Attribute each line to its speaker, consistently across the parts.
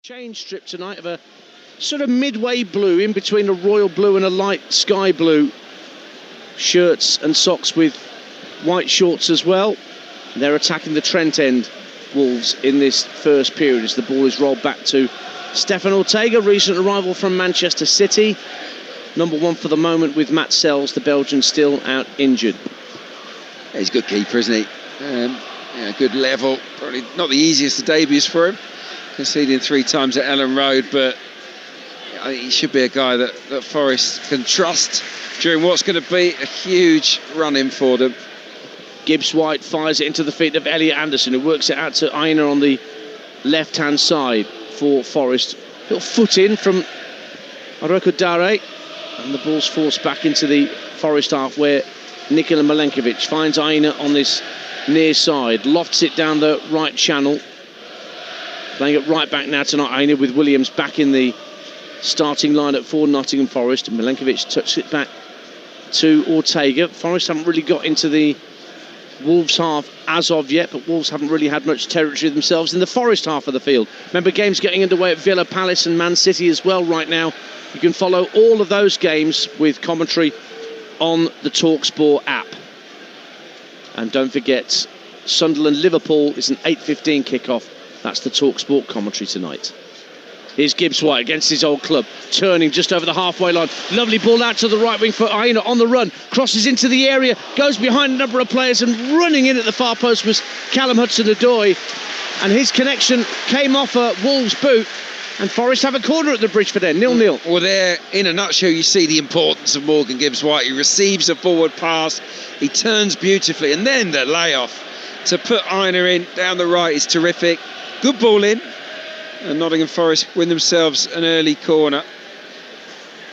Speaker 1: Change strip tonight of a sort of midway blue in between a royal blue and a light sky blue. Shirts and socks with white shorts as well. And they're attacking the Trent End Wolves in this first period as the ball is rolled back to Stefan Ortega, recent arrival from Manchester City. Number one for the moment with Matt Sells, the Belgian, still out injured.
Speaker 2: Yeah, he's a good keeper, isn't he? Good level. Probably not the easiest of debuts for him, conceding 3 times at Ellen Road, but I think he should be a guy that Forest can trust during what's going to be a huge run-in for them.
Speaker 1: Gibbs White fires it into the feet of Elliot Anderson, who works it out to Aina on the left-hand side for Forest. Little foot in from Aroko Dare, and the ball's forced back into the Forest half where Nikola Milenkovic finds Aina on this near side, lofts it down the right channel. Playing it right back now tonight, Aina, with Williams back in the starting lineup for Nottingham Forest. Milenkovic touched it back to Ortega. Forest haven't really got into the Wolves half as of yet, but Wolves haven't really had much territory themselves in the Forest half of the field. Remember, games getting underway at Villa, Palace and Man City as well right now. You can follow all of those games with commentary on the Talksport app. And don't forget, Sunderland-Liverpool is an 8:15 kickoff. That's the Talksport commentary tonight. Here's Gibbs White against his old club, turning just over the halfway line. Lovely ball out to the right wing for Aina on the run. Crosses into the area, goes behind a number of players, and running in at the far post was Callum Hudson-Odoi. And his connection came off a Wolves boot, and Forest have a corner at the Bridgeford end, 0-0.
Speaker 2: Well, there, in a nutshell, you see the importance of Morgan Gibbs White. He receives a forward pass, he turns beautifully, and then the layoff to put Aina in down the right is terrific. Good ball in, and Nottingham Forest win themselves an early corner.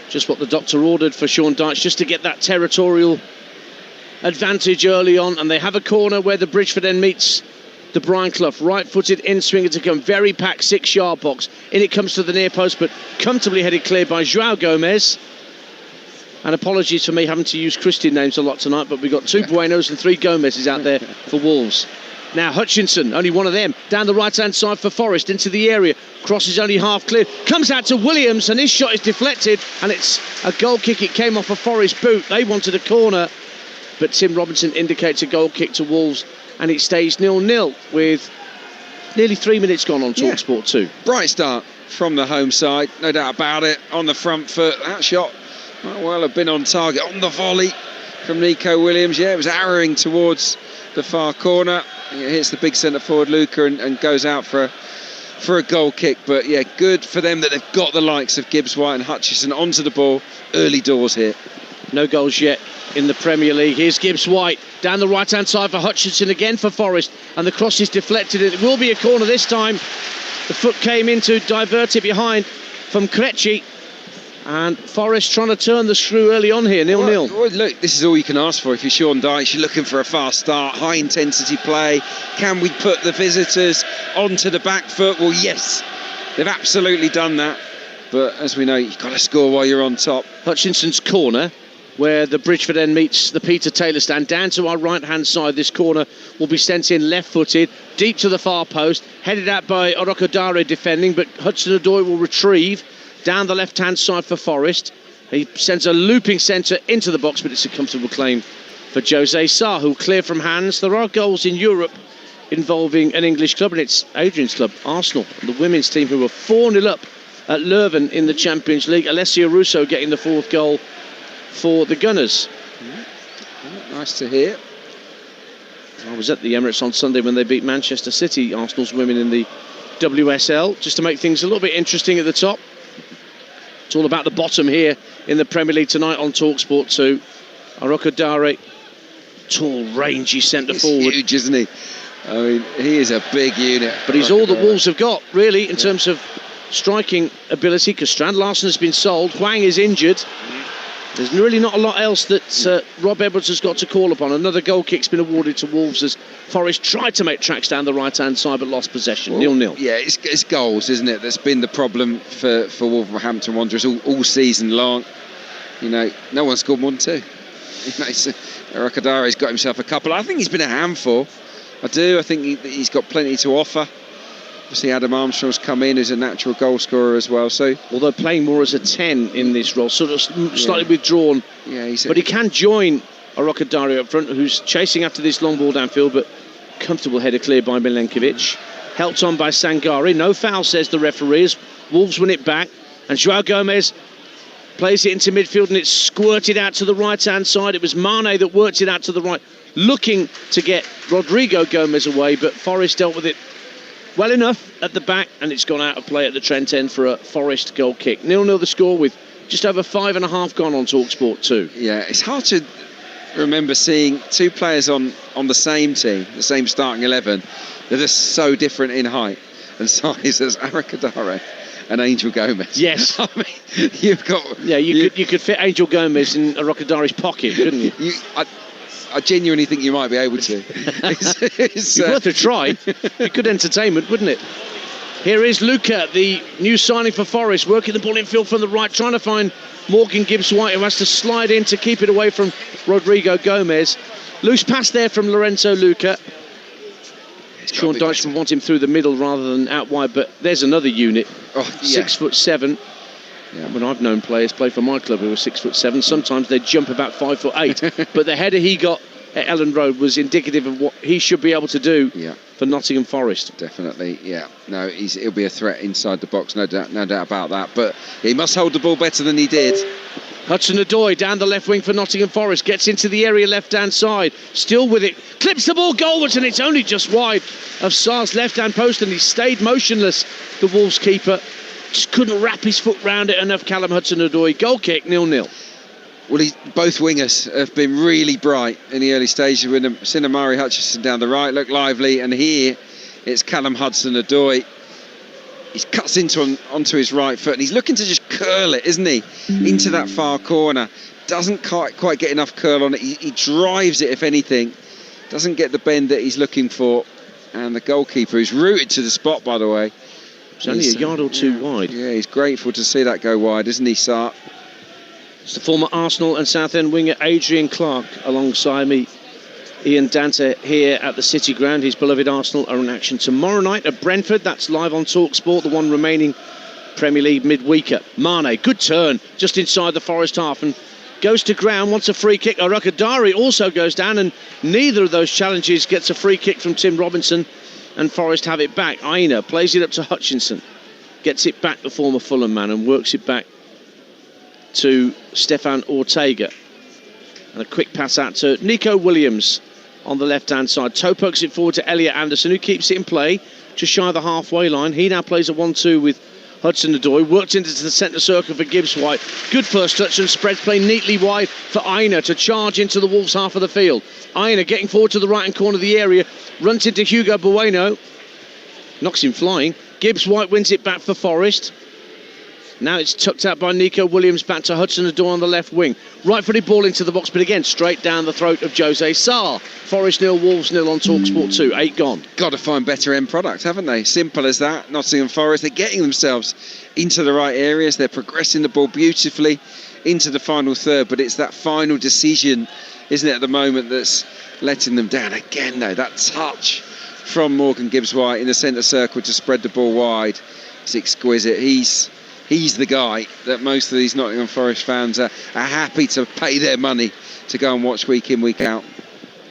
Speaker 1: Just what the doctor ordered for Sean Dyche, just to get that territorial advantage early on. And they have a corner where the Bridgeford end meets the Brian Clough. Right-footed in-swinger to come, very packed 6-yard box. In it comes to the near post, but comfortably headed clear by João Gomez. And apologies for me having to use Christian names a lot tonight, but we've got 2 Buenos and 3 Gomez's out there for Wolves. Now Hutchinson, only one of them, down the right-hand side for Forest, into the area. Cross is only half clear. Comes out to Williams, and his shot is deflected, and it's a goal kick. It came off a Forest boot. They wanted a corner, but Tim Robinson indicates a goal kick to Wolves, and it stays 0-0 with nearly 3 minutes gone on Talksport 2.
Speaker 2: Bright start from the home side, no doubt about it. On the front foot, that shot might well have been on target. On the volley from Nico Williams, it was arrowing towards the far corner. It hits the big centre forward Luca and goes out for a goal kick. But yeah, good for them that they've got the likes of Gibbs White and Hutchinson onto the ball early doors here.
Speaker 1: No goals yet in the Premier League. Here's Gibbs White down the right hand side for Hutchinson again for Forest, and the cross is deflected. It will be a corner this time. The foot came in to divert it behind from Krejci. And Forest trying to turn the screw early on here, 0-0.
Speaker 2: Well, look, this is all you can ask for if you're Sean Dyche. You're looking for a fast start, high intensity play. Can we put the visitors onto the back foot? Well, yes, they've absolutely done that. But as we know, you've got to score while you're on top.
Speaker 1: Hutchinson's corner, where the Bridgeford end meets the Peter Taylor stand, down to our right-hand side. This corner will be sent in left-footed, deep to the far post, headed out by Aroko Dare defending, but Hudson-Odoi will retrieve down the left-hand side for Forest. He sends a looping centre into the box, but it's a comfortable claim for Jose Sarr, who'll clear from hands. There are goals in Europe involving an English club, and it's Adrian's club, Arsenal, the women's team, who were 4-0 up at Leuven in the Champions League. Alessia Russo getting the 4th goal for the Gunners.
Speaker 2: Nice to hear.
Speaker 1: I was at the Emirates on Sunday when they beat Manchester City, Arsenal's women, in the WSL, just to make things a little bit interesting at the top. It's all about the bottom here in the Premier League tonight on Talksport 2. Aroko Dare, tall, rangy centre forward.
Speaker 2: Huge, isn't he? I mean, he is a big unit.
Speaker 1: But he's all that Wolves have got, really, in terms of striking ability, because Strand Larsen has been sold. Hwang is injured. There's really not a lot else that Rob Edwards has got to call upon. Another goal kick's been awarded to Wolves as Forest tried to make tracks down the right-hand side but lost possession. 0-0.
Speaker 2: Yeah, it's goals, isn't it? That's been the problem for Wolverhampton Wanderers all season long. You know, no one scored more than 2. You know, Aroko Dare's got himself a couple. I think he's been a handful. I think he's got plenty to offer. Obviously, Adam Armstrong's come in as a natural goal scorer as well. So,
Speaker 1: although playing more as a 10 in this role, sort of slightly withdrawn.
Speaker 2: Yeah,
Speaker 1: but he can join Arokadari up front, who's chasing after this long ball downfield, but comfortable header cleared by Milenkovic. Helped on by Sangari. No foul, says the referees. Wolves win it back, and Joao Gomez plays it into midfield, and it's squirted out to the right-hand side. It was Mane that worked it out to the right, looking to get Rodrigo Gomez away, but Forest dealt with it well enough at the back, and it's gone out of play at the Trent end for a Forest goal kick. 0-0 the score with just over 5.5 gone on Talksport 2.
Speaker 2: Yeah, it's hard to remember seeing two players on the same team, the same starting 11, that are so different in height and size as Arokadari and Angel Gomez.
Speaker 1: Yes.
Speaker 2: I mean, you've got...
Speaker 1: Yeah, you could fit Angel Gomez in Arokadari's pocket, couldn't you?
Speaker 2: I genuinely think you might be able to.
Speaker 1: It's worth a try. Be good entertainment, wouldn't it? Here is Luca, the new signing for Forest, working the ball in field from the right, trying to find Morgan Gibbs-White, who has to slide in to keep it away from Rodrigo Gomez. Loose pass there from Lorenzo Luca. Sean Dyche would want him through the middle rather than out wide, but there's another unit. 6'7". Yeah. When I've known players play for my club who were 6'7", sometimes they jump about 5'8". But the header he got at Ellen Road was indicative of what he should be able to do for Nottingham Forest.
Speaker 2: Definitely, yeah. No, he'll be a threat inside the box, no doubt about that. But he must hold the ball better than he did.
Speaker 1: Hudson-Odoi down the left wing for Nottingham Forest, gets into the area left-hand side, still with it, clips the ball goalwards, and it's only just wide of Sarr's left-hand post, and he stayed motionless, the Wolves keeper. Just couldn't wrap his foot round it enough, Callum Hudson-Odoi. Goal kick, 0-0.
Speaker 2: Well, both wingers have been really bright in the early stages. With Sinamari Hutchinson down the right, looked lively, and here it's Callum Hudson-Odoi. He cuts onto his right foot, and he's looking to just curl it, isn't he? Into that far corner. Doesn't quite get enough curl on it. He drives it, if anything. Doesn't get the bend that he's looking for. And the goalkeeper, who's rooted to the spot, by the way.
Speaker 1: It's only a yard or two wide.
Speaker 2: Yeah, he's grateful to see that go wide, isn't he, Sarr?
Speaker 1: It's the former Arsenal and Southend winger Adrian Clark alongside me. Ian Dante here at the City Ground. His beloved Arsenal are in action tomorrow night at Brentford. That's live on Talksport, the one remaining Premier League midweeker. Mane, good turn, just inside the Forest half, and goes to ground, wants a free kick. Arokadari also goes down, and neither of those challenges gets a free kick from Tim Robinson, and Forest have it back. Aina plays it up to Hutchinson, gets it back, the former Fulham man, and works it back to Stefan Ortega. And a quick pass out to Nico Williams on the left-hand side. Toe pokes it forward to Elliot Anderson, who keeps it in play just shy of the halfway line. He now plays a 1-2 with Hudson-Odoi. Worked into the centre circle for Gibbs-White. Good first touch and spreads play neatly wide for Aina to charge into the Wolves' half of the field. Aina getting forward to the right-hand corner of the area. Runs into Hugo Bueno. Knocks him flying. Gibbs-White wins it back for Forest. Now it's tucked out by Nico Williams, back to Hudson-Odoi on the left wing. Right-footed ball into the box, but again, straight down the throat of Jose Sarr. Forest 0, Wolves 0 on Talksport 2. 8 gone.
Speaker 2: Got to find better end product, haven't they? Simple as that. Nottingham Forest, they're getting themselves into the right areas. They're progressing the ball beautifully into the final third, but it's that final decision, isn't it, at the moment, that's letting them down. Again, though, that touch from Morgan Gibbs-White in the centre circle to spread the ball wide. It's exquisite. He's the guy that most of these Nottingham Forest fans are happy to pay their money to go and watch week in, week out.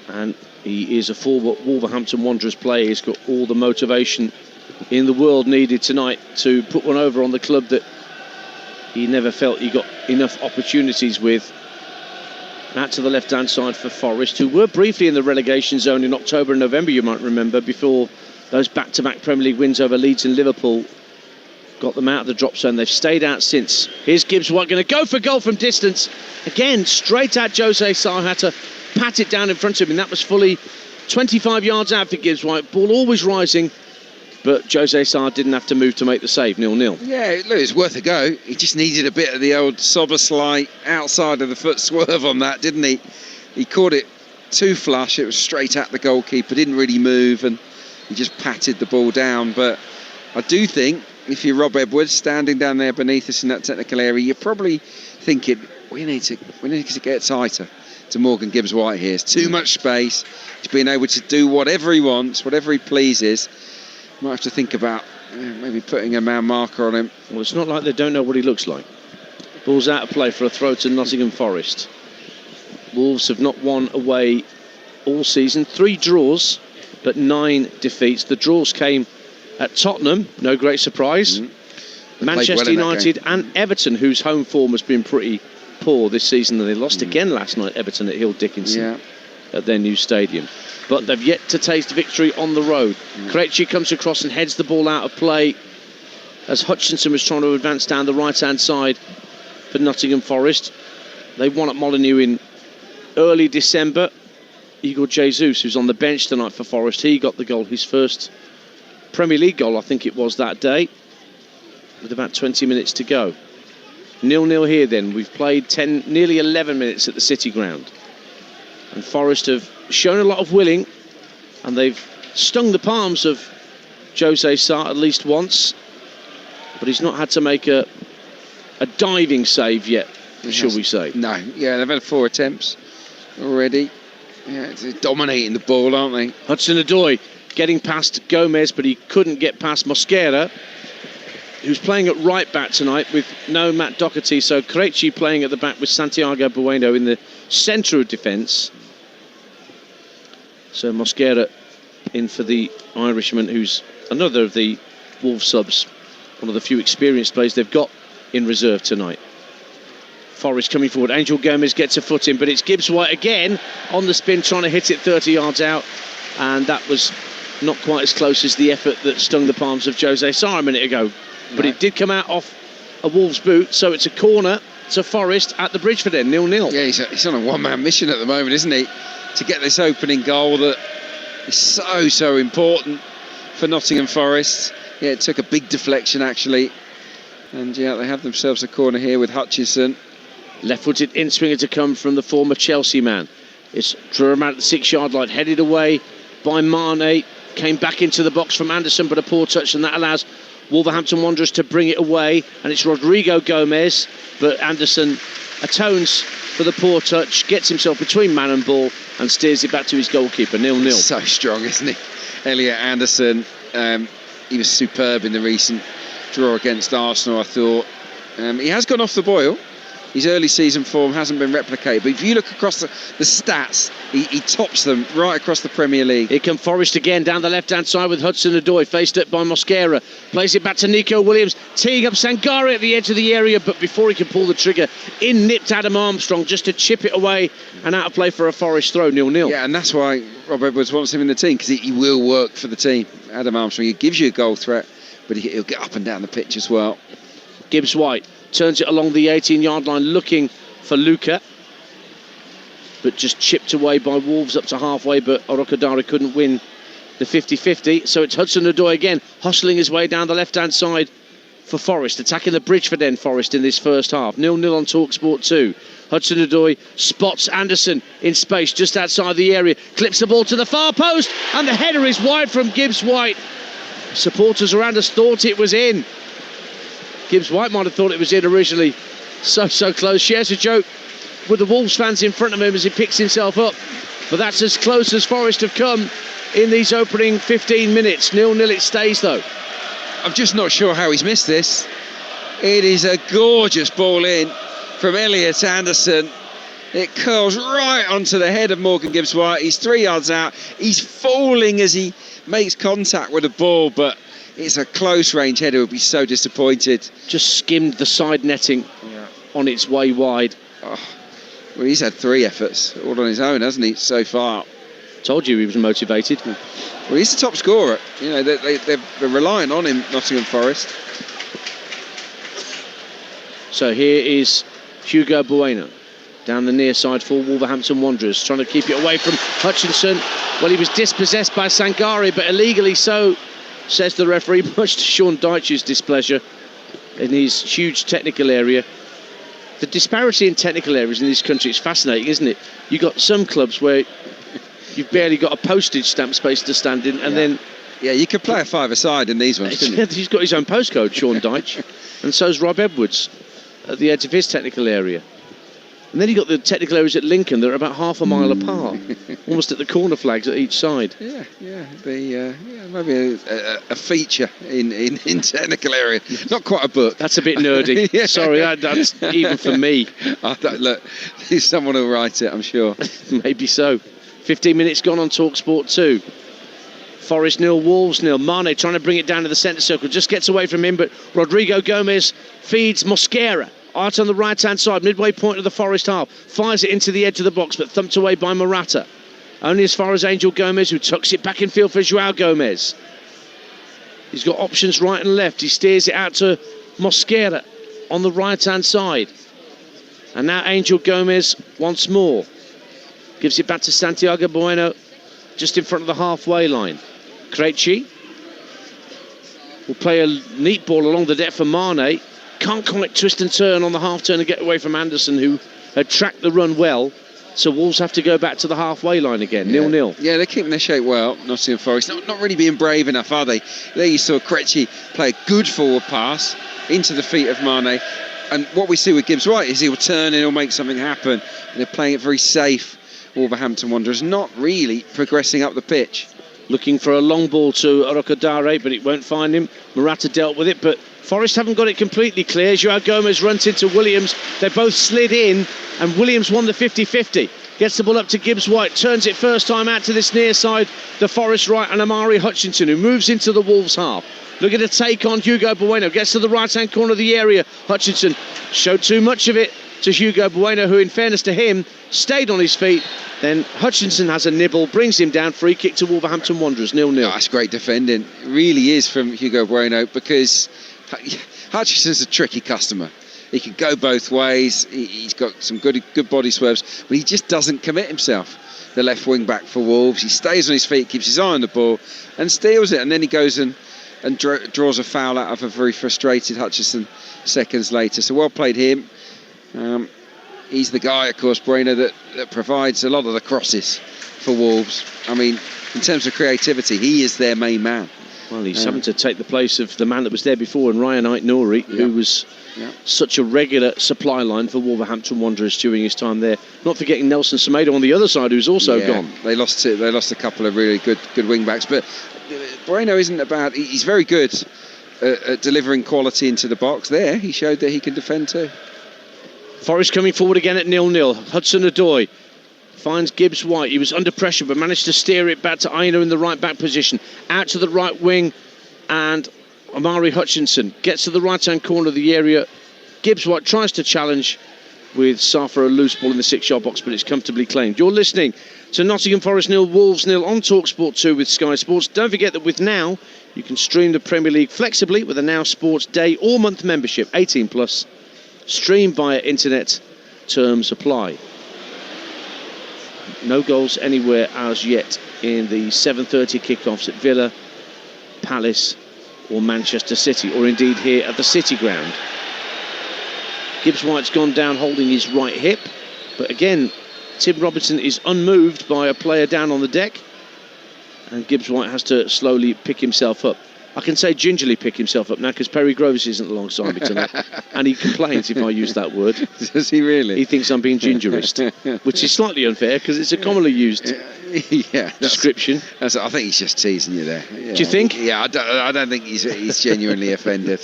Speaker 1: And he is a former Wolverhampton Wanderers player. He's got all the motivation in the world needed tonight to put one over on the club that he never felt he got enough opportunities with. Out to the left-hand side for Forest, who were briefly in the relegation zone in October and November, you might remember, before those back-to-back Premier League wins over Leeds and Liverpool got them out of the drop zone. They've stayed out since. Here's Gibbs-White going to go for goal from distance. Again, straight at Jose Sarr, had to pat it down in front of him. That was fully 25 yards out for Gibbs-White. Ball always rising, but Jose Sarr didn't have to move to make the save. 0-0.
Speaker 2: Yeah, look, it's worth a go. He just needed a bit of the old Soberslide outside of the foot swerve on that, didn't he? He caught it too flush. It was straight at the goalkeeper, didn't really move, and he just patted the ball down. But I do think, if you're Rob Edwards standing down there beneath us in that technical area, you're probably thinking we need to get tighter to Morgan Gibbs-White here. It's too much space. He's being able to do whatever he wants, whatever he pleases. Might have to think about maybe putting a man marker on him.
Speaker 1: Well, it's not like they don't know what he looks like. Ball's out of play for a throw to Nottingham Forest. Wolves have not won away all season. 3 draws, but 9 defeats. The draws came at Tottenham, no great surprise. Manchester United and Everton, whose home form has been pretty poor this season, and they lost again last night, Everton, at Hill Dickinson at their new stadium. But they've yet to taste victory on the road. Krejci comes across and heads the ball out of play as Hutchinson was trying to advance down the right-hand side for Nottingham Forest. They won at Molineux in early December. Igor Jesus, who's on the bench tonight for Forest, he got the goal, his first Premier League goal, I think it was that day, with about 20 minutes to go. 0-0 here then. We've played nearly 11 minutes at the City Ground. And Forest have shown a lot of willing, and they've stung the palms of Jose Sarr at least once, but he's not had to make a diving save yet, shall we say.
Speaker 2: No, they've had 4 attempts already. Yeah, they're dominating the ball, aren't they?
Speaker 1: Hudson-Odoi getting past Gomez, but he couldn't get past Mosquera, who's playing at right back tonight with no Matt Doherty. So Krejci playing at the back with Santiago Bueno in the centre of defence. So Mosquera in for the Irishman, who's another of the Wolves subs, one of the few experienced players they've got in reserve tonight. Forest coming forward. Angel Gomez gets a foot in, but it's Gibbs White again on the spin, trying to hit it 30 yards out, and that was not quite as close as the effort that stung the palms of Jose Sarr a minute ago. But it did come out off a Wolves boot, so it's a corner to Forest at the Bridgeford end, 0-0.
Speaker 2: Yeah, he's on a one-man mission at the moment, isn't he? To get this opening goal that is so important for Nottingham Forest. Yeah, it took a big deflection, actually. And yeah, they have themselves a corner here with Hutchinson.
Speaker 1: Left-footed in-swinger to come from the former Chelsea man. It's drew him out at the 6-yard line, headed away by Mane. Came back into the box from Anderson, but a poor touch, and that allows Wolverhampton Wanderers to bring it away. And it's Rodrigo Gomez, but Anderson atones for the poor touch, gets himself between man and ball, and steers it back to his goalkeeper, 0-0.
Speaker 2: So strong, isn't he? Elliot Anderson, he was superb in the recent draw against Arsenal, I thought. He has gone off the boil. His early season form hasn't been replicated, but if you look across the stats, he tops them right across the Premier League.
Speaker 1: Here come Forest again down the left-hand side with Hudson-Odoi, faced up by Mosquera. Plays it back to Nico Williams, teeing up Sangare at the edge of the area, but before he can pull the trigger, in nipped Adam Armstrong just to chip it away and out of play for a Forest throw, 0-0.
Speaker 2: Yeah, and that's why Rob Edwards wants him in the team, because he will work for the team. Adam Armstrong, he gives you a goal threat, but he'll get up and down the pitch as well.
Speaker 1: Gibbs White turns it along the 18-yard line looking for Luca, but just chipped away by Wolves up to halfway, but Orokodare couldn't win the 50-50. So it's Hudson-Odoi again, hustling his way down the left-hand side for Forest, attacking the Bridgeford end Forest in this first half. 0-0 on Talksport 2. Hudson-Odoi spots Anderson in space just outside the area, clips the ball to the far post, and the header is wide from Gibbs White. Supporters around us thought it was in. Gibbs White might have thought it was in originally. So close. Shares a joke with the Wolves fans in front of him as he picks himself up. But that's as close as Forest have come in these opening 15 minutes. 0-0 it stays, though.
Speaker 2: I'm just not sure how he's missed this. It is a gorgeous ball in from Elliot Anderson. It curls right onto the head of Morgan Gibbs White. He's 3 yards out. He's falling as he makes contact with the ball, but it's a close range header. Would be so disappointed.
Speaker 1: Just skimmed the side netting on its way wide.
Speaker 2: Oh, well, he's had 3 efforts all on his own, hasn't he, so far?
Speaker 1: Told you he was motivated.
Speaker 2: Well, he's the top scorer. You know, they're relying on him, Nottingham Forest.
Speaker 1: So here is Hugo Bueno down the near side for Wolverhampton Wanderers, trying to keep it away from Hutchinson. Well, he was dispossessed by Sangare, but illegally so, says the referee, much to Sean Dyche's displeasure in his huge technical area. The disparity in technical areas in this country is fascinating, isn't it? You've got some clubs where you've barely got a postage stamp space to stand in, and then...
Speaker 2: Yeah, you could play a five-a-side in these ones, couldn't you?
Speaker 1: He's got his own postcode, Sean Dyche, and so's Rob Edwards at the edge of his technical area. And then you got the technical areas at Lincoln that are about half a mile apart, almost at the corner flags at each side.
Speaker 2: Maybe a feature in technical area. Not quite a book.
Speaker 1: That's a bit nerdy. Yeah. Sorry, that's even for me.
Speaker 2: Look, someone will write it, I'm sure.
Speaker 1: Maybe so. 15 minutes gone on Talksport 2. Forest 0, Wolves 0. Mane trying to bring it down to the centre circle. Just gets away from him, but Rodrigo Gomez feeds Mosquera. Out on the right-hand side, midway point of the Forest half. Fires it into the edge of the box, but thumped away by Morata. Only as far as Angel Gomez, who tucks it back in field for João Gomez. He's got options right and left. He steers it out to Mosquera on the right-hand side. And now Angel Gomez once more. Gives it back to Santiago Bueno, just in front of the halfway line. Krejci will play a neat ball along the deck for Mane. Can't quite twist and turn on the half turn and get away from Anderson, who had tracked the run well. So Wolves have to go back to the halfway line again, 0-0.
Speaker 2: Yeah, they're keeping their shape well, Nottingham Forest. Not really being brave enough, are they? There you saw Krejci play a good forward pass into the feet of Mane. And what we see with Gibbs White is he'll turn and he'll make something happen. And they're playing it very safe, Wolverhampton Wanderers, not really progressing up the pitch.
Speaker 1: Looking for a long ball to Arokadare, but it won't find him. Morata dealt with it, but Forest haven't got it completely clear. João Gomez runs into Williams. They both slid in, and Williams won the 50-50. Gets the ball up to Gibbs White, turns it first time out to this near side, the Forest right, and Amari Hutchinson, who moves into the Wolves half. Look at a take on Hugo Bueno. Gets to the right-hand corner of the area. Hutchinson showed too much of it to Hugo Bueno, who, in fairness to him, stayed on his feet. Then Hutchinson has a nibble, brings him down. Free kick to Wolverhampton Wanderers, 0-0.
Speaker 2: Oh, that's great defending. It really is from Hugo Bueno, because Hutchinson's a tricky customer. He can go both ways. He's got some good body swerves, but he just doesn't commit himself. The left wing back for Wolves. He stays on his feet, keeps his eye on the ball, and steals it. And then he goes and draws a foul out of a very frustrated Hutchinson seconds later. So well played him. He's the guy, of course, Bueno, that provides a lot of the crosses for Wolves. I mean, in terms of creativity, he is their main man.
Speaker 1: Well, he's having to take the place of the man that was there before, and Ryan Ait-Nouri, who was such a regular supply line for Wolverhampton Wanderers during his time there. Not forgetting Nelson Semedo on the other side, who's also gone.
Speaker 2: They lost a couple of really good wing backs, but Bueno isn't about. He's very good at delivering quality into the box. There, he showed that he can defend too.
Speaker 1: Forest coming forward again at 0-0. Hudson-Odoi finds Gibbs White. He was under pressure, but managed to steer it back to Aina in the right back position. Out to the right wing, and Amari Hutchinson gets to the right-hand corner of the area. Gibbs White tries to challenge with Safa, a loose ball in the 6-yard box, but it's comfortably claimed. You're listening to Nottingham Forest 0, Wolves 0 on Talksport 2 with Sky Sports. Don't forget that with Now, you can stream the Premier League flexibly with a Now Sports day or month membership, 18+. Stream via internet, terms apply. No goals anywhere as yet in the 7:30 kickoffs at Villa, Palace or Manchester City, or indeed here at the City Ground. Gibbs White's gone down holding his right hip, but again Tim Robinson is unmoved by a player down on the deck, and Gibbs White has to slowly pick himself up. I can say gingerly pick himself up now, because Perry Groves isn't alongside me tonight, and he complains if I use that word.
Speaker 2: Does he really?
Speaker 1: He thinks I'm being gingerist, which is slightly unfair because it's a commonly used description.
Speaker 2: I think he's just teasing you there.
Speaker 1: Do you think?
Speaker 2: Yeah, I don't think he's genuinely offended.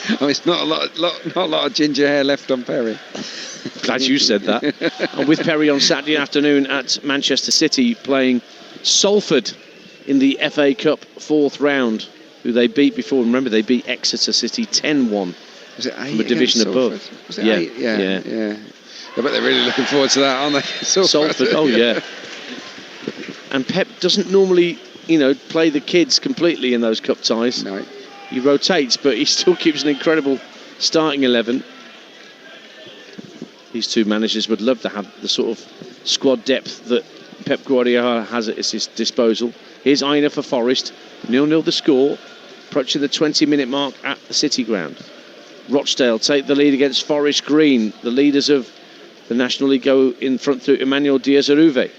Speaker 2: I mean, it's not a lot of ginger hair left on Perry.
Speaker 1: Glad you said that. And with Perry on Saturday afternoon at Manchester City playing Salford in the FA Cup 4th round, who they beat before. Remember, they beat Exeter City 10-1 from a division above.
Speaker 2: Was it 8? Yeah. I bet they're really looking forward to that, aren't they?
Speaker 1: Salford, oh yeah. And Pep doesn't normally, play the kids completely in those cup ties.
Speaker 2: No.
Speaker 1: He rotates, but he still keeps an incredible starting 11. These two managers would love to have the sort of squad depth that Pep Guardiola has at his disposal. Here's Aina for Forest. 0-0 the score. Approaching the 20-minute mark at the City Ground. Rochdale take the lead against Forest Green. The leaders of the National League go in front through Emmanuel Diaz-Aruve.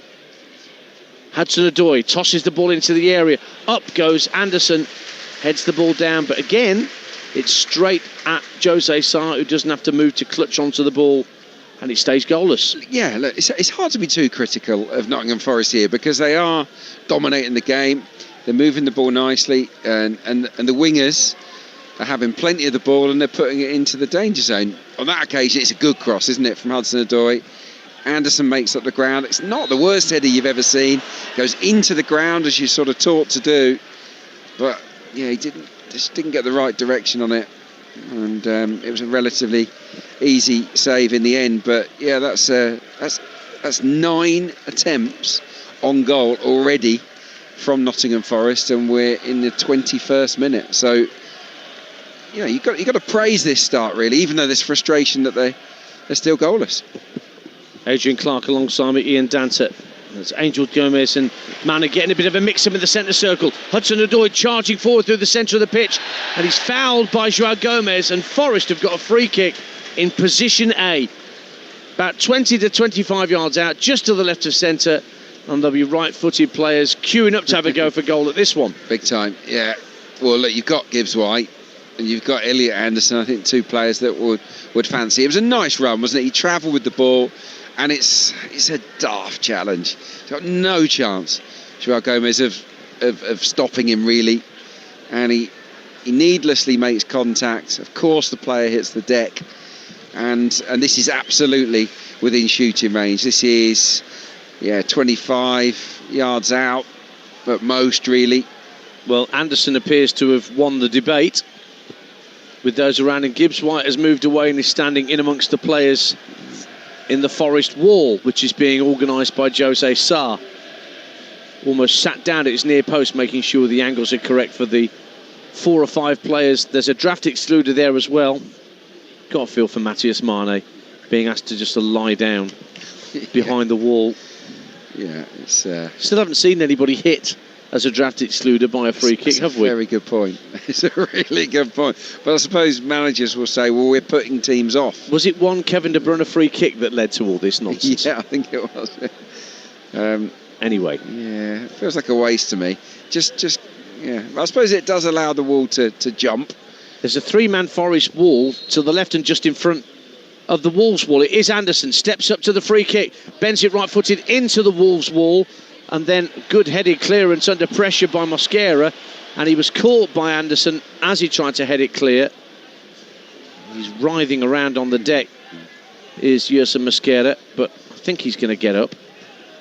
Speaker 1: Hudson-Odoi tosses the ball into the area. Up goes Anderson. Heads the ball down. But again, it's straight at Jose Sarr, who doesn't have to move to clutch onto the ball and it stays goalless.
Speaker 2: Yeah, look, it's hard to be too critical of Nottingham Forest here because they are dominating the game. They're moving the ball nicely, and the wingers are having plenty of the ball and they're putting it into the danger zone. On that occasion, it's a good cross, isn't it, from Hudson-Odoi? Anderson makes up the ground. It's not the worst header you've ever seen. Goes into the ground as you're sort of taught to do, but yeah, he just didn't get the right direction on it, and it was a relatively easy save in the end. But yeah, that's 9 attempts on goal already from Nottingham Forest, and we're in the 21st minute. So yeah, you've got to praise this start really, even though there's frustration that they're still goalless.
Speaker 1: Adrian Clark alongside me, Ian Dancer. That's Angel Gomez and Mana getting a bit of a mix-up in the centre circle. Hudson-Odoi charging forward through the centre of the pitch, and he's fouled by Joao Gomez, and Forest have got a free kick in position A. About 20 to 25 yards out, just to the left of centre, and there'll be right-footed players queuing up to have a go for goal at this one.
Speaker 2: Big time, yeah. Well, look, you've got Gibbs-White and you've got Elliot Anderson, I think 2 players that would fancy. It was a nice run, wasn't it? He travelled with the ball, and it's a daft challenge. He's got no chance, Joao Gomez, of stopping him, really. And he needlessly makes contact. Of course, the player hits the deck. And this is absolutely within shooting range. This is, 25 yards out at most, really.
Speaker 1: Well, Anderson appears to have won the debate with those around him. Gibbs-White has moved away and is standing in amongst the players in the Forest wall, which is being organised by Jose Sarr. Almost sat down at his near post, making sure the angles are correct for the 4 or 5 players. There's a draft excluder there as well. Got a feel for Matthias Mane being asked to just lie down behind the wall.
Speaker 2: Yeah, it's...
Speaker 1: Still haven't seen anybody hit as a draft excluder by a free kick, have we?
Speaker 2: Very good point. It's a really good point. But I suppose managers will say, well, we're putting teams off.
Speaker 1: Was it one Kevin De Bruyne free kick that led to all this nonsense?
Speaker 2: Yeah, I think it was.
Speaker 1: Anyway.
Speaker 2: Yeah, it feels like a waste to me. Just I suppose it does allow the wall to jump.
Speaker 1: There's a 3-man Forest wall to the left and just in front of the Wolves wall. It is Anderson, steps up to the free kick, bends it right-footed into the Wolves wall, and then good headed clearance under pressure by Mosquera, and he was caught by Anderson as he tried to head it clear. He's writhing around on the deck, is Yerson Mosquera, but I think he's going to get up.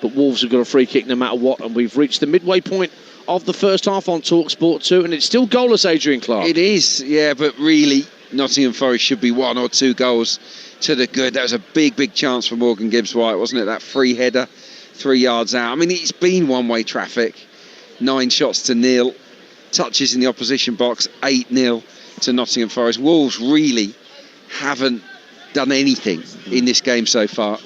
Speaker 1: But Wolves have got a free kick no matter what, and we've reached the midway point of the first half on Talksport 2, and it's still goalless, Adrian Clark.
Speaker 2: It is, yeah, but really Nottingham Forest should be 1 or 2 goals to the good. That was a big chance for Morgan Gibbs-White, wasn't it? That free header 3 yards out. I mean, it's been one-way traffic. 9 shots to 0. Touches in the opposition box, 8-0 to Nottingham Forest. Wolves really haven't done anything in this game so far.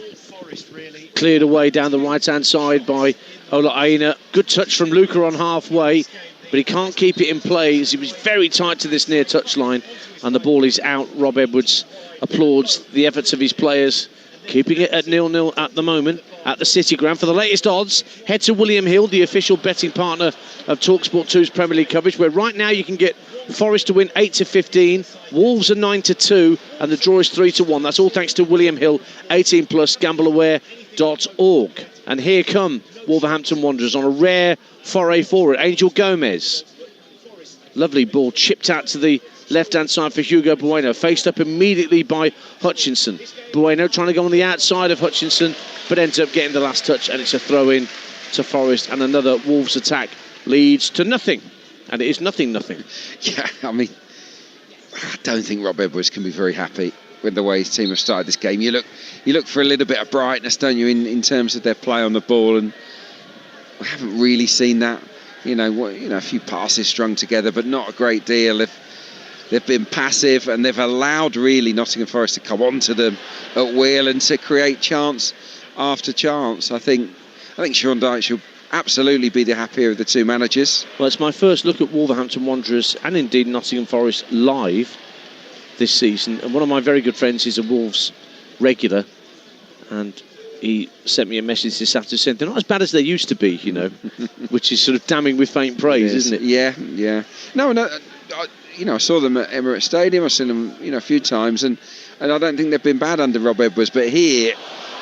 Speaker 1: Cleared away down the right-hand side by Ola Aina. Good touch from Luca on halfway, but he can't keep it in play as he was very tight to this near touchline, and the ball is out. Rob Edwards applauds the efforts of his players, keeping it at 0-0 at the moment at the City Ground. For the latest odds, head to William Hill, the official betting partner of Talksport 2's Premier League coverage, where right now you can get Forest to win 8 to 15, Wolves are 9 to 2, and the draw is 3 to 1. That's all thanks to William Hill, 18 plus, gambleaware.org. And here come Wolverhampton Wanderers on a rare foray forward. Angel Gomez. Lovely ball chipped out to the left-hand side for Hugo Bueno, faced up immediately by Hutchinson. Bueno trying to go on the outside of Hutchinson, but ends up getting the last touch, and it's a throw-in to Forest, and another Wolves attack leads to nothing. And it is 0-0.
Speaker 2: Yeah, I mean, I don't think Rob Edwards can be very happy with the way his team have started this game. You look for a little bit of brightness, don't you, in terms of their play on the ball, and we haven't really seen that. A few passes strung together, but not a great deal. They've been passive, and they've allowed really Nottingham Forest to come onto them at will and to create chance after chance. I think Sean Dyche should absolutely be the happier of the 2 managers.
Speaker 1: Well, it's my first look at Wolverhampton Wanderers and indeed Nottingham Forest live this season, and one of my very good friends is a Wolves regular, and he sent me a message this afternoon saying they're not as bad as they used to be, which is sort of damning with faint praise, isn't it?
Speaker 2: Yeah. No, I saw them at Emirates Stadium. I've seen them, a few times, and I don't think they've been bad under Rob Edwards. But here,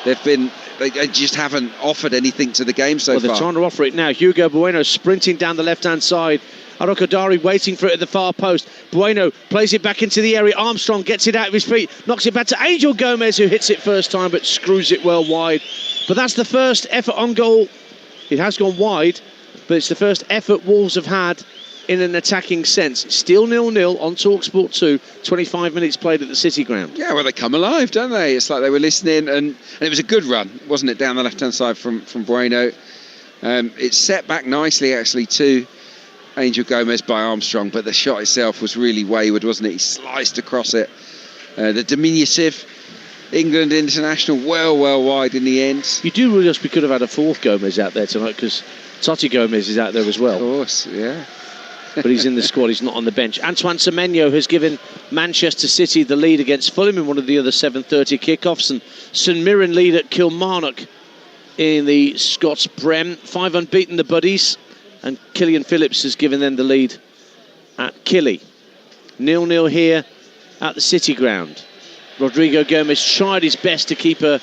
Speaker 2: they just haven't offered anything to the game so far.
Speaker 1: They're trying to offer it now. Hugo Bueno sprinting down the left-hand side. Arokodare waiting for it at the far post. Bueno plays it back into the area. Armstrong gets it out of his feet, knocks it back to Angel Gomez, who hits it first time but screws it well wide. But that's the first effort on goal. It has gone wide, but it's the first effort Wolves have had in an attacking sense. Still 0-0 on Talksport 2, 25 minutes played at the City Ground.
Speaker 2: Yeah, well, they come alive, don't they? It's like they were listening, and it was a good run, wasn't it, down the left-hand side from Bueno. It's set back nicely, actually, to Angel Gomez by Armstrong, but the shot itself was really wayward, wasn't it? He sliced across it. The diminutive England international well wide in the end.
Speaker 1: You do realise we could have had a fourth Gomez out there tonight, because Totti Gomez is out there as well.
Speaker 2: Of course, yeah.
Speaker 1: But he's in the squad, he's not on the bench. Antoine Semenyo has given Manchester City the lead against Fulham in one of the other 7:30 kickoffs, and St Mirren lead at Kilmarnock in the Scots Prem. 5 unbeaten, the Buddies, and Killian Phillips has given them the lead at Killy. 0-0 here at the City Ground. Rodrigo Gomez tried his best to keep a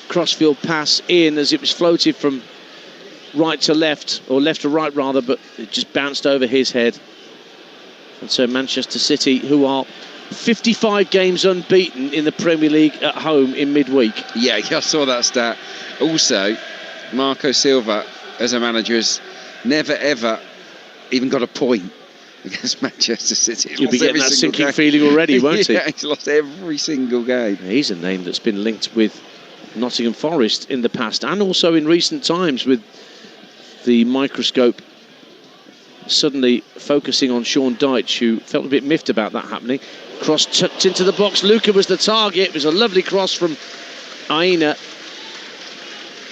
Speaker 1: crossfield pass in as it was floated from right to left, or left to right rather, but it just bounced over his head. And so Manchester City, who are 55 games unbeaten in the Premier League at home in midweek.
Speaker 2: Yeah, I saw that stat. Also, Marco Silva, as a manager, has never ever even got a point against Manchester City.
Speaker 1: You'll be getting that sinking feeling already, won't he?
Speaker 2: Yeah, he's lost every single game.
Speaker 1: He's a name that's been linked with Nottingham Forest in the past, and also in recent times, with the microscope suddenly focusing on Sean Dyche, who felt a bit miffed about that happening. Cross tucked into the box. Luca was the target. It was a lovely cross from Aina,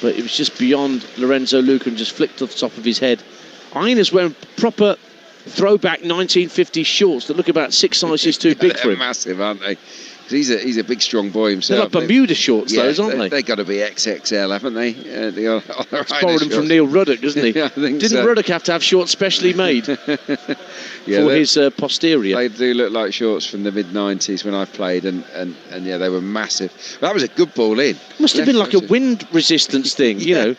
Speaker 1: but it was just beyond Lorenzo Luca and just flicked off the top of his head. Aina's wearing proper throwback 1950s shorts that look about 6 sizes too big for him.
Speaker 2: Massive, aren't they? He's a big, strong boy himself.
Speaker 1: They're like Bermuda shorts, those, aren't they?
Speaker 2: They've got to be XXL, haven't they?
Speaker 1: He's borrowed them from Neil Ruddock, doesn't he?
Speaker 2: Yeah, I think
Speaker 1: Didn't
Speaker 2: so.
Speaker 1: Ruddock have to have shorts specially made for his posterior?
Speaker 2: They do look like shorts from the mid-90s when I played, and yeah, they were massive. That was a good ball in.
Speaker 1: Must have been like a wind resistance thing, you know.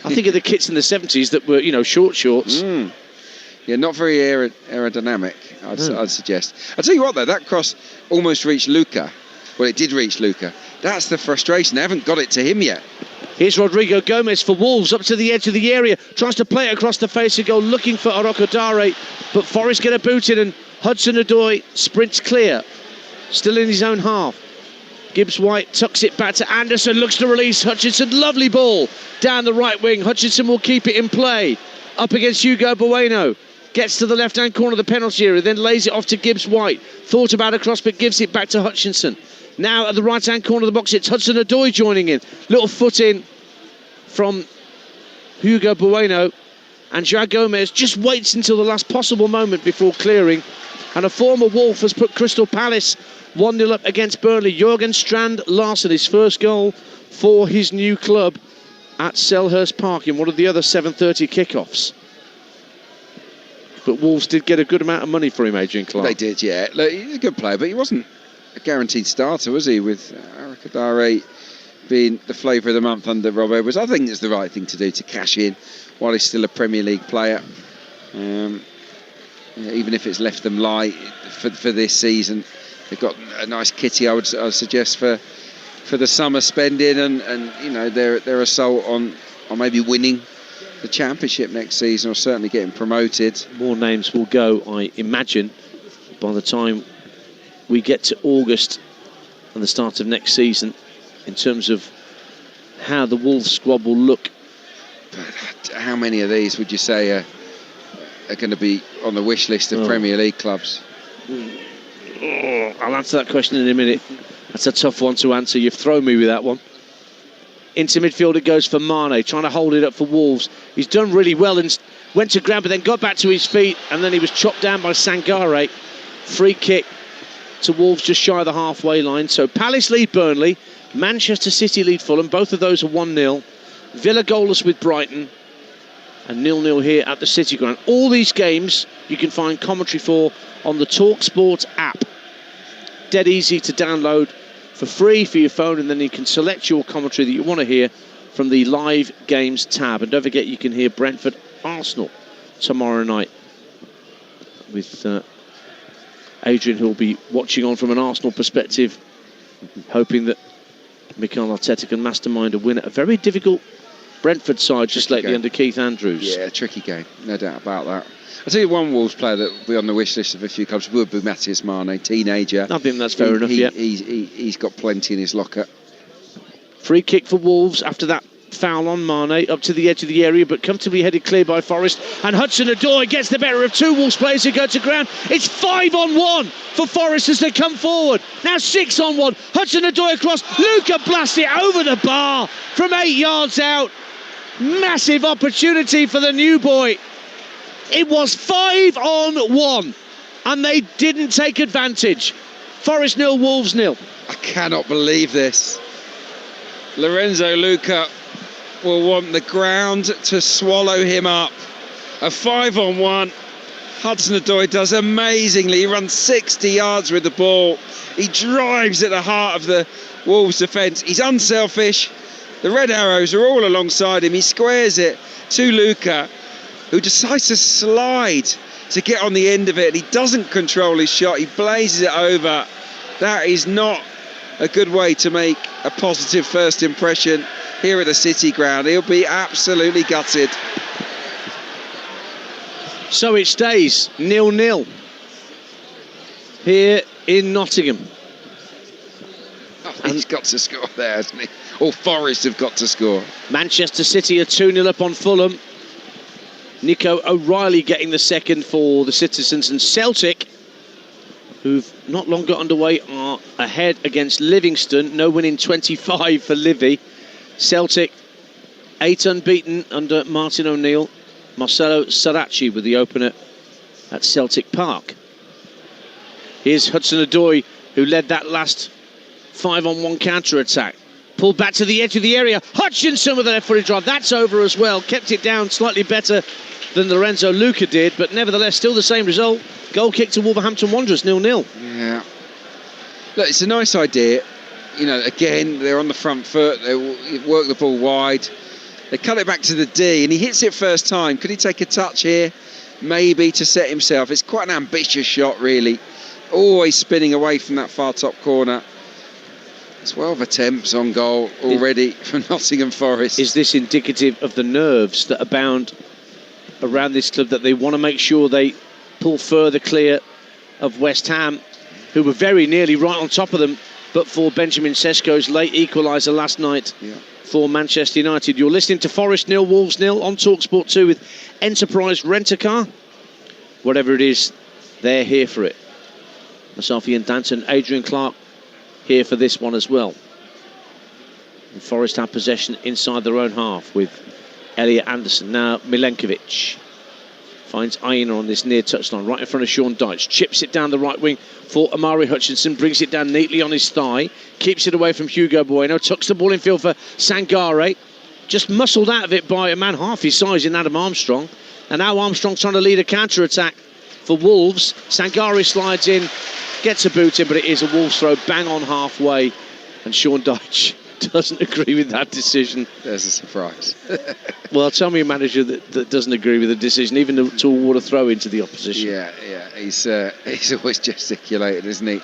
Speaker 1: I think of the kits in the 70s that were, short shorts.
Speaker 2: Yeah, not very aerodynamic, I'd suggest. I'll tell you what, though, that cross almost reached Luca. Well, it did reach Luca. That's the frustration. They haven't got it to him yet.
Speaker 1: Here's Rodrigo Gomez for Wolves, up to the edge of the area. Tries to play it across the face of goal, looking for Arokodare. But Forest get a boot in, and Hudson-Odoi sprints clear. Still in his own half. Gibbs-White tucks it back to Anderson, looks to release Hutchinson. Lovely ball down the right wing. Hutchinson will keep it in play. Up against Hugo Bueno. Gets to the left-hand corner of the penalty area, then lays it off to Gibbs-White. Thought about a cross, but gives it back to Hutchinson. Now at the right-hand corner of the box, it's Hudson-Odoi joining in. Little foot in from Hugo Bueno. And João Gomez just waits until the last possible moment before clearing. And a former Wolf has put Crystal Palace 1-0 up against Burnley. Jørgen Strand Larsen, his first goal for his new club at Selhurst Park in one of the other 7:30 kickoffs. But Wolves did get a good amount of money for him, Adrian Clark.
Speaker 2: They did, yeah. Look, he's a good player, but he wasn't a guaranteed starter, was he? With Arokodare being the flavour of the month under Rob Edwards. I think it's the right thing to do, to cash in while he's still a Premier League player. Even if it's left them light for this season. They've got a nice kitty, I would suggest, for the summer spending, and their assault on maybe winning the Championship next season, or certainly getting promoted.
Speaker 1: More names will go, I imagine, by the time we get to August and the start of next season, in terms of how the Wolves squad will look.
Speaker 2: But how many of these would you say are going to be on the wish list of Premier League clubs?
Speaker 1: I'll answer that question in a minute. That's a tough one to answer. You've thrown me with that one. Into midfield it goes for Mane, trying to hold it up for Wolves. He's done really well and went to ground, but then got back to his feet, and then he was chopped down by Sangare. Free kick to Wolves just shy of the halfway line. So Palace lead Burnley, Manchester City lead Fulham. Both of those are 1-0. Villa goalless with Brighton. And 0-0 here at the City Ground. All these games you can find commentary for on the Talksport app. Dead easy to download for free for your phone, and then you can select your commentary that you want to hear from the live games tab. And don't forget, you can hear Brentford Arsenal tomorrow night with Adrian, who'll be watching on from an Arsenal perspective, hoping that Mikel Arteta can mastermind a win at a very difficult Brentford side just lately under Keith Andrews.
Speaker 2: Yeah, tricky game, no doubt about that. I'll tell you one Wolves player that will be on the wish list of a few clubs would be Matthias Mane, teenager.
Speaker 1: I think that's fair enough, yeah.
Speaker 2: He's got plenty in his locker.
Speaker 1: Free kick for Wolves after that foul on Mane, up to the edge of the area, but comfortably headed clear by Forest. And Hudson-Odoi gets the better of two Wolves players who go to ground. It's 5-on-1 for Forest as they come forward. Now 6-on-1. Hudson-Odoi across. Luca blasts it over the bar from 8 yards out. Massive opportunity for the new boy. It was 5-on-1 and they didn't take advantage. Forest 0, Wolves 0.
Speaker 2: I cannot believe this. Lorenzo Luca will want the ground to swallow him up. A 5-on-1. Hudson-Odoi does amazingly. He runs 60 yards with the ball. He drives at the heart of the Wolves defence. He's unselfish. The red arrows are all alongside him. He squares it to Luca, who decides to slide to get on the end of it. He doesn't control his shot. He blazes it over. That is not a good way to make a positive first impression here at the City Ground. He'll be absolutely gutted.
Speaker 1: So it stays 0-0 here in Nottingham.
Speaker 2: Oh, he's got to score there, hasn't he? Or Forest have got to score.
Speaker 1: Manchester City are 2-0 up on Fulham. Nico O'Reilly getting the second for the Citizens, and Celtic, who've not long got underway, are ahead against Livingston. No win in 25 for Livy. Celtic 8 unbeaten under Martin O'Neill. Marcelo Saracchi with the opener at Celtic Park. Here's Hudson-Odoi, who led that last 5-on-1 counter-attack. Pulled back to the edge of the area. Hutchinson with a left-footed drive. That's over as well. Kept it down slightly better than Lorenzo Luca did, but nevertheless still the same result. Goal kick to Wolverhampton Wanderers, 0-0.
Speaker 2: Yeah. Look, it's a nice idea. You know, again, they're on the front foot. They work the ball wide. They cut it back to the D, and he hits it first time. Could he take a touch here? Maybe to set himself. It's quite an ambitious shot, really. Always spinning away from that far top corner. 12 attempts on goal already from Nottingham Forest. Is
Speaker 1: this indicative of the nerves that abound around this club, that they want to make sure they pull further clear of West Ham, who were very nearly right on top of them, but for Benjamin Sesko's late equaliser last night for Manchester United? You're listening to Forest 0, Wolves 0 on Talksport 2 with Enterprise Rent-A-Car. Whatever it is, they're here for it. Myself, Ian Danton, Adrian Clark, here for this one as well. And Forest have possession inside their own half with Elliot Anderson. Now Milenkovic finds Aina on this near touchline, right in front of Sean Dyche. Chips it down the right wing for Amari Hutchinson. Brings it down neatly on his thigh. Keeps it away from Hugo Bueno. Tucks the ball in field for Sangare. Just muscled out of it by a man half his size in Adam Armstrong. And now Armstrong trying to lead a counter-attack for Wolves. Sangare slides in, gets a boot in, but it is a Wolves throw bang on halfway. And Sean Dyche doesn't agree with that decision.
Speaker 2: There's a surprise.
Speaker 1: Well, tell me a manager that doesn't agree with the decision, even to award a throw into the opposition.
Speaker 2: Yeah, he's always gesticulated, isn't he?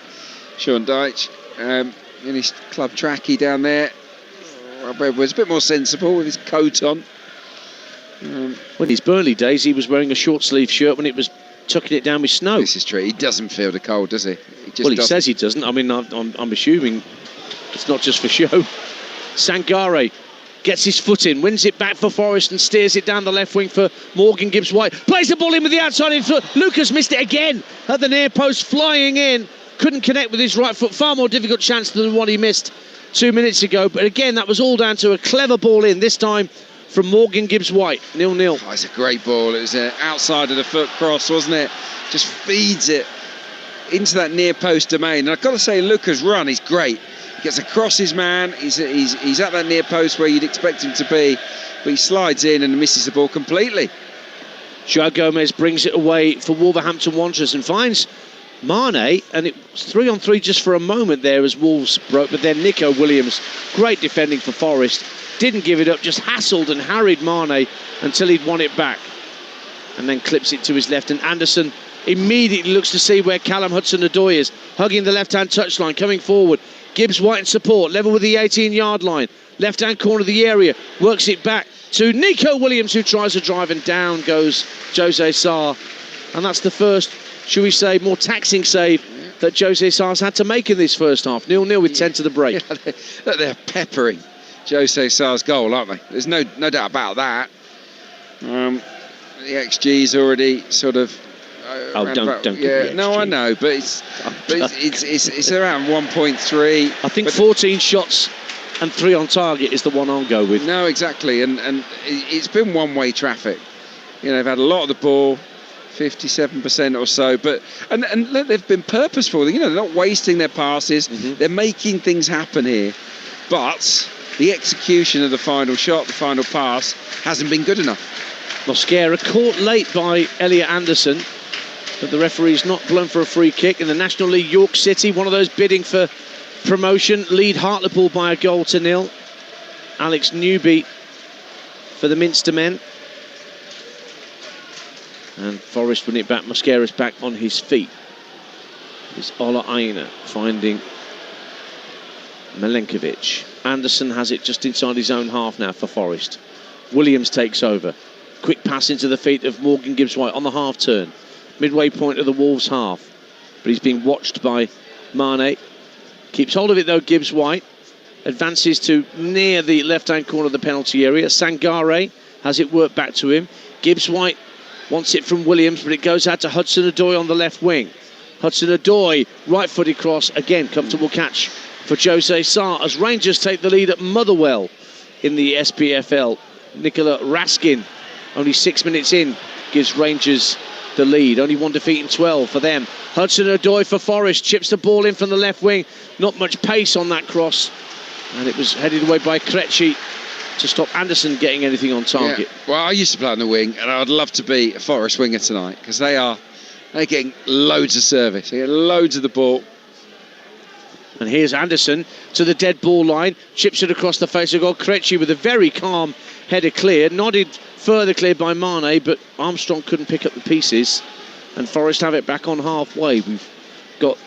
Speaker 2: Sean Dyche, in his club trackie down there, was a bit more sensible with his coat on.
Speaker 1: Well, in his Burnley days, he was wearing a short sleeve shirt when it was tucking it down with snow.
Speaker 2: This is true. He doesn't feel the cold, does he?
Speaker 1: He says he doesn't. I mean, I'm assuming it's not just for show. Sangare gets his foot in, wins it back for Forest and steers it down the left wing for Morgan Gibbs-White. Plays the ball in with the outside in foot. Lucas missed it again at the near post, flying in. Couldn't connect with his right foot. Far more difficult chance than the one he missed 2 minutes ago. But again, that was all down to a clever ball in, this time from Morgan Gibbs-White. 0-0.
Speaker 2: Oh, it's a great ball. It was outside of the foot cross, wasn't it? Just feeds it into that near post domain. And I've got to say, Luca's run is great. He gets across his man. He's at that near post where you'd expect him to be, but he slides in and misses the ball completely.
Speaker 1: Joao Gomez brings it away for Wolverhampton Wanderers and finds Mane, and it was 3-on-3 just for a moment there as Wolves broke, but then Nico Williams, great defending for Forest, didn't give it up, just hassled and harried Mane until he'd won it back, and then clips it to his left, and Anderson immediately looks to see where Callum Hudson-Odoi is, hugging the left-hand touchline, coming forward. Gibbs White in support, level with the 18-yard line, left-hand corner of the area, works it back to Nico Williams, who tries a drive, and down goes Jose Sarr. And that's the first, should we say, more taxing save that Jose Sarr's had to make in this first half. 0-0 with 10 to the break.
Speaker 2: Yeah, they're peppering Jose Sarr's goal, aren't they? There's no doubt about that. The XG's already sort of...
Speaker 1: don't give me XG.
Speaker 2: No, I know, but it's around 1.3.
Speaker 1: I think 14 shots and 3 on target is the one I'll go with.
Speaker 2: No, exactly, and it's been one-way traffic. You know, they've had a lot of the ball, 57% or so, but and they've been purposeful. You know, they're not wasting their passes. They're making things happen here, but the execution of the final shot, the final pass, hasn't been good enough.
Speaker 1: Mosquera caught late by Elliot Anderson, but the referee's not blown for a free kick. In the National League, York City, one of those bidding for promotion, lead Hartlepool by 1-0. Alex Newby for the Minster men. And Forest winning it back. Mosquera's back on his feet. It's Ola Aina finding Milenkovic. Anderson has it just inside his own half now for Forest. Williams takes over. Quick pass into the feet of Morgan Gibbs-White on the half turn. Midway point of the Wolves half. But he's being watched by Mane. Keeps hold of it though, Gibbs-White. Advances to near the left-hand corner of the penalty area. Sangare has it worked back to him. Gibbs-White wants it from Williams, but it goes out to Hudson-Odoi on the left wing. Hudson-Odoi, right-footed cross. Again, comfortable catch for Jose Sarr as Rangers take the lead at Motherwell in the SPFL. Nicola Raskin, only 6 minutes in, gives Rangers the lead. Only one defeat in 12 for them. Hudson-Odoi for Forest, chips the ball in from the left wing. Not much pace on that cross, and it was headed away by Krejci to stop Anderson getting anything on target.
Speaker 2: Yeah. Well, I used to play on the wing, and I'd love to be a Forest winger tonight, because they're getting loads of service. They get loads of the ball.
Speaker 1: And here's Anderson to the dead ball line, chips it across the face of goal. Krejci with a very calm header clear, nodded further cleared by Mane, but Armstrong couldn't pick up the pieces, and Forest have it back on halfway. We've got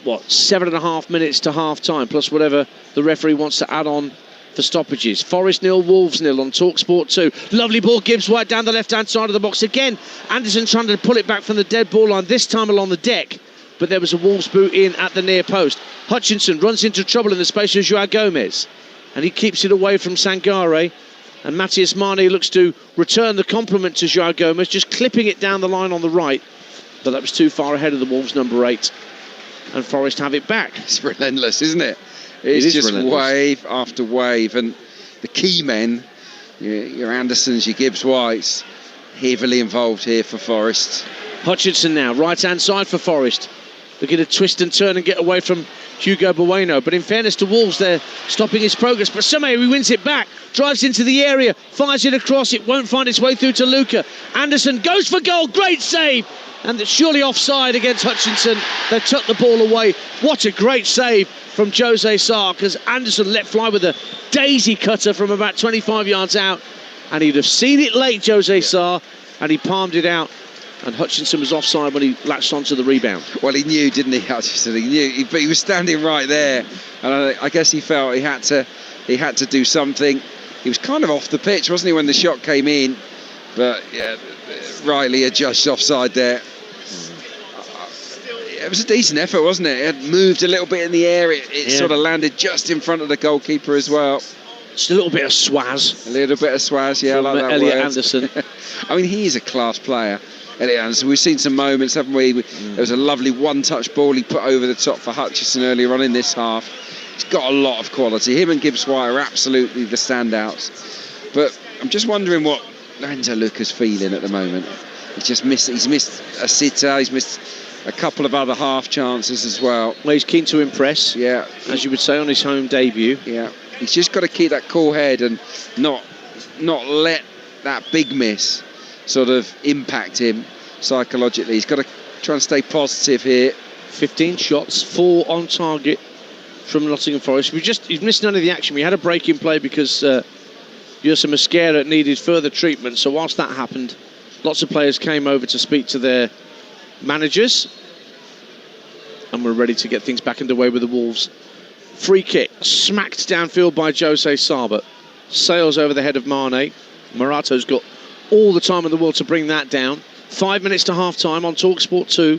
Speaker 1: 7.5 minutes to half time, plus whatever the referee wants to add on for stoppages. Forest 0, Wolves 0 on Talksport 2. Lovely ball, Gibbs White down the left-hand side of the box again. Anderson trying to pull it back from the dead ball line, this time along the deck, but there was a Wolves boot in at the near post. Hutchinson runs into trouble in the space of Joao Gomez, and he keeps it away from Sangare, and Matthias Mane looks to return the compliment to Joao Gomez, just clipping it down the line on the right, but that was too far ahead of the Wolves number 8, and Forest have it back.
Speaker 2: It's relentless, isn't it? It's just relentless. Wave after wave, and the key men, your Andersons, your Gibbs Whites, heavily involved here for Forest.
Speaker 1: Hutchinson now, right-hand side for Forest, looking to twist and turn and get away from Hugo Bueno, but in fairness to Wolves, they're stopping his progress. But somehow he wins it back, drives into the area, fires it across, it won't find its way through to Luca. Anderson goes for goal, great save, and it's surely offside against Hutchinson. They took the ball away. What a great save from Jose Sarr, because Anderson let fly with a daisy cutter from about 25 yards out, and he'd have seen it late, Jose Sarr, and he palmed it out. And Hutchinson was offside when he latched onto the rebound. Well,
Speaker 2: he knew, didn't he, Hutchinson? He knew, but he was standing right there, and I guess he felt he had to do something. He was kind of off the pitch, wasn't he, when the shot came in? But yeah, rightly adjudged offside there. It was a decent effort, wasn't it? It had moved a little bit in the air. It sort of landed just in front of the goalkeeper as well.
Speaker 1: Just a little bit of swaz.
Speaker 2: A little bit of swaz, yeah, I like that
Speaker 1: Elliot
Speaker 2: word.
Speaker 1: Anderson.
Speaker 2: I mean, he's a class player. Elliot Anderson. We've seen some moments, haven't we? There was a lovely one-touch ball he put over the top for Hutchinson earlier on in this half. He's got a lot of quality. Him and Gibbs White are absolutely the standouts. But I'm just wondering what Lorenzo Luca's feeling at the moment. He's missed a sitter. He's missed a couple of other half chances as well.
Speaker 1: Well, he's keen to impress, as you would say, on his home debut.
Speaker 2: Yeah, he's just got to keep that cool head and not let that big miss sort of impact him psychologically. He's got to try and stay positive here.
Speaker 1: 15 shots, 4 on target from Nottingham Forest. He's missed none of the action. We had a break in play because Yusuf Mosquera needed further treatment. So whilst that happened, lots of players came over to speak to their managers, and we're ready to get things back underway with the Wolves. Free kick, smacked downfield by Jose Saba. Sails over the head of Mane. Morato's got all the time in the world to bring that down. 5 minutes to half-time on Talksport 2.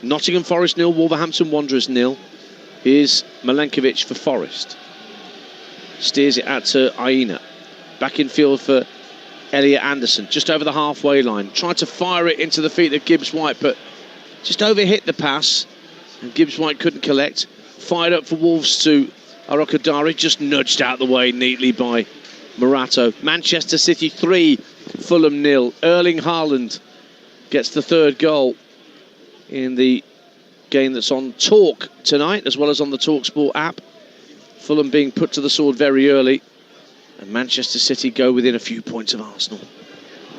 Speaker 1: Nottingham Forest 0, Wolverhampton Wanderers 0. Here's Milenkovic for Forest. Steers it out to Aina. Back in field for Elliot Anderson, just over the halfway line. Tried to fire it into the feet of Gibbs-White, but just overhit the pass, and Gibbs-White couldn't collect. Fired up for Wolves to Arokodare, just nudged out the way neatly by Morato. Manchester City 3, Fulham 0. Erling Haaland gets the third goal in the game that's on Talk tonight, as well as on the Talksport app. Fulham being put to the sword very early, and Manchester City go within a few points of Arsenal.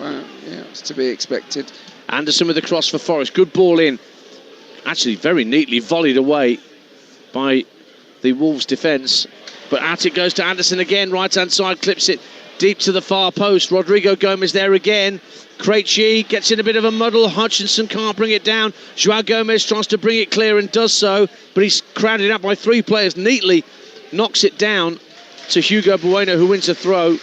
Speaker 2: Well, yeah, it's to be expected.
Speaker 1: Anderson with the cross for Forest. Good ball in. Actually, very neatly volleyed away by the Wolves defence. But out it goes to Anderson again. Right-hand side, clips it deep to the far post. Rodrigo Gomez there again. Krejci gets in a bit of a muddle. Hutchinson can't bring it down. Joao Gomez tries to bring it clear and does so, but he's crowded out by 3 players. Neatly knocks it down to Hugo Bueno, who wins a throw.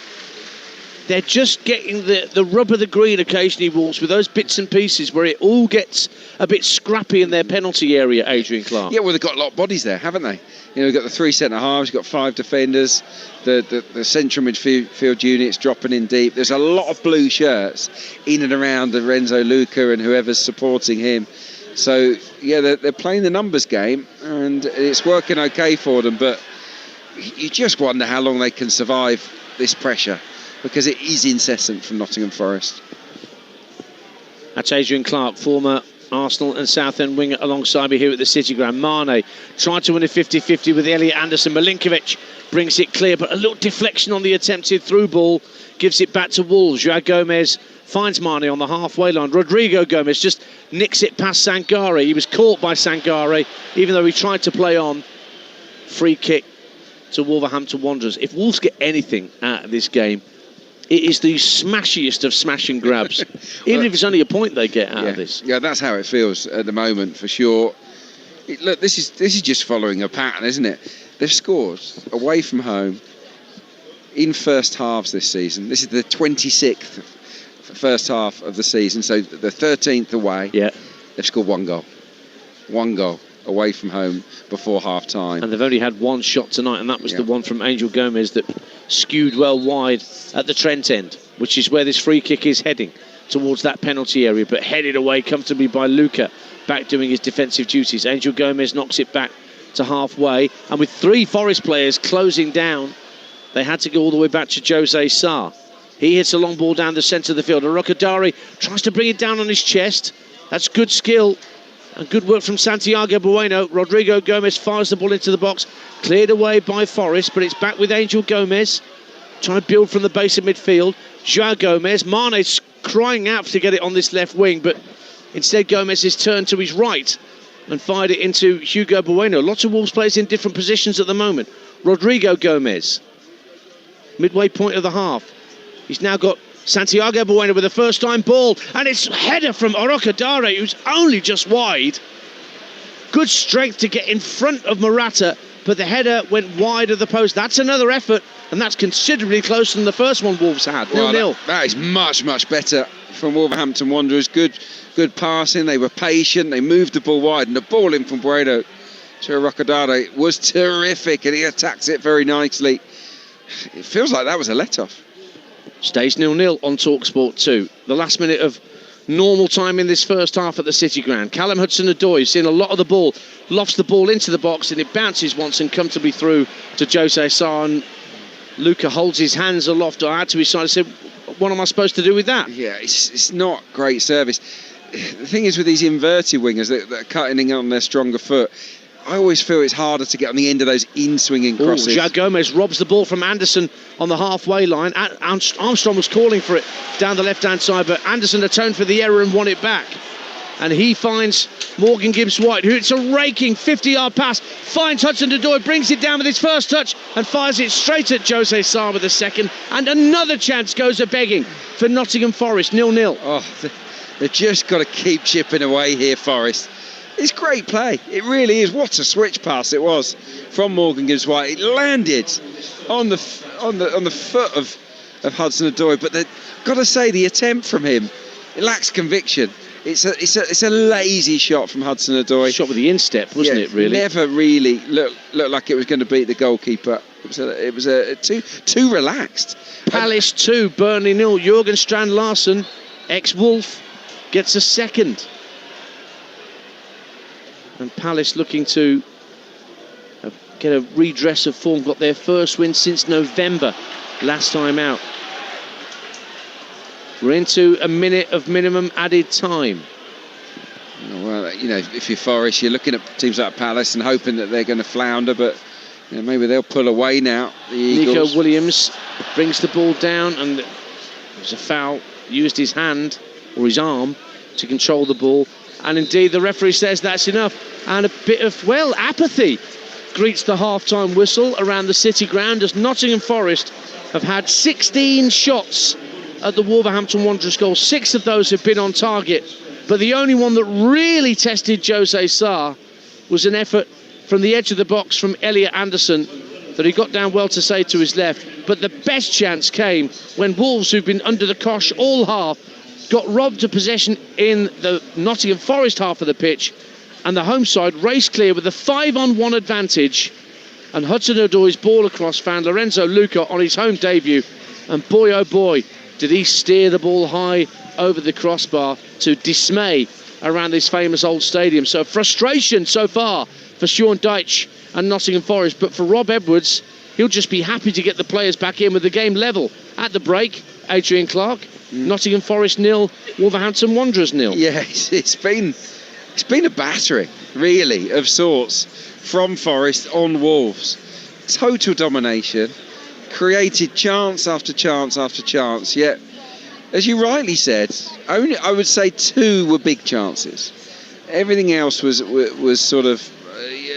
Speaker 1: They're just getting the rub of the green occasionally, Wolves, with those bits and pieces where it all gets a bit scrappy in their penalty area, Adrian Clark.
Speaker 2: Yeah, well, they've got a lot of bodies there, haven't they? You know, they've got the 3 centre-halves, you've got 5 defenders, the central midfield units dropping in deep. There's a lot of blue shirts in and around the Renzo Luca and whoever's supporting him. So, yeah, they're playing the numbers game, and it's working okay for them, but you just wonder how long they can survive this pressure, because it is incessant from Nottingham Forest.
Speaker 1: That's Adrian Clark, former Arsenal and Southend winger, alongside me here at the City Ground. Mane tried to win a 50-50 with Elliot Anderson. Milinkovic brings it clear, but a little deflection on the attempted through ball gives it back to Wolves. Joao Gomez finds Mane on the halfway line. Rodrigo Gomez just nicks it past Sangare. He was caught by Sangare, even though he tried to play on. Free kick to Wolverhampton Wanderers. If Wolves get anything out of this game, it is the smashiest of smash and grabs. Even if it's only a point they get out of this.
Speaker 2: Yeah, that's how it feels at the moment, for sure. Look, this is just following a pattern, isn't it? They've scored away from home in first halves this season. This is the 26th first half of the season, so the 13th away.
Speaker 1: Yeah.
Speaker 2: They've scored 1 goal. 1 goal away from home before half-time.
Speaker 1: And they've only had 1 shot tonight, and that was the one from Angel Gomez that skewed well wide at the Trent end, which is where this free kick is heading, towards that penalty area, but headed away comfortably by Luca, back doing his defensive duties. Angel Gomez knocks it back to halfway, and with 3 Forest players closing down, they had to go all the way back to Jose Sarr. He hits a long ball down the centre of the field. Arokodare tries to bring it down on his chest. That's good skill and good work from Santiago Bueno. Rodrigo Gomez fires the ball into the box, cleared away by Forest, but it's back with Angel Gomez, trying to build from the base of midfield. Joao Gomez, Mane's crying out to get it on this left wing, but instead Gomez is turned to his right and fired it into Hugo Bueno. Lots of Wolves players in different positions at the moment. Rodrigo Gomez, midway point of the half. He's now got Santiago Bueno with a first-time ball, and it's a header from Arokodare, who's only just wide. Good strength to get in front of Morata, but the header went wide of the post. That's another effort, and that's considerably closer than the first one Wolves had. 0-0.
Speaker 2: That is much, much better from Wolverhampton Wanderers. Good passing. They were patient. They moved the ball wide, and the ball in from Bueno to Arokodare was terrific, and he attacks it very nicely. It feels like that was a let-off.
Speaker 1: Stays 0-0 on Talksport 2. The last minute of normal time in this first half at the City Ground. Callum Hudson-Odoi seeing a lot of the ball, lofts the ball into the box, and it bounces once and comfortably through to Jose Sarr. And Luca holds his hands aloft or out to his side and said, what am I supposed to do with that?
Speaker 2: Yeah, it's not great service. the thing is with these inverted wingers that are cutting on their stronger foot, I always feel it's harder to get on the end of those in-swinging crosses.
Speaker 1: João Gomes robs the ball from Anderson on the halfway line. Armstrong was calling for it down the left-hand side, but Anderson atoned for the error and won it back. And he finds Morgan Gibbs-White, who it's a raking 50-yard pass, finds Hudson-Odoi, brings it down with his first touch and fires it straight at Jose Sarr with the second. And another chance goes a-begging for Nottingham Forest, 0-0.
Speaker 2: Oh, they've just got to keep chipping away here, Forest. It's great play. It really is. What a switch pass it was from Morgan Gibbs-White. It landed on the foot of Hudson-Odoi, but they've got to say the attempt from him, it lacks conviction. It's a lazy shot from Hudson-Odoi.
Speaker 1: Shot with the instep, wasn't it? Really,
Speaker 2: never really looked like it was going to beat the goalkeeper. It was too relaxed.
Speaker 1: Palace 2, Burnley 0. Jurgen Strand Larsen, ex-Wolf, gets a second. And Palace looking to get a redress of form. Got their first win since November, last time out. We're into a minute of minimum added time.
Speaker 2: Well, if you're Forest, you're looking at teams like Palace and hoping that they're going to flounder, but maybe they'll pull away now. The Eagles.
Speaker 1: Nico Williams brings the ball down, and it was a foul. Used his hand or his arm to control the ball, and indeed the referee says that's enough. And a bit of apathy greets the half-time whistle around the City ground as Nottingham Forest have had 16 shots at the Wolverhampton Wanderers goal. 6 of those have been on target, but the only one that really tested Jose Sarr was an effort from the edge of the box from Elliot Anderson that he got down well to say to his left. But the best chance came when Wolves, who've been under the cosh all half, got robbed of possession in the Nottingham Forest half of the pitch, and the home side raced clear with a 5-on-1 advantage, and Hudson-Odoi's ball across found Lorenzo Luca on his home debut, and boy oh boy did he steer the ball high over the crossbar to dismay around this famous old stadium. So frustration so far for Sean Dyche and Nottingham Forest, but for Rob Edwards, he'll just be happy to get the players back in with the game level. At the break, Adrian Clark, Nottingham Forest 0, Wolverhampton Wanderers 0.
Speaker 2: Yeah, it's been a battering, really, of sorts from Forest on Wolves. Total domination. Created chance after chance after chance, yet, as you rightly said, only I would say 2 were big chances. Everything else was sort of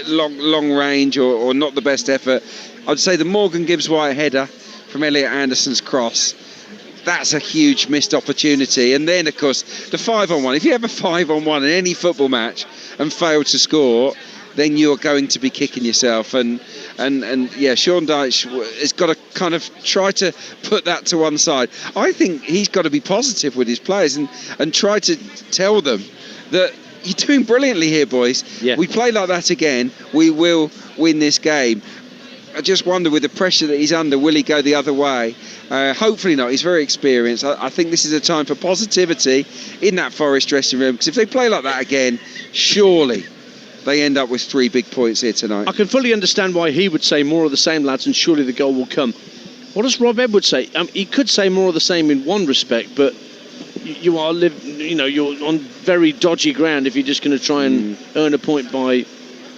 Speaker 2: long range or not the best effort. I'd say the Morgan Gibbs-White header from Elliot Anderson's cross, that's a huge missed opportunity. And then, of course, the 5-on-1. If you have a 5-on-1 in any football match and fail to score, then you're going to be kicking yourself. And Sean Dyche has got to kind of try to put that to one side. I think he's got to be positive with his players and try to tell them that you're doing brilliantly here, boys.
Speaker 1: Yeah.
Speaker 2: We play like that again, we will win this game. I just wonder, with the pressure that he's under, will he go the other way? Hopefully not. He's very experienced. I think this is a time for positivity in that Forest dressing room, because if they play like that again, surely they end up with 3 big points here tonight.
Speaker 1: I can fully understand why he would say more of the same, lads, and surely the goal will come. What does Rob Edwards say? He could say more of the same in one respect, but you're on very dodgy ground if you're just going to try and earn a point by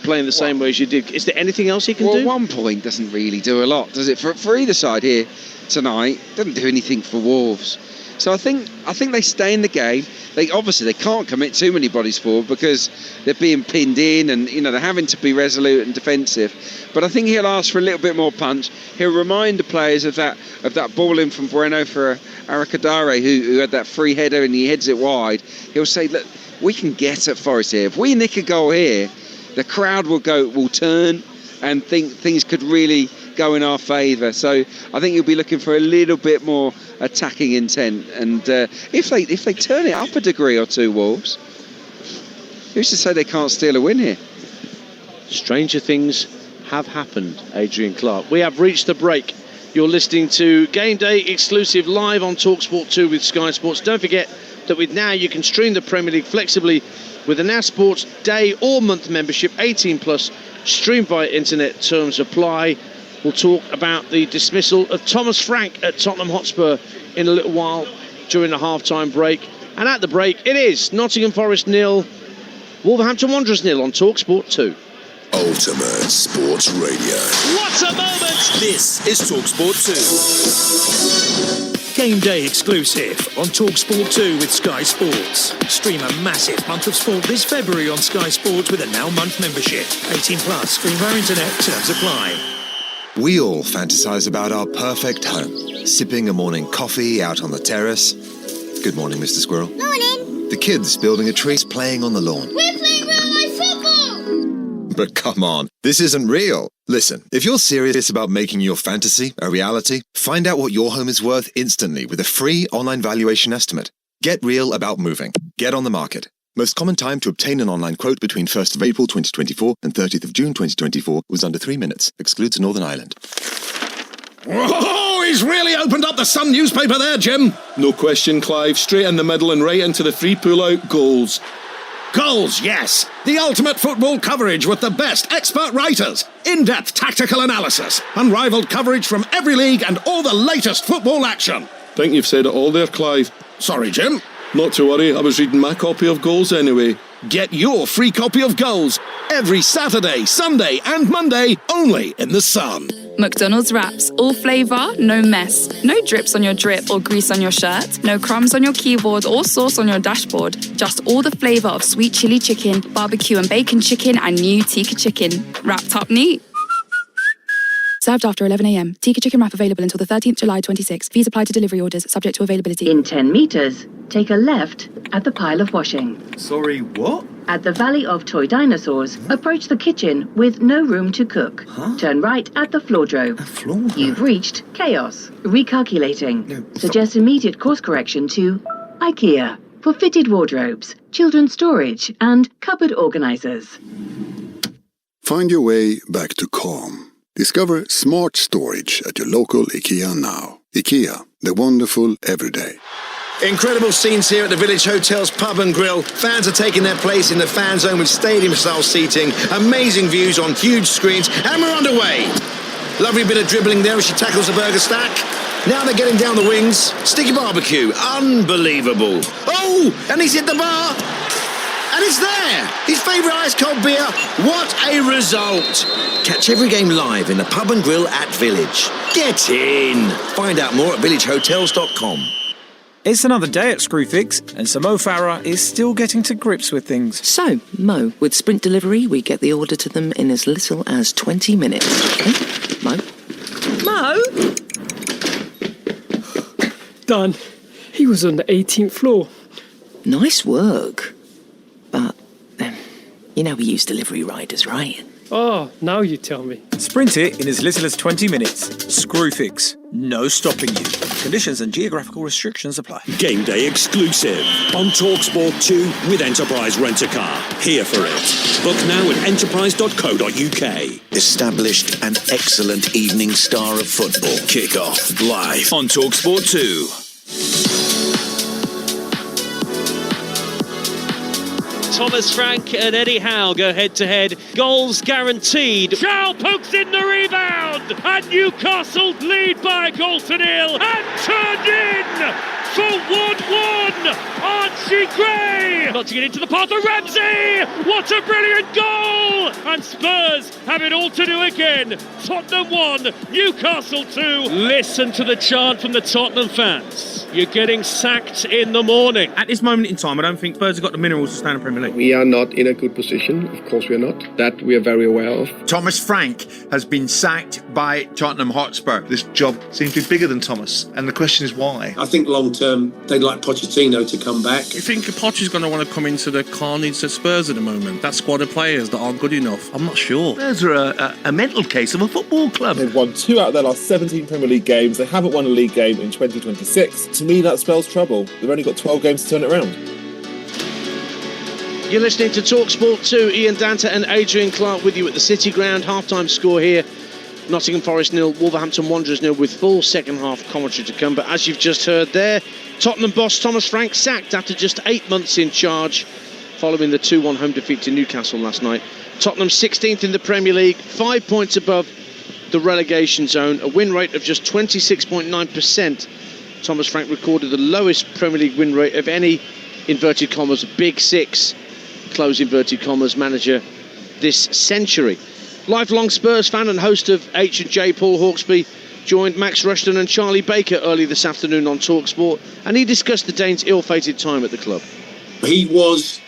Speaker 1: playing the same way as you did. Is there anything else he can do?
Speaker 2: 1 point doesn't really do a lot, does it? For either side here tonight, doesn't do anything for Wolves. So I think they stay in the game. They can't commit too many bodies forward because they're being pinned in, and they're having to be resolute and defensive. But I think he'll ask for a little bit more punch. He'll remind the players of that ball in from Bueno for Arakadare, who had that free header and he heads it wide. He'll say, look, we can get at Forest here. If we nick a goal here, the crowd will turn and think things could really go in our favour. So I think you'll be looking for a little bit more attacking intent, and if they turn it up a degree or two, Wolves, who's to say they can't steal a win here?
Speaker 1: Stranger things have happened, Adrian Clark. We have reached the break. You're listening to Game Day exclusive live on Talksport 2 with Sky Sports. Don't forget that with Now you can stream the Premier League flexibly with a Now Sports day or month membership, 18 plus, streamed via internet. Terms apply. We'll talk about the dismissal of Thomas Frank at Tottenham Hotspur in a little while during the half-time break. And at the break, it is Nottingham Forest 0, Wolverhampton Wanderers 0 on Talksport 2.
Speaker 3: Ultimate Sports Radio.
Speaker 4: What a moment!
Speaker 3: This is Talksport 2.
Speaker 4: Game day exclusive on Talksport 2 with Sky Sports. Stream a massive month of sport this February on Sky Sports with a now-month membership. 18 plus. Stream via internet. Terms apply.
Speaker 5: We all fantasize about our perfect home. Sipping a morning coffee out on the terrace. Good morning, Mr. Squirrel.
Speaker 6: Morning.
Speaker 5: The kids building a tree, playing on the lawn.
Speaker 6: We're playing real-life football.
Speaker 5: But come on, this isn't real. Listen, if you're serious about making your fantasy a reality, find out what your home is worth instantly with a free online valuation estimate. Get real about moving. Get on the market. Most common time to obtain an online quote between 1st of April 2024 and 30th of June 2024 was under 3 minutes. Excludes Northern Ireland.
Speaker 7: Oh, he's really opened up the Sun newspaper there, Jim. No question, Clive. Straight in the middle and right into the free pull-out goals. Goals, yes. The ultimate football coverage with the best expert writers. In-depth tactical analysis. Unrivaled coverage from every league and all the latest football action. Think you've said it all there, Clive. Sorry, Jim. Not to worry, I was reading my copy of Goals anyway. Get your free copy of Goals every Saturday, Sunday and Monday only in the Sun.
Speaker 8: McDonald's wraps, all flavour, no mess. No drips on your drip or grease on your shirt. No crumbs on your keyboard or sauce on your dashboard. Just all the flavour of sweet chilli chicken, barbecue and bacon chicken and new tikka chicken. Wrapped up neat. Served after 11 a.m. Tikka chicken wrap available until the 13th July 26. Fees apply to delivery orders, subject to availability.
Speaker 9: In 10 metres, take a left at the pile of washing.
Speaker 10: Sorry, what?
Speaker 9: At the Valley of Toy Dinosaurs, approach the kitchen with no room to cook.
Speaker 10: Huh?
Speaker 9: Turn right at the floor drove.
Speaker 10: Floor?
Speaker 9: You've reached chaos. Recalculating.
Speaker 10: No,
Speaker 9: Suggest immediate course correction to IKEA for fitted wardrobes, children's storage and cupboard organisers.
Speaker 11: Find your way back to calm. Discover smart storage at your local IKEA now. IKEA, the wonderful everyday.
Speaker 12: Incredible scenes here at the Village Hotel's Pub and Grill. Fans are taking their place in the fan zone with stadium-style seating, amazing views on huge screens, and we're underway. Lovely bit of dribbling there as she tackles the burger stack. Now they're getting down the wings. Sticky barbecue, unbelievable. Oh, and he's hit the bar. And it's there! His favourite ice-cold beer. What a result! Catch every game live in the Pub and Grill at Village. Get in! Find out more at villagehotels.com.
Speaker 13: It's another day at Screwfix, and Sir Mo Farah is still getting to grips with things.
Speaker 14: So, Mo, with Sprint Delivery, we get the order to them in as little as 20 minutes. Okay? Mo?
Speaker 15: Mo? Done. He was on the 18th floor.
Speaker 14: Nice work. But, you know we use delivery riders, right?
Speaker 15: Oh, now you tell me.
Speaker 13: Sprint it in as little as 20 minutes. Screwfix. No stopping you. Conditions and geographical restrictions apply.
Speaker 16: Game day exclusive on Talksport 2 with Enterprise Rent-A-Car. Here for it. Book now at enterprise.co.uk.
Speaker 12: Established and excellent evening star of football.
Speaker 16: Kick off live on Talksport 2.
Speaker 17: Thomas Frank and Eddie Howe go head-to-head. Goals guaranteed.
Speaker 18: Shaw pokes in the rebound, and Newcastle lead by a goal to nil, and turned in for 1-1. Archie Gray, not to get into the path of Ramsey. What a brilliant goal! And Spurs have it all to do again. Tottenham 1, Newcastle 2. Listen to the chant from the Tottenham fans. You're getting sacked in the morning.
Speaker 19: At this moment in time, I don't think Spurs have got the minerals to stay in the Premier League.
Speaker 20: We are not in a good position. Of course we are not. That we are very aware of.
Speaker 21: Thomas Frank has been sacked by Tottenham Hotspur.
Speaker 22: This job seems to be bigger than Thomas, and the question is why?
Speaker 23: I think long term they'd like Pochettino to come back.
Speaker 19: You think Poch is going to want to come into the carnage at Spurs at the moment? That squad of players that aren't good enough? I'm not sure.
Speaker 22: Spurs are a mental case of a football club.
Speaker 24: They've won 2 out of their last 17 Premier League games. They haven't won a league game in 2026. To me, that spells trouble. They've only got 12 games to turn it around.
Speaker 1: You're listening to Talksport 2. Ian Danta and Adrian Clark with you at the City Ground. Half-time score here. Nottingham Forest 0, Wolverhampton Wanderers 0, with full second half commentary to come. But as you've just heard there, Tottenham boss Thomas Frank sacked after just 8 months in charge following the 2-1 home defeat to Newcastle last night. Tottenham 16th in the Premier League, 5 points above the relegation zone, a win rate of just 26.9%. Thomas Frank recorded the lowest Premier League win rate of any inverted commas, big six, close inverted commas, manager this century. Lifelong Spurs fan and host of H&J, Paul Hawksbee, joined Max Rushton and Charlie Baker early this afternoon on Talksport, and he discussed the Danes' ill-fated time at the club.
Speaker 23: He was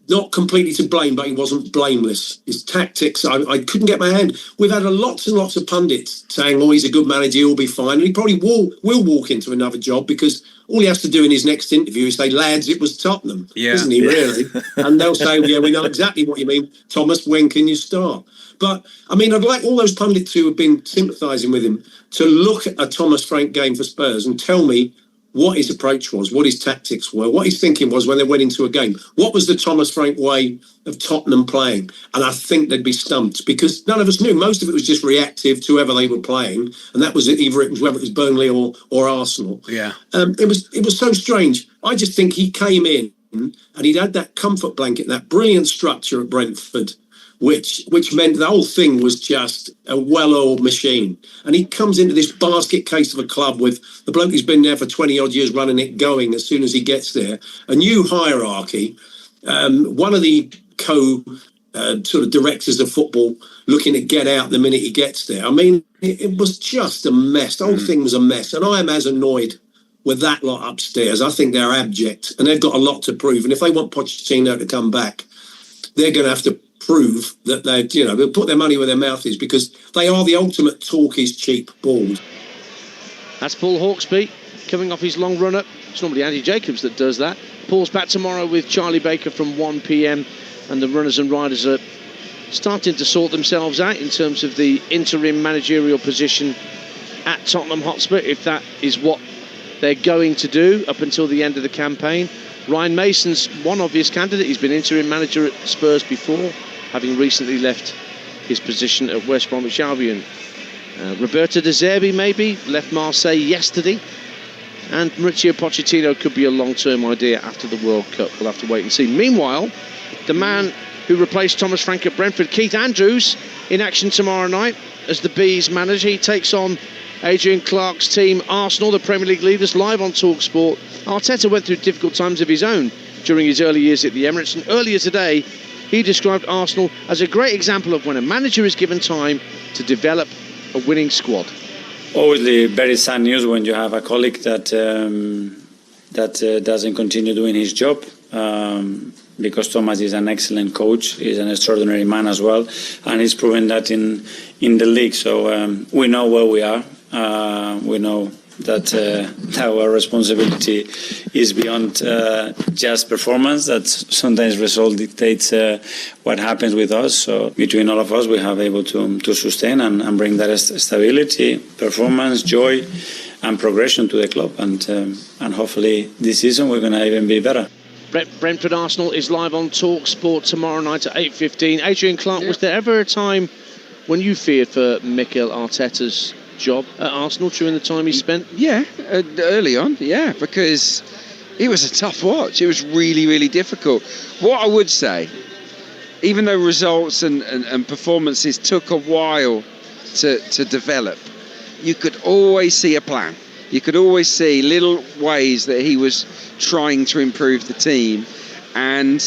Speaker 23: not completely to blame, but he wasn't blameless. His tactics, I couldn't get my hand. We've had lots and lots of pundits saying, oh, he's a good manager, he'll be fine. And he probably will walk into another job, because all he has to do in his next interview is say, lads, it was Tottenham, isn't he, really? And they'll say, yeah, we know exactly what you mean. Thomas, when can you start? But, I mean, I'd like all those pundits who have been sympathising with him to look at a Thomas Frank game for Spurs and tell me what his approach was, what his tactics were, what his thinking was when they went into a game. What was the Thomas Frank way of Tottenham playing? And I think they'd be stumped, because none of us knew. Most of it was just reactive to whoever they were playing, and that was whether it was Burnley or Arsenal.
Speaker 2: Yeah.
Speaker 23: It was so strange. I just think he came in and he'd had that comfort blanket, that brilliant structure at Brentford, which meant the whole thing was just a well-oiled machine. And he comes into this basket case of a club with the bloke who's been there for 20-odd years running it going as soon as he gets there. A new hierarchy. One of the sort of directors of football looking to get out the minute he gets there. I mean, it was just a mess. The whole thing was a mess. And I am as annoyed with that lot upstairs. I think they're abject and they've got a lot to prove. And if they want Pochettino to come back, they're going to have to prove that they'll put their money where their mouth is, because they are the ultimate talk is cheap balls.
Speaker 1: That's Paul Hawksbee coming off his long run-up. It's normally Andy Jacobs that does that. Paul's back tomorrow with Charlie Baker from 1 p.m, and the runners and riders are starting to sort themselves out in terms of the interim managerial position at Tottenham Hotspur, if that is what they're going to do up until the end of the campaign. Ryan Mason's one obvious candidate. He's been interim manager at Spurs before, having recently left his position at West Bromwich Albion. Roberto De Zerbi maybe left Marseille yesterday, and Mauricio Pochettino could be a long-term idea after the World Cup. We'll have to wait and see. Meanwhile, the man who replaced Thomas Frank at Brentford, Keith Andrews, in action tomorrow night as the Bees manager. He takes on Adrian Clarke's team, Arsenal, the Premier League leaders, live on Talksport. Arteta went through difficult times of his own during his early years at the Emirates, and earlier today he described Arsenal as a great example of when a manager is given time to develop a winning squad.
Speaker 3: Obviously, very sad news when you have a colleague that doesn't continue doing his job, because Thomas is an excellent coach, he's an extraordinary man as well, and he's proven that in the league. So we know where we are. We know that our responsibility is beyond just performance, that sometimes result dictates what happens with us. So between all of us, we have able to sustain and bring that stability, performance, joy and progression to the club. And hopefully this season we're going to even be better.
Speaker 1: Brentford Arsenal is live on Talksport tomorrow night at 8:15. Adrian Clarke, was there ever a time when you feared for Mikel Arteta's job at Arsenal during the time he spent?
Speaker 2: Yeah, early on, yeah, because it was a tough watch. It was really, really difficult. What I would say, even though results and performances took a while to develop, you could always see a plan. You could always see little ways that he was trying to improve the team, and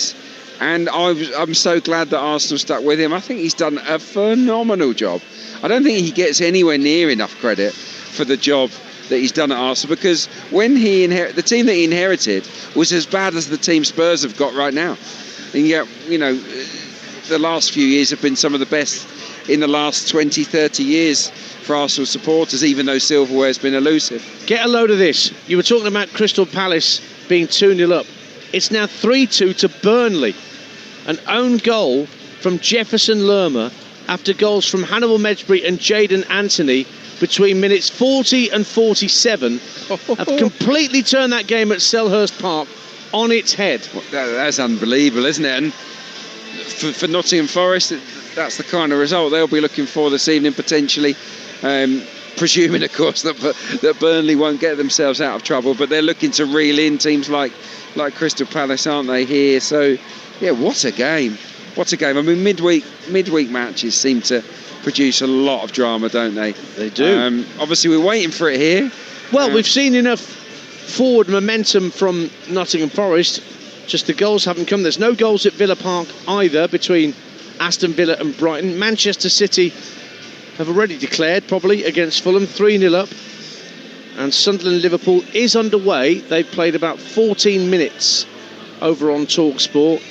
Speaker 2: I'm so glad that Arsenal stuck with him. I think he's done a phenomenal job. I don't think he gets anywhere near enough credit for the job that he's done at Arsenal, because when the team that he inherited was as bad as the team Spurs have got right now. And yet, the last few years have been some of the best in the last 20, 30 years for Arsenal supporters, even though silverware's been elusive.
Speaker 1: Get a load of this. You were talking about Crystal Palace being 2-0 up. It's now 3-2 to Burnley. An own goal from Jefferson Lerma after goals from Hannibal Medjbury and Jadon Anthony between minutes 40 and 47 have completely turned that game at Selhurst Park on its head.
Speaker 2: Well, that's unbelievable, isn't it? And for Nottingham Forest, that's the kind of result they'll be looking for this evening, potentially. Presuming, of course, that Burnley won't get themselves out of trouble, but they're looking to reel in teams like Crystal Palace, aren't they, here? So, yeah, what a game. What a game. I mean, midweek matches seem to produce a lot of drama, don't they?
Speaker 1: They do.
Speaker 2: Obviously, we're waiting for it here.
Speaker 1: Well, we've seen enough forward momentum from Nottingham Forest Just the goals haven't come. There's no goals at Villa Park either between Aston Villa and Brighton. Manchester City have already declared, probably, against Fulham, 3-0 up. And Sunderland-Liverpool is underway. They've played about 14 minutes over on Talksport,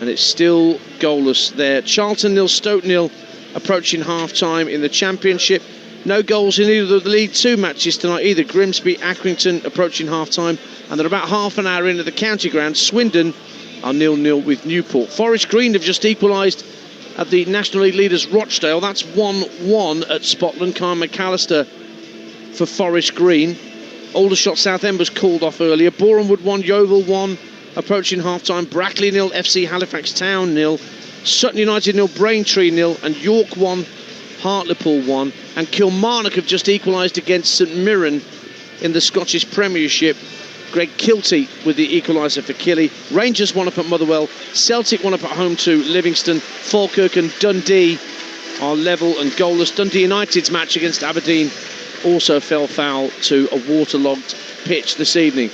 Speaker 1: and it's still goalless there. Charlton 0, Stoke 0, approaching half-time in the Championship. No goals in either of the League Two matches tonight either. Grimsby, Accrington approaching half-time, and they're about half an hour into the county ground. Swindon are 0-0 with Newport. Forest Green have just equalised at the National League leaders Rochdale. That's 1-1 at Spotland. Kyle McAllister for Forest Green. Aldershot Southend was called off earlier. Bournemouth 1, Yeovil 1, approaching half-time. Brackley 0, FC Halifax Town 0, Sutton United 0, Braintree 0, and York 1, Hartlepool 1. And Kilmarnock have just equalised against St Mirren in the Scottish Premiership. Greg Kilty with the equaliser for Killy. Rangers 1 up at Motherwell. Celtic 1 up at home to Livingston. Falkirk and Dundee are level and goalless. Dundee United's match against Aberdeen also fell foul to a waterlogged pitch this evening.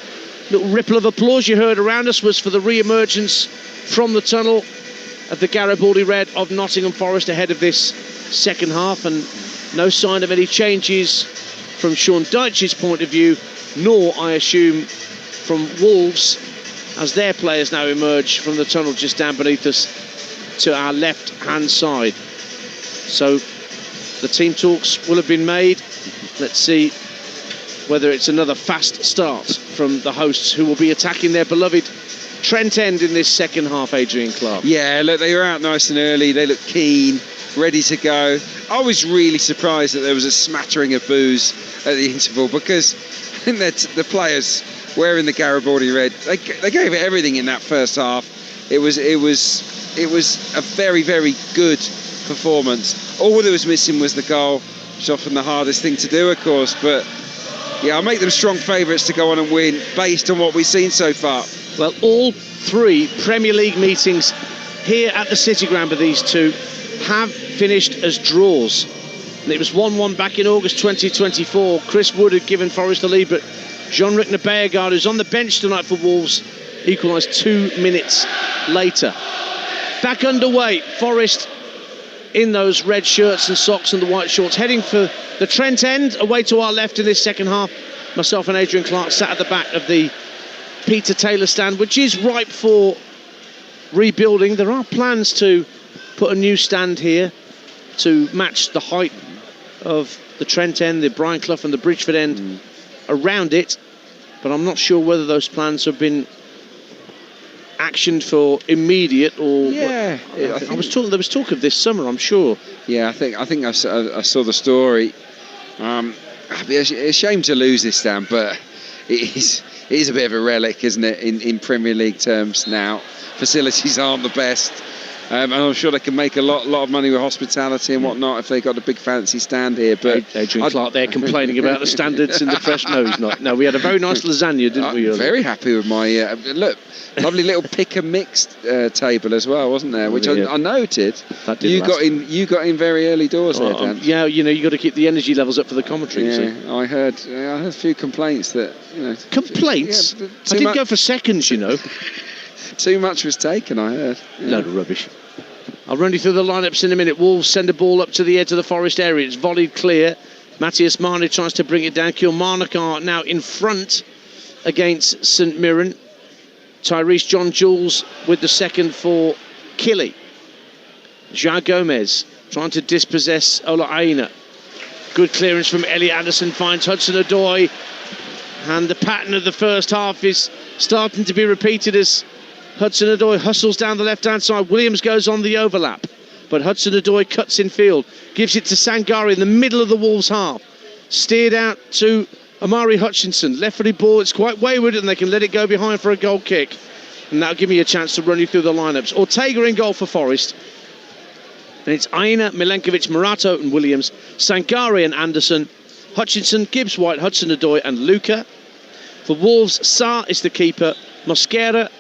Speaker 1: Little ripple of applause you heard around us was for the re-emergence from the tunnel of the Garibaldi Red of Nottingham Forest ahead of this second half, and no sign of any changes from Sean Dyche's point of view, nor, I assume, from Wolves, as their players now emerge from the tunnel just down beneath us to our left-hand side. So the team talks will have been made. Let's see whether it's another fast start from the hosts, who will be attacking their beloved Trent End in this second half, Adrian Clark.
Speaker 2: Yeah, look, they were out nice and early. They looked keen, ready to go. I was really surprised that there was a smattering of boos at the interval, because I think that the players wearing the Garibaldi Red, they gave it everything in that first half. It was a very, very good performance. All that was missing was the goal, which is often the hardest thing to do, of course. But yeah, I'll make them strong favourites to go on and win based on what we've seen so far.
Speaker 1: Well, all three Premier League meetings here at the City Ground for these two have finished as draws. And it was 1-1 back in August 2024. Chris Wood had given Forest the lead, but Jean-Luc Nabeagard, who's on the bench tonight for Wolves, equalised 2 minutes later. Back underway, Forest in those red shirts and socks and the white shorts, heading for the Trent End, away to our left in this second half. Myself and Adrian Clark sat at the back of the Peter Taylor stand, which is ripe for rebuilding. There are plans to put a new stand here to match the height of the Trent End, the Brian Clough and the Bridgeford End around it, but I'm not sure whether those plans have been actioned for immediate or...
Speaker 2: Yeah,
Speaker 1: there was talk of this summer, I'm sure.
Speaker 2: Yeah, I think I saw the story. It'd be a shame to lose this stand, but it is a bit of a relic, isn't it, in Premier League terms now. Facilities aren't the best. And I'm sure they can make a lot of money with hospitality and whatnot if they got a big fancy stand here. But
Speaker 1: Adrian Clark there complaining about the standards in the fresh. No, he's not. No, we had a very nice lasagna, didn't we?
Speaker 2: I'm very happy with my look. Lovely little pick and mixed table as well, wasn't there? Which I noted. You got in very early doors there, Dan.
Speaker 1: Yeah, you got to keep the energy levels up for the commentary.
Speaker 2: Yeah, so. I heard a few complaints that
Speaker 1: complaints. I didn't go for seconds,
Speaker 2: Too much was taken, I heard.
Speaker 1: Load of rubbish. I'll run you through the lineups in a minute. Wolves send a ball up to the edge of the Forest area. It's volleyed clear. Matthias Mane tries to bring it down. Kilmarnock are now in front against St Mirren. Tyrese John-Jules with the second for Killy. João Gomez trying to dispossess Ola Aina. Good clearance from Elliot Anderson, finds Hudson-Odoi. And the pattern of the first half is starting to be repeated as Hudson-Odoi hustles down the left-hand side. Williams goes on the overlap, but Hudson-Odoi cuts in field, gives it to Sangare in the middle of the Wolves' half. Steered out to Amari Hutchinson. Left-footed ball, it's quite wayward, and they can let it go behind for a goal kick. And that'll give me a chance to run you through the lineups. Ortega in goal for Forest. And it's Aina, Milenkovic, Morato and Williams, Sangare and Anderson, Hutchinson, Gibbs, White, Hudson-Odoi and Luca. For Wolves, Sarr is the keeper, Mosquera,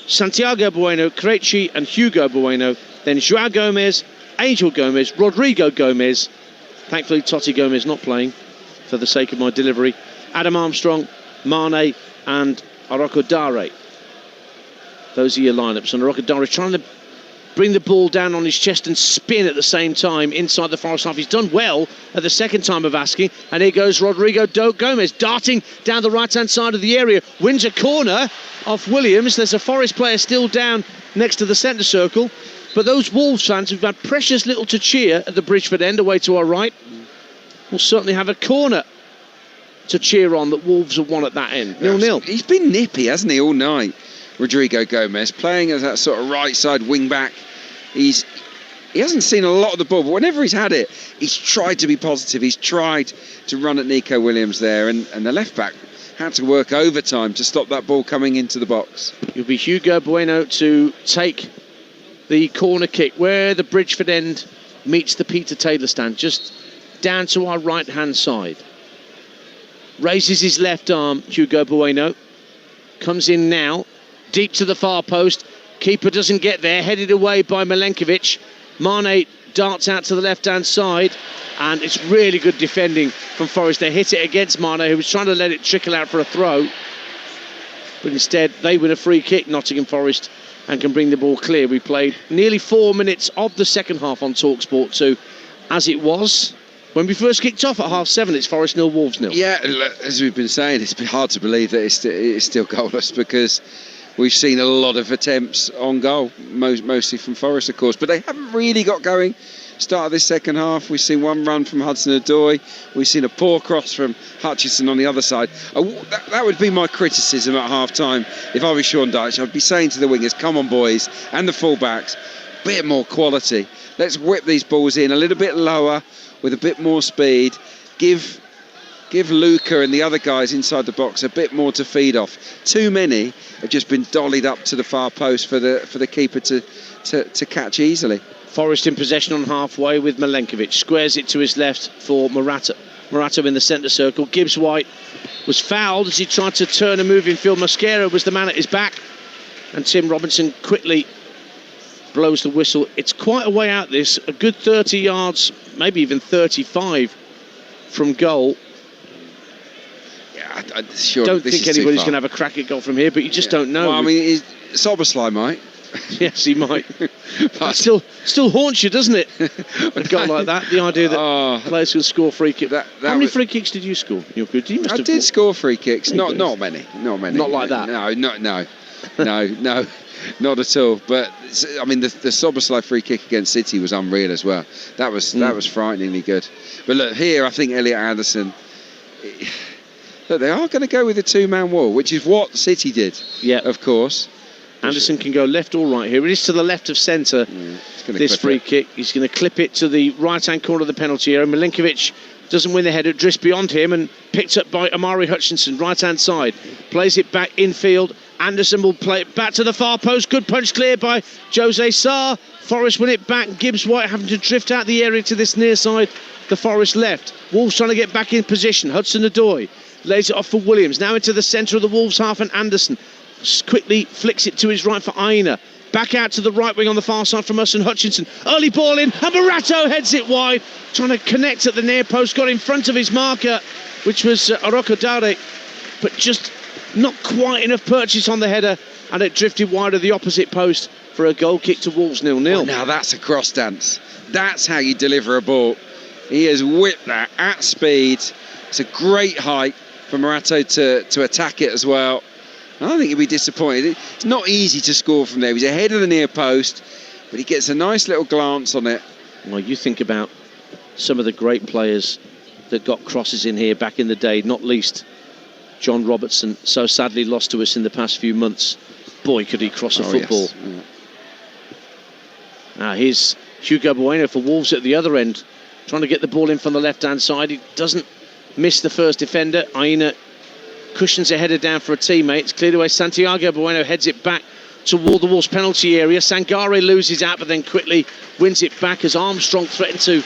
Speaker 1: Santiago Bueno, Krejci and Hugo Bueno. Then João Gomez, Angel Gomez, Rodrigo Gomez. Thankfully, Totti Gomez not playing for the sake of my delivery. Adam Armstrong, Mane and Aroko Dare. Those are your lineups. And Arokadari trying to bring the ball down on his chest and spin at the same time inside the Forest half. He's done well at the second time of asking. And here goes Rodrigo Gomez darting down the right-hand side of the area. Wins a corner off Williams. There's a Forest player still down next to the centre circle. But those Wolves fans who've had precious little to cheer at the Bridgeford end away to our right will certainly have a corner to cheer on that Wolves have won at that end. 0-0.
Speaker 2: He's been nippy, hasn't he, all night? Rodrigo Gomez playing as that sort of right side wing back. He hasn't seen a lot of the ball, but whenever he's had it, he's tried to be positive. He's tried to run at Nico Williams there, and the left back had to work overtime to stop that ball coming into the box.
Speaker 1: It'll be Hugo Bueno to take the corner kick where the Bridgeford end meets the Peter Taylor stand, just down to our right hand side. Raises his left arm, Hugo Bueno. Comes in now, deep to the far post. Keeper doesn't get there, headed away by Milenkovic. Mane darts out to the left-hand side, and it's really good defending from Forest. They hit it against Mane, who was trying to let it trickle out for a throw. But instead, they win a free kick, Nottingham Forest, and can bring the ball clear. We played nearly 4 minutes of the second half on Talksport 2, as it was when we first kicked off at 7:30. It's Forest 0, Wolves 0.
Speaker 2: Yeah, as we've been saying, it's been hard to believe that it's still goalless, because we've seen a lot of attempts on goal, mostly from Forest, of course, but they haven't really got going. Start of this second half, we've seen one run from Hudson-Odoi, we've seen a poor cross from Hutchinson on the other side. That would be my criticism at half-time. If I was Sean Dyche, I'd be saying to the wingers, come on boys, and the full-backs, bit more quality. Let's whip these balls in a little bit lower, with a bit more speed. Give Luca and the other guys inside the box a bit more to feed off. Too many have just been dollied up to the far post for the keeper to catch easily.
Speaker 1: Forest in possession on halfway with Milenkovic. Squares it to his left for Morata. Morata in the centre circle. Gibbs White was fouled as he tried to turn and move in field. Mosquera was the man at his back, and Tim Robinson quickly blows the whistle. It's quite a way out this, a good 30 yards, maybe even 35 from goal.
Speaker 2: Yeah, I
Speaker 1: don't think anybody's going to have a crack at goal from here, but you just don't know.
Speaker 2: Well, I mean, Sobersley might.
Speaker 1: Yes, he might. That still haunts you, doesn't it? A goal like that, the idea that players can score free kicks. How many free kicks did you score? You're good. You must
Speaker 2: I
Speaker 1: have
Speaker 2: did score free kicks, not many.
Speaker 1: Not like that.
Speaker 2: No, not at all. But I mean, the Sobersley free kick against City was unreal as well. That was frighteningly good. But look, here I think Elliot Anderson. Look, they are going to go with a two-man wall, which is what City did. Yeah, of course.
Speaker 1: Anderson can go left or right here. It is to the left of centre, this free kick. He's going to clip it to the right-hand corner of the penalty area. Milenkovic doesn't win the header, drifts beyond him and picked up by Amari Hutchinson, right-hand side. Plays it back infield. Anderson will play it back to the far post. Good punch clear by Jose Sarr. Forest win it back. Gibbs White having to drift out the area to this near side, the Forest left. Wolves trying to get back in position. Hudson-Odoi lays it off for Williams. Now into the centre of the Wolves half, and Anderson quickly flicks it to his right for Aina. Back out to the right wing on the far side from us and Hutchinson. Early ball in, and Morato heads it wide, trying to connect at the near post. Got in front of his marker, which was Arokadari, but just not quite enough purchase on the header, and it drifted wide of the opposite post for a goal kick to Wolves 0-0.
Speaker 2: Well, now that's a cross dance. That's how you deliver a ball. He has whipped that at speed. It's a great height for Morato to attack it as well. I don't think he'll be disappointed. It's not easy to score from there. He's ahead of the near post, but he gets a nice little glance on it.
Speaker 1: Well, you think about some of the great players that got crosses in here back in the day, not least John Robertson, so sadly lost to us in the past few months. Boy, could he cross a football. Yes. Yeah. Now here's Hugo Bueno for Wolves at the other end, trying to get the ball in from the left-hand side. He doesn't miss the first defender. Aina cushions a header down for a teammate. It's cleared away. Santiago Bueno heads it back toward the Wolves penalty area. Sangare loses out, but then quickly wins it back as Armstrong threatened to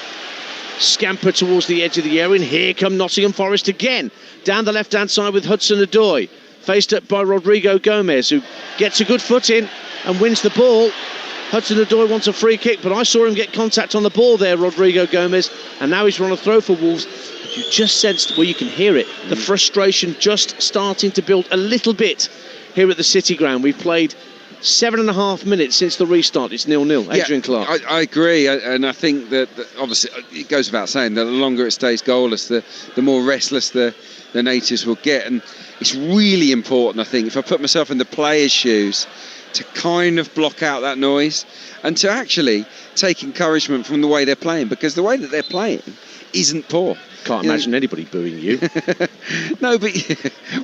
Speaker 1: scamper towards the edge of the area. And here come Nottingham Forest again, down the left-hand side with Hudson-Odoi, faced up by Rodrigo Gomez, who gets a good foot in and wins the ball. Hudson-Odoi wants a free kick, but I saw him get contact on the ball there, Rodrigo Gomez, and now he's run a throw for Wolves. You just sensed, well, you can hear it, the frustration just starting to build a little bit here at the City Ground. We've played 7.5 minutes since the restart. It's 0-0. Adrian Clark.
Speaker 2: I agree, and I think that obviously it goes without saying that the longer it stays goalless, the more restless the natives will get. And it's really important, I think, if I put myself in the players' shoes, to kind of block out that noise and to actually take encouragement from the way they're playing, because the way that they're playing isn't poor.
Speaker 1: Can't imagine anybody booing you.
Speaker 2: No, but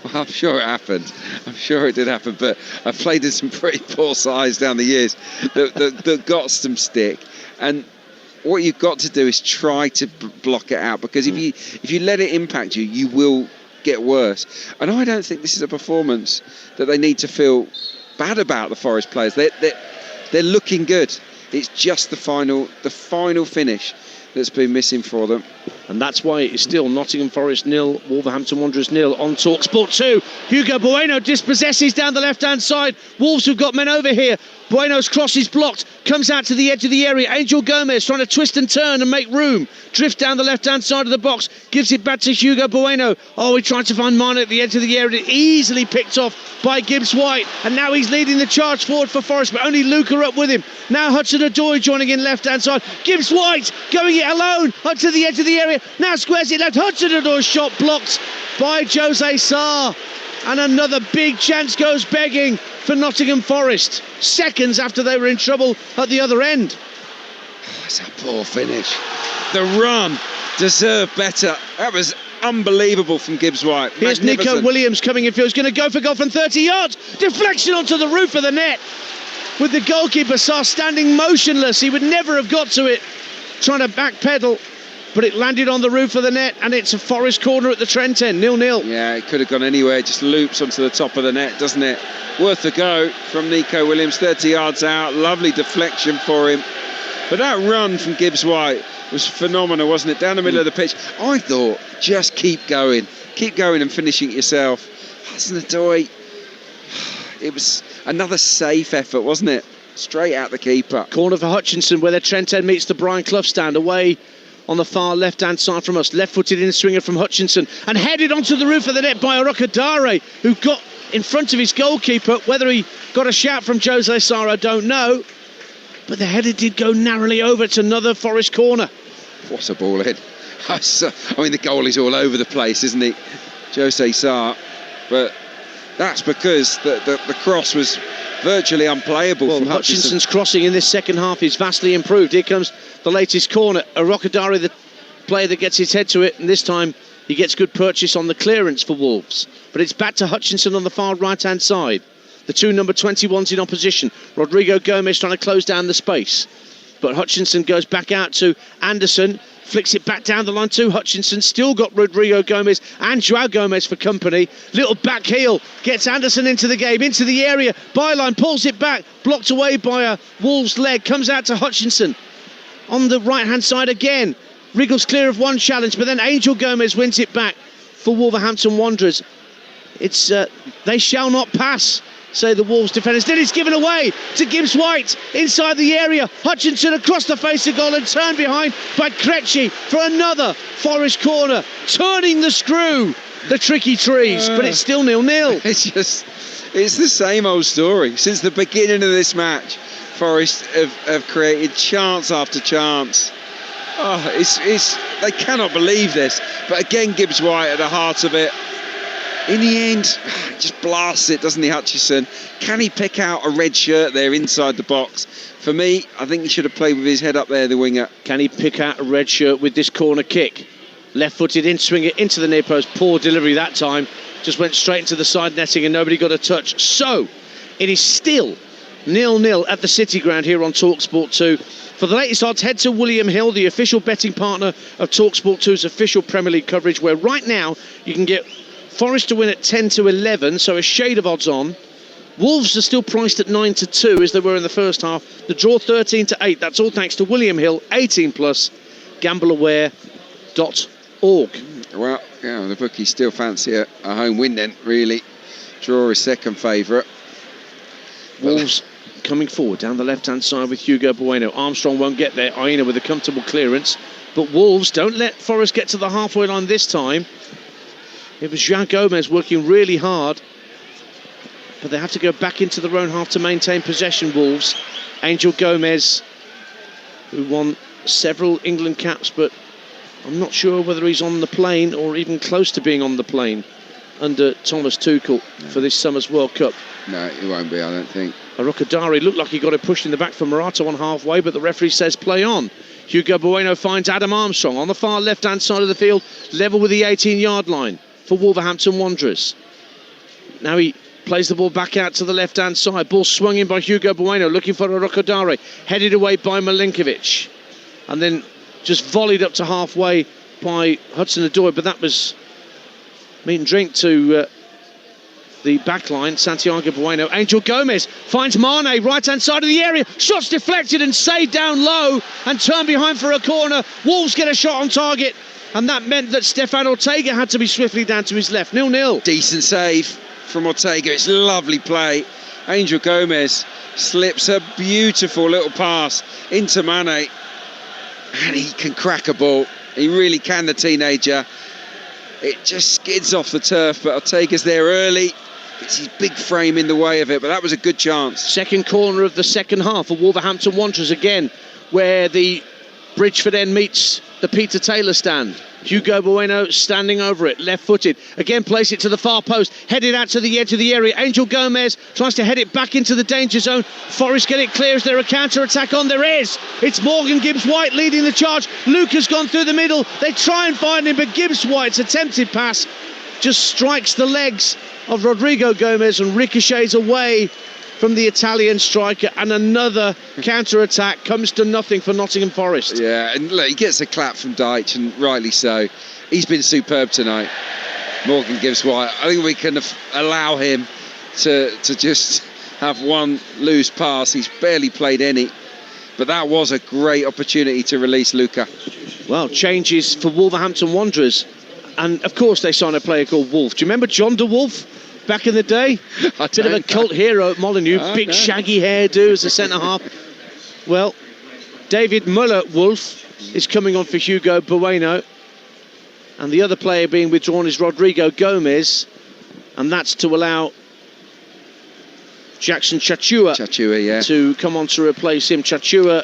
Speaker 2: well, I'm sure it happened. I'm sure it did happen. But I've played in some pretty poor sides down the years that got some stick. And what you've got to do is try to block it out, because if you let it impact you, you will get worse. And I don't think this is a performance that they need to feel bad about. The Forest players, they're looking good. It's just the final finish that's been missing for them.
Speaker 1: And that's why it's still Nottingham Forest 0, Wolverhampton Wanderers 0 on Talksport 2. Hugo Bueno dispossesses down the left-hand side. Wolves have got men over here. Bueno's cross is blocked, comes out to the edge of the area. Angel Gomez trying to twist and turn and make room. Drift down the left-hand side of the box, gives it back to Hugo Bueno. Oh, he tried to find Mane at the edge of the area. Easily picked off by Gibbs White. And now he's leading the charge forward for Forest, but only Luca up with him. Now Hudson-Odoi joining in left-hand side. Gibbs White going it alone up to the edge of the area. Now squares it left. Hudson-Odoi's shot blocked by Jose Sarr. And another big chance goes begging for Nottingham Forest, seconds after they were in trouble at the other end.
Speaker 2: That's a poor finish. The run deserved better. That was unbelievable from Gibbs White.
Speaker 1: Here's Nico Williams coming in field. He's going to go for goal from 30 yards. Deflection onto the roof of the net. With the goalkeeper Sarr standing motionless. He would never have got to it, trying to backpedal. But it landed on the roof of the net, and it's a Forest corner at the Trent end, 0-0.
Speaker 2: Yeah, it could have gone anywhere. Just loops onto the top of the net, doesn't it? Worth a go from Nico Williams, 30 yards out. Lovely deflection for him. But that run from Gibbs White was phenomenal, wasn't it? Down the middle of the pitch. I thought, just keep going and finishing it yourself. Hudson-Odoi, it was another safe effort, wasn't it? Straight out the keeper.
Speaker 1: Corner for Hutchinson, where the Trent end meets the Brian Clough stand, away on the far left-hand side from us. Left-footed in-swinger from Hutchinson and headed onto the roof of the net by Arokadare, who got in front of his goalkeeper. Whether he got a shout from Jose Sarr, I don't know. But the header did go narrowly over. It's another Forest corner.
Speaker 2: What a ball head. I mean, the goalie's all over the place, isn't he? Jose Sarr. But that's because the cross was virtually unplayable from Hutchinson.
Speaker 1: Hutchinson's crossing in this second half is vastly improved. Here comes the latest corner. Arokadare, the player that gets his head to it, and this time he gets good purchase on the clearance for Wolves. But it's back to Hutchinson on the far right-hand side. The two number 21s in opposition. Rodrigo Gomez trying to close down the space. But Hutchinson goes back out to Anderson. Flicks it back down the line to Hutchinson. Still got Rodrigo Gomez and Joao Gomez for company. Little back heel. Gets Anderson into the game, into the area. Byline pulls it back. Blocked away by a Wolves leg. Comes out to Hutchinson. On the right-hand side again. Wriggles clear of one challenge, but then Angel Gomez wins it back for Wolverhampton Wanderers. It's they shall not pass, say the Wolves defenders. Then it's given away to Gibbs White inside the area. Hutchinson across the face of goal and turned behind by Krejci for another Forest corner. Turning the screw, the tricky trees, but it's still 0-0.
Speaker 2: It's the same old story. Since the beginning of this match, Forest have created chance after chance. They cannot believe this. But again, Gibbs White at the heart of it. In the end, just blasts it, doesn't he, Hutchinson? Can he pick out a red shirt there inside the box? For me, I think he should have played with his head up there, the winger.
Speaker 1: Can he pick out a red shirt with this corner kick? Left-footed in, swing it into the near post. Poor delivery that time. Just went straight into the side netting and nobody got a touch. So, it is still 0-0 at the City Ground here on Talksport 2. For the latest odds, head to William Hill, the official betting partner of Talksport 2's official Premier League coverage, where right now you can get Forest to win at 10-11, so a shade of odds on. Wolves are still priced at 9-2 as they were in the first half. The draw 13-8. That's all thanks to William Hill, 18+, gambleaware.org.
Speaker 2: Well, yeah, the bookies still fancy a home win then, really. Draw is second favourite.
Speaker 1: Wolves coming forward down the left-hand side with Hugo Bueno. Armstrong won't get there. Aina with a comfortable clearance. But Wolves don't let Forest get to the halfway line this time. It was Joao Gomez working really hard but they have to go back into their own half to maintain possession, Wolves. Angel Gomez, who won several England caps, but I'm not sure whether he's on the plane or even close to being on the plane under Thomas Tuchel for this summer's World Cup.
Speaker 2: No, he won't be, I don't think.
Speaker 1: Arukadari looked like he got it pushed in the back for Morata on halfway, but the referee says play on. Hugo Bueno finds Adam Armstrong on the far left-hand side of the field, level with the 18-yard line for Wolverhampton Wanderers. Now he plays the ball back out to the left-hand side. Ball swung in by Hugo Bueno, looking for Arukadari, headed away by Milinkovic, and then just volleyed up to halfway by Hudson-Odoi, but that was meat and drink to the back line. Santiago Bueno. Angel Gomez finds Mane, right-hand side of the area. Shots deflected and saved down low and turned behind for a corner. Wolves get a shot on target, and that meant that Stefan Ortega had to be swiftly down to his left. 0-0.
Speaker 2: Decent save from Ortega. It's lovely play. Angel Gomez slips a beautiful little pass into Mane, and he can crack a ball. He really can, the teenager. It just skids off the turf, but Ortega's there early. It's his big frame in the way of it, but that was a good chance.
Speaker 1: Second corner of the second half for Wolverhampton Wanderers again, where the Bridgeford end meets the Peter Taylor stand. Hugo Bueno standing over it, left-footed. Again, place it to the far post, headed out to the edge of the area. Angel Gomez tries to head it back into the danger zone. Forest get it clear. Is there a counter-attack on? There is. It's Morgan Gibbs-White leading the charge. Luke has gone through the middle. They try and find him, but Gibbs-White's attempted pass just strikes the legs of Rodrigo Gomez and ricochets away from the Italian striker, and another counter-attack comes to nothing for Nottingham Forest.
Speaker 2: Yeah, and look, he gets a clap from Deitch, and rightly so. He's been superb tonight, Morgan Gibbs-White. I think we can allow him to just have one loose pass. He's barely played any, but that was a great opportunity to release Luca.
Speaker 1: Well, changes for Wolverhampton Wanderers, and of course they signed a player called Wolf. Do you remember John de Wolf? Back in the day, a bit of a cult hero at Molineux, big shaggy hairdo as a centre-half. Well, David Muller-Wolf is coming on for Hugo Bueno, and the other player being withdrawn is Rodrigo Gomez, and that's to allow Jackson Chachua to come on to replace him. Chachua,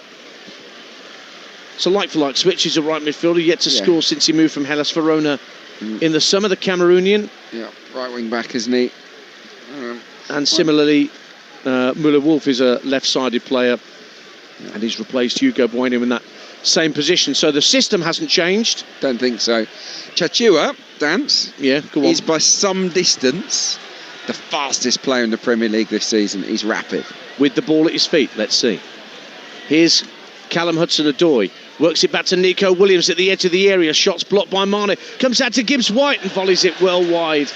Speaker 1: it's a like-for-like switch. He's a right midfielder, yet to score since he moved from Hellas Verona in the summer, the Cameroonian.
Speaker 2: Yeah, right wing back, isn't he?
Speaker 1: And similarly, Muller-Wolf is a left-sided player, and he's replaced Hugo Bueno in that same position. So the system hasn't changed.
Speaker 2: Don't think so. Chachua, Dance,
Speaker 1: go on.
Speaker 2: He's by some distance the fastest player in the Premier League this season. He's rapid.
Speaker 1: With the ball at his feet, let's see. Here's Callum Hudson-Odoi. Works it back to Nico Williams at the edge of the area. Shots blocked by Mane. Comes out to Gibbs-White and volleys it well wide.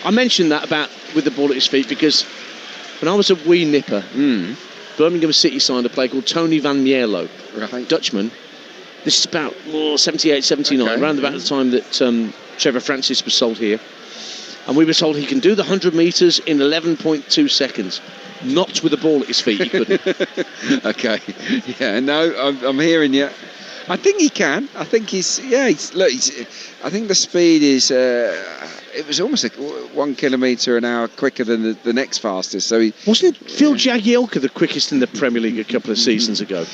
Speaker 1: I mentioned that about with the ball at his feet because when I was a wee nipper, Birmingham City signed a player called Tony Van Mierlo, Dutchman. This is about 78, 79, around about the time that Trevor Francis was sold here. And we were told he can do the 100 metres in 11.2 seconds. Not with the ball at his feet, he couldn't.
Speaker 2: Okay, yeah, no, I'm hearing you. I think he can. I think I think the speed is. It was almost like 1 kilometre an hour quicker than the next fastest. So
Speaker 1: wasn't Phil Jagielka the quickest in the Premier League a couple of seasons ago?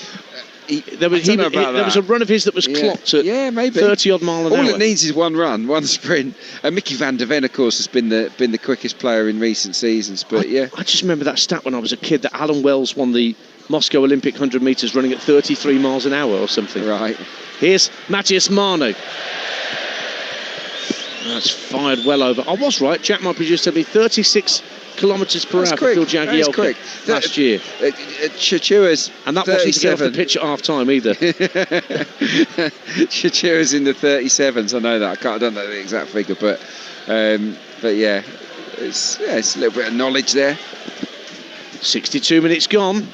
Speaker 1: There was a run of his that was clocked at
Speaker 2: maybe
Speaker 1: 30-odd mile an hour.
Speaker 2: All it needs is one run, one sprint. And Mickey van der Ven, of course, has been the quickest player in recent seasons. But
Speaker 1: I just remember that stat when I was a kid that Alan Wells won the Moscow Olympic 100 metres running at 33 miles an hour or something.
Speaker 2: Right.
Speaker 1: Here's Matthias Mane. That's fired well over. I was right. Jack, my producer, told me 36 kilometres per hour for Phil Jagielka last year.
Speaker 2: Chachua's
Speaker 1: and that wasn't to get off the pitch at half time either.
Speaker 2: Chachua's in the 37s. I know that. I don't know the exact figure, but yeah, it's a little bit of knowledge there.
Speaker 1: 62 minutes gone.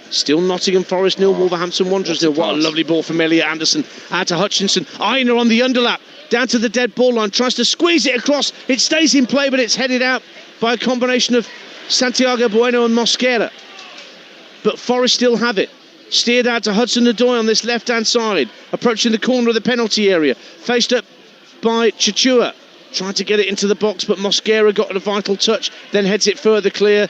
Speaker 1: Still Nottingham Forest 0, Wolverhampton Wanderers 0. What a lovely ball from Elliot Anderson. Out to Hutchinson. Aina on the underlap. Down to the dead ball line. Tries to squeeze it across. It stays in play, but it's headed out by a combination of Santiago Bueno and Mosquera. But Forest still have it. Steered out to Hudson-Odoi on this left-hand side. Approaching the corner of the penalty area. Faced up by Chachua. tried to get it into the box, but Mosquera got a vital touch, then heads it further clear.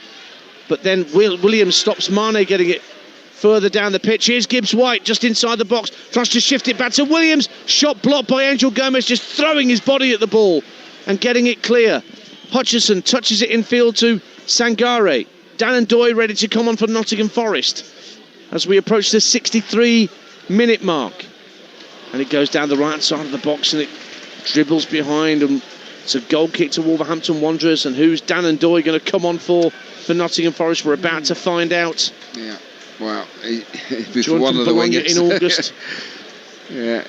Speaker 1: But then Williams stops Mane getting it further down the pitch. Here's Gibbs-White just inside the box, tries to shift it back to Williams. Shot blocked by Angel Gomez, just throwing his body at the ball and getting it clear. Hutchison touches it infield to Sangare. Dan Ndoye ready to come on for Nottingham Forest as we approach the 63-minute mark. And it goes down the right side of the box and it dribbles behind, and it's a goal kick to Wolverhampton Wanderers. And who's Dan Ndoye going to come on for Nottingham Forest? We're about to find out.
Speaker 2: Yeah, well, he's one of the
Speaker 1: Bologna
Speaker 2: wingers.
Speaker 1: in August.
Speaker 2: Yeah.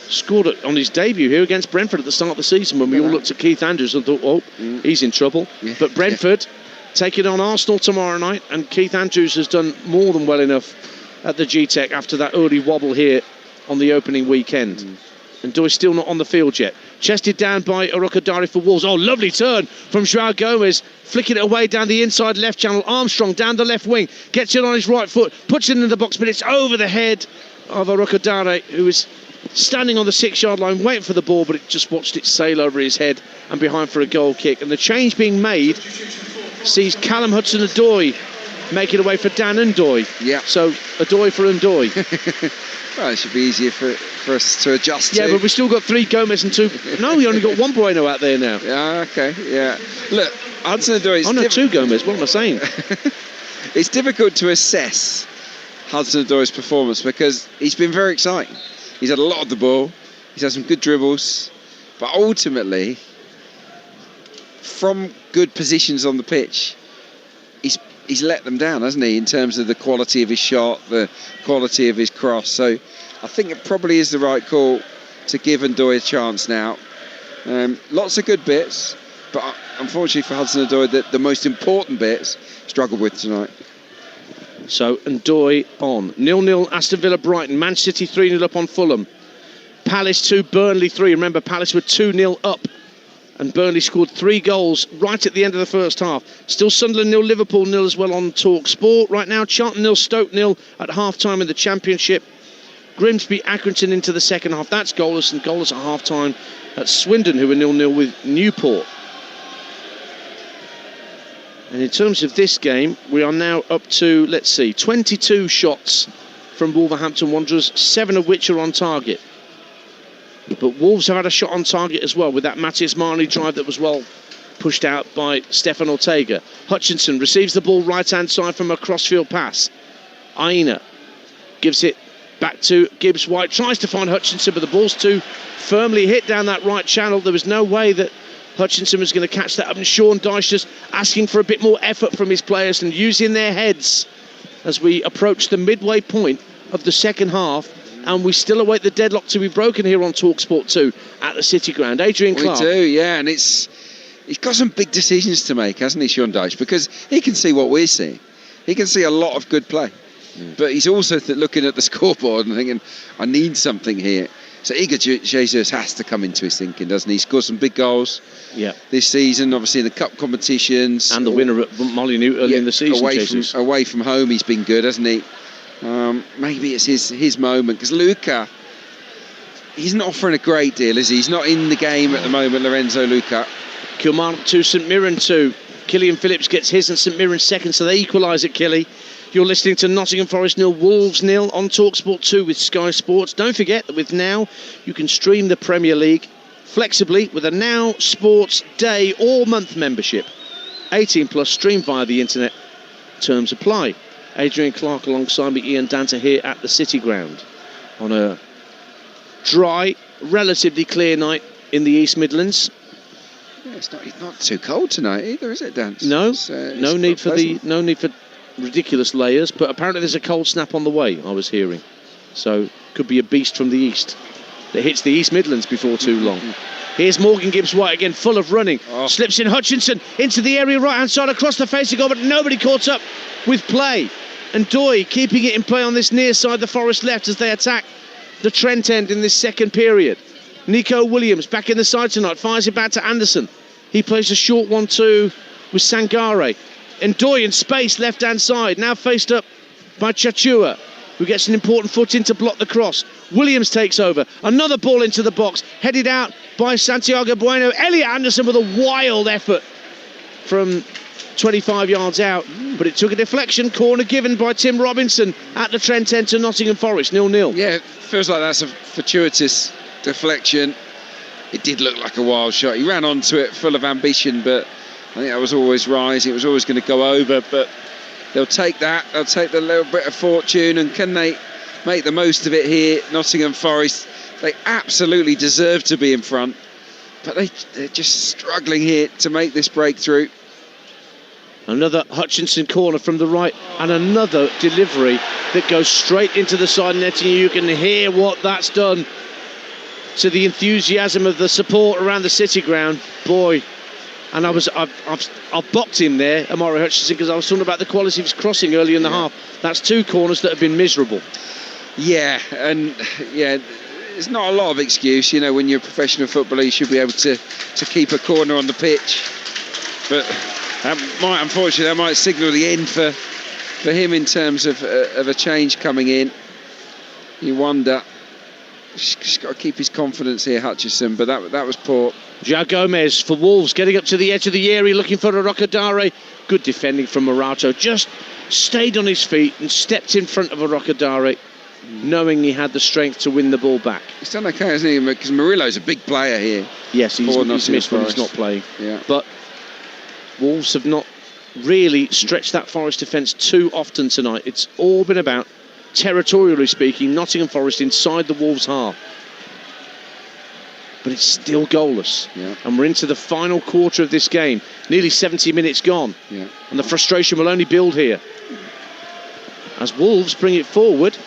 Speaker 1: Scored on his debut here against Brentford at the start of the season when we all looked at Keith Andrews and thought, he's in trouble. Yeah. But Brentford taking on Arsenal tomorrow night, and Keith Andrews has done more than well enough at the G-Tech after that early wobble here on the opening weekend. And Ndoye's still not on the field yet. Chested down by Arukadari for Wolves. Oh, lovely turn from João Gomez, flicking it away down the inside left channel. Armstrong down the left wing, gets it on his right foot, puts it in the box, but it's over the head of Arukadari, who is standing on the 6-yard line waiting for the ball, but it just watched it sail over his head and behind for a goal kick. And the change being made sees Callum Hudson-Odoi make it away for Dan Ndoye.
Speaker 2: Yeah.
Speaker 1: So Odoi for Ndoye.
Speaker 2: Well, it should be easier for us to adjust to.
Speaker 1: Yeah, but we've still got 3 Gomez and 2. No, we only got 1 Bueno out there now.
Speaker 2: Yeah, okay, yeah. Look, Hudson-Odoi...
Speaker 1: Oh no, 2 Gomez, what am I saying?
Speaker 2: It's difficult to assess Hudson-Odoi's performance because he's been very exciting. He's had a lot of the ball, he's had some good dribbles, but ultimately, from good positions on the pitch, he's let them down, hasn't he, in terms of the quality of his shot, the quality of his cross. So I think it probably is the right call to give Ndoye a chance now. Lots of good bits, but unfortunately for Hudson-Odoi, the most important bits struggled with tonight.
Speaker 1: So Ndoye on. 0-0 Aston Villa Brighton. Man City 3-0 up on Fulham. Palace 2, Burnley 3. Remember, Palace were 2-0 up, and Burnley scored 3 goals right at the end of the first half. Still Sunderland 0, Liverpool 0 as well on Talksport. Right now, Charlton 0, Stoke 0 at half-time in the Championship. Grimsby, Accrington into the second half. That's goalless, and goalless at half-time at Swindon, who were 0-0 with Newport. And in terms of this game, we are now up to, 22 shots from Wolverhampton Wanderers, 7 of which are on target. But Wolves have had a shot on target as well with that Matthias Marley drive that was well pushed out by Stefan Ortega. Hutchinson receives the ball right-hand side from a crossfield pass. Aina gives it back to Gibbs-White, tries to find Hutchinson, but the ball's too firmly hit down that right channel. There was no way that Hutchinson was going to catch that up, and Sean Dyche just asking for a bit more effort from his players and using their heads as we approach the midway point of the second half. And we still await the deadlock to be broken here on Talksport 2 at the City Ground. Adrian Clark.
Speaker 2: We do, yeah, and he's got some big decisions to make, hasn't he, Sean Dyche? Because he can see what we're seeing. He can see a lot of good play. But he's also looking at the scoreboard and thinking, I need something here. So Igor Jesus has to come into his thinking, doesn't he? He scored some big goals this season, obviously in the cup competitions.
Speaker 1: And the winner at Molineux early in the season,
Speaker 2: away from home, he's been good, hasn't he? Maybe it's his moment, because Luca, he's not offering a great deal, is he? He's not in the game at the moment, Lorenzo Luca.
Speaker 1: Kilmarnock 2, St Mirren 2. Killian Phillips gets his and St Mirren second, so they equalise at Killy. You're listening to Nottingham Forest 0, Wolves 0 on Talksport 2 with Sky Sports. Don't forget that with Now, you can stream the Premier League flexibly with a Now Sports Day or month membership. 18 plus, stream via the internet. Terms apply. Adrian Clark alongside me, Ian Danter here at the City Ground on a dry, relatively clear night in the East Midlands.
Speaker 2: Yeah, it's not too cold tonight either, is it, Dan?
Speaker 1: No, no need for ridiculous layers, but apparently there's a cold snap on the way, I was hearing. So could be a beast from the east that hits the East Midlands before too long. Here's Morgan Gibbs-White again, full of running. Slips in Hutchinson into the area right-hand side across the face of goal, but nobody caught up with play. And Ndoye keeping it in play on this near side, the Forest left, as they attack the Trent end in this second period. Nico Williams back in the side tonight, fires it back to Anderson. He plays a short 1-2 with Sangare. And Ndoye in space, left-hand side, now faced up by Chachua. who gets an important foot in to block the cross. Williams takes over. Another ball into the box, headed out by Santiago Bueno. Elliot Anderson with a wild effort from 25 yards out, but it took a deflection. Corner given by Tim Robinson at the Trent End to Nottingham Forest, 0-0.
Speaker 2: Yeah, it feels like that's a fortuitous deflection. It did look like a wild shot. He ran onto it full of ambition, but I think that was always rising. It was always going to go over, but they'll take that. They'll take the little bit of fortune, and can they make the most of it here? Nottingham Forest, they absolutely deserve to be in front, but they're just struggling here to make this breakthrough.
Speaker 1: Another Hutchinson corner from the right, and another delivery that goes straight into the side netting. You can hear what that's done to the enthusiasm of the support around the City ground. Boy, and I've boxed him there, Amari Hutchinson, because I was talking about the quality of his crossing early in the half. That's 2 corners that have been miserable.
Speaker 2: Yeah, and there's not a lot of excuse. When you're a professional footballer, you should be able to keep a corner on the pitch, but unfortunately that might signal the end for him in terms of a change coming in. You wonder. He's got to keep his confidence here, Hutchinson, but that was poor.
Speaker 1: João Gomez for Wolves, getting up to the edge of the area, looking for Arokadare. Good defending from Morato. Just stayed on his feet and stepped in front of Arokadare, knowing he had the strength to win the ball back.
Speaker 2: He's done okay, hasn't he? Because Murillo's a big player here.
Speaker 1: Yes, he's missed when he's not playing.
Speaker 2: Yeah.
Speaker 1: But Wolves have not really stretched that Forest defence too often tonight. It's all been about, territorially speaking, Nottingham Forest inside the Wolves half. But it's still goalless.
Speaker 2: Yeah.
Speaker 1: And we're into the final quarter of this game. Nearly 70 minutes gone.
Speaker 2: Yeah.
Speaker 1: And the frustration will only build here. As Wolves bring it forward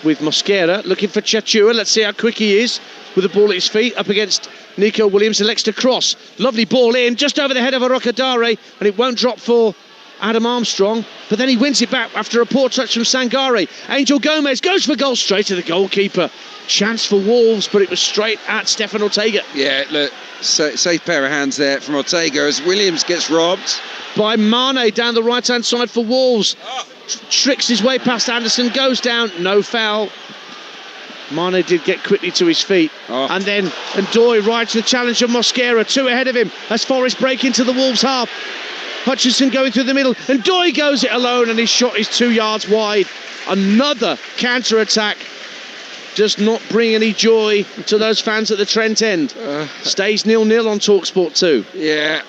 Speaker 1: with Mosquera looking for Chachua. Let's see how quick he is with the ball at his feet up against Nico Williams. Elects to cross. Lovely ball in just over the head of Arokadare, and it won't drop for Adam Armstrong, but then he wins it back after a poor touch from Sangare. Angel Gomez goes for goal, straight to the goalkeeper. Chance for Wolves, but it was straight at Stefan Ortega.
Speaker 2: Yeah, look, safe pair of hands there from Ortega as Williams gets robbed.
Speaker 1: By Mane down the right-hand side for Wolves. Tricks his way past Anderson, goes down, no foul. Mane did get quickly to his feet. And then Ndoye rides the challenge of Mosquera, 2 ahead of him as Forest break into the Wolves half. Hutchinson going through the middle, and Ndoye goes it alone, and his shot is 2 yards wide. Another counter-attack does not bring any joy to those fans at the Trent End. Stays 0-0 on Talksport 2.
Speaker 2: Yeah.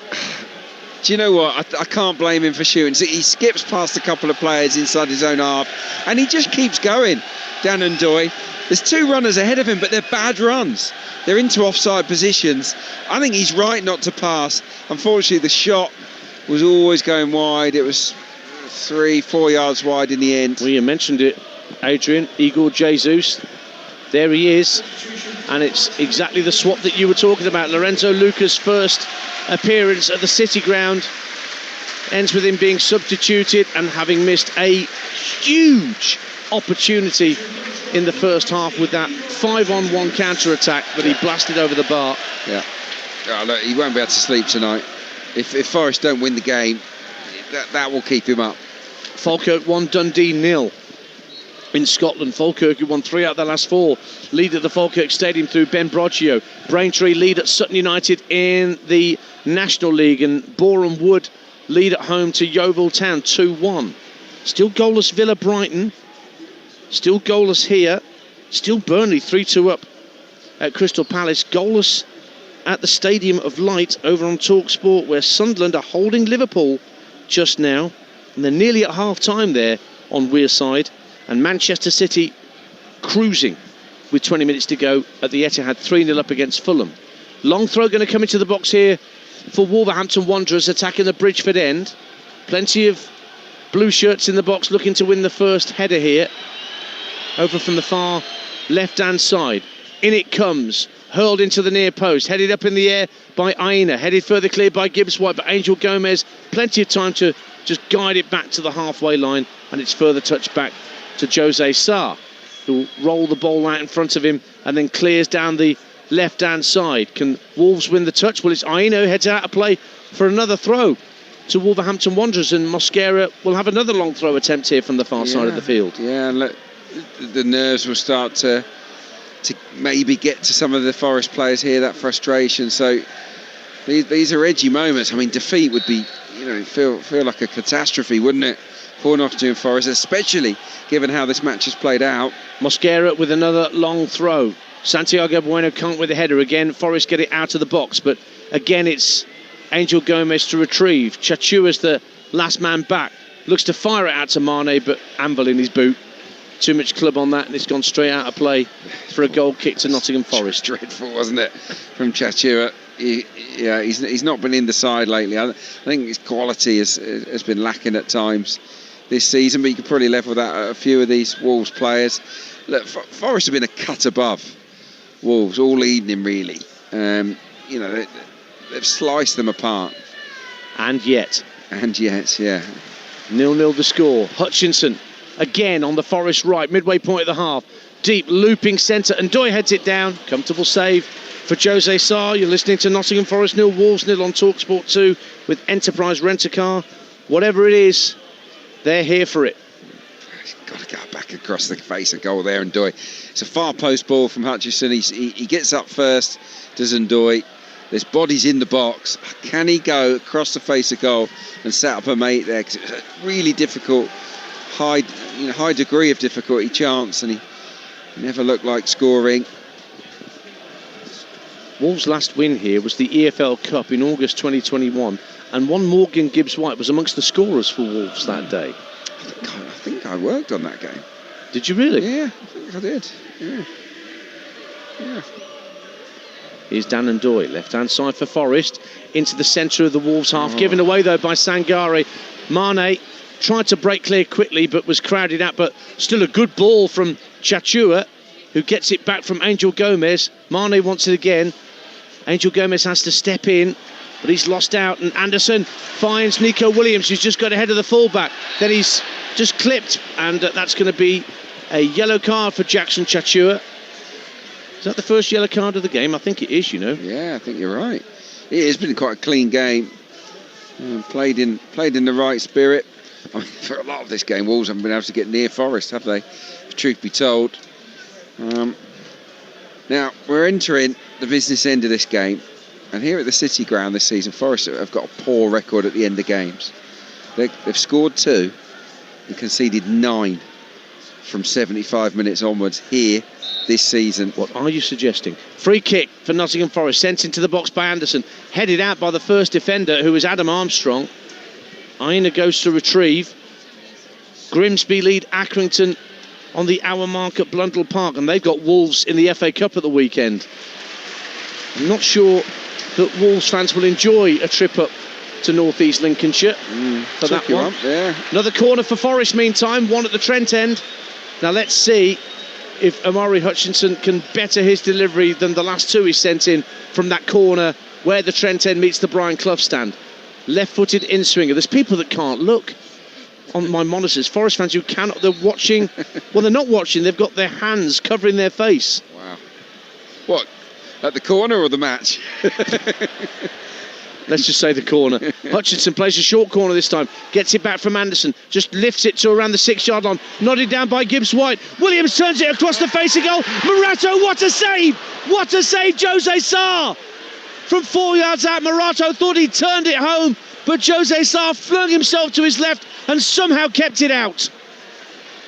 Speaker 2: Do you know what? I can't blame him for shooting. He skips past a couple of players inside his own half, and he just keeps going down Ndoye. There's 2 runners ahead of him, but they're bad runs. They're into offside positions. I think he's right not to pass. Unfortunately, the shot was always going wide. It was 3-4 yards wide in the end.
Speaker 1: Well, you mentioned it, Adrian. Igor Jesus, there he is, and it's exactly the swap that you were talking about. Lorenzo Luca's first appearance at the City ground ends with him being substituted and having missed a huge opportunity in the first half with that 5-on-1 counter-attack that he blasted over the bar.
Speaker 2: Yeah. Look, he won't be able to sleep tonight. If Forest don't win the game, that will keep him up.
Speaker 1: Falkirk 1, Dundee 0 in Scotland. Falkirk, who won 3 out of the last 4, lead at the Falkirk Stadium through Ben Brocchio. Braintree lead at Sutton United in the National League, and Boreham Wood lead at home to Yeovil Town 2-1. Still goalless Villa Brighton. Still goalless here. Still Burnley 3-2 up at Crystal Palace. Goalless at the Stadium of Light over on Talksport, where Sunderland are holding Liverpool just now, and they're nearly at half-time there on Wearside, and Manchester City cruising with 20 minutes to go at the Etihad, 3-0 up against Fulham. Long throw going to come into the box here for Wolverhampton Wanderers, attacking the Bridgeford end. Plenty of blue shirts in the box looking to win the first header here. Over from the far left-hand side. In it comes. Hurled into the near post, headed up in the air by Aina, headed further clear by Gibbs-White, but Angel Gomez, plenty of time to just guide it back to the halfway line, and it's further touched back to Jose Sarr, who'll roll the ball out in front of him and then clears down the left-hand side. Can Wolves win the touch? Well, it's Aina who heads out of play for another throw to Wolverhampton Wanderers, and Mosquera will have another long throw attempt here from the far side of the field.
Speaker 2: Yeah, and look, the nerves will start to maybe get to some of the Forest players here, that frustration. So these are edgy moments. I mean, defeat would be, feel like a catastrophe, wouldn't it, for Nottingham Forest, especially given how this match has played out.
Speaker 1: Mosquera with another long throw. Santiago Bueno can't with the header again. Forest get it out of the box, but again it's Angel Gomez to retrieve. Chachua's the last man back. Looks to fire it out to Mane, but Anvil in his boot. Too much club on that, and it's gone straight out of play for a goal kick to Nottingham Forest.
Speaker 2: Dreadful, wasn't it, from Chachua? He's not been in the side lately. I think his quality has been lacking at times this season, but you could probably level that at a few of these Wolves players. Look, Forest have been a cut above Wolves all evening, really. They've sliced them apart.
Speaker 1: And yet,
Speaker 2: yeah.
Speaker 1: 0-0 the score. Hutchinson again on the Forest right, midway point of the half. Deep looping centre, and Ndoye heads it down. Comfortable save for Jose Sarr. You're listening to Nottingham Forest 0, Wolves 0 on Talksport 2 with Enterprise Rent-A-Car. Whatever it is, they're here for it.
Speaker 2: He's got to go back across the face of goal there, Ndoye. It's a far post ball from Hutchinson. He gets up first, does Ndoye. There's bodies in the box. Can he go across the face of goal and set up a mate there? Because it was a really difficult, high degree of difficulty chance, and he never looked like scoring.
Speaker 1: Wolves' last win here was the EFL Cup in August 2021, and one Morgan Gibbs-White was amongst the scorers for Wolves that day.
Speaker 2: I think I worked on that game.
Speaker 1: Did you really?
Speaker 2: Yeah, I think I did. Yeah.
Speaker 1: Here's Dan Ndoye, left-hand side for Forest, into the centre of the Wolves half, given away though by Sangare. Mane tried to break clear quickly, but was crowded out, but still a good ball from Chachua, who gets it back from Angel Gomez. Mane wants it again. Angel Gomez has to step in, but he's lost out, and Anderson finds Nico Williams, who's just got ahead of the fullback. Then he's just clipped, and that's going to be a yellow card for Jackson Chachua. Is that the first yellow card of the game? I think it is,
Speaker 2: Yeah, I think you're right. It has been quite a clean game. Played in the right spirit. I mean, for a lot of this game, Wolves haven't been able to get near Forest, have they? Truth be told. Now, we're entering the business end of this game, and here at the City Ground this season, Forest have got a poor record at the end of games. They've scored 2 and conceded 9 from 75 minutes onwards here this season.
Speaker 1: What are you suggesting? Free kick for Nottingham Forest, sent into the box by Anderson, headed out by the first defender, who was Adam Armstrong. Aina goes to retrieve. Grimsby lead Accrington on the hour mark at Blundell Park, and they've got Wolves in the FA Cup at the weekend. I'm not sure that Wolves fans will enjoy a trip up to North East Lincolnshire for that one. Another corner for Forest meantime, one at the Trent end. Now let's see if Omari Hutchinson can better his delivery than the last 2 he sent in from that corner where the Trent end meets the Brian Clough stand. Left-footed in-swinger. There's people that can't look on my monitors. Forest fans who cannot, they're watching. Well, they're not watching, they've got their hands covering their face.
Speaker 2: Wow. What, at the corner or the match?
Speaker 1: Let's just say the corner. Hutchinson plays a short corner this time. Gets it back from Anderson. Just lifts it to around the 6-yard line. Nodded down by Gibbs-White. Williams turns it across the face of goal. Morato, what a save! What a save, Jose Sarr! From 4 yards out, Morato thought he turned it home, but Jose Sarr flung himself to his left and somehow kept it out.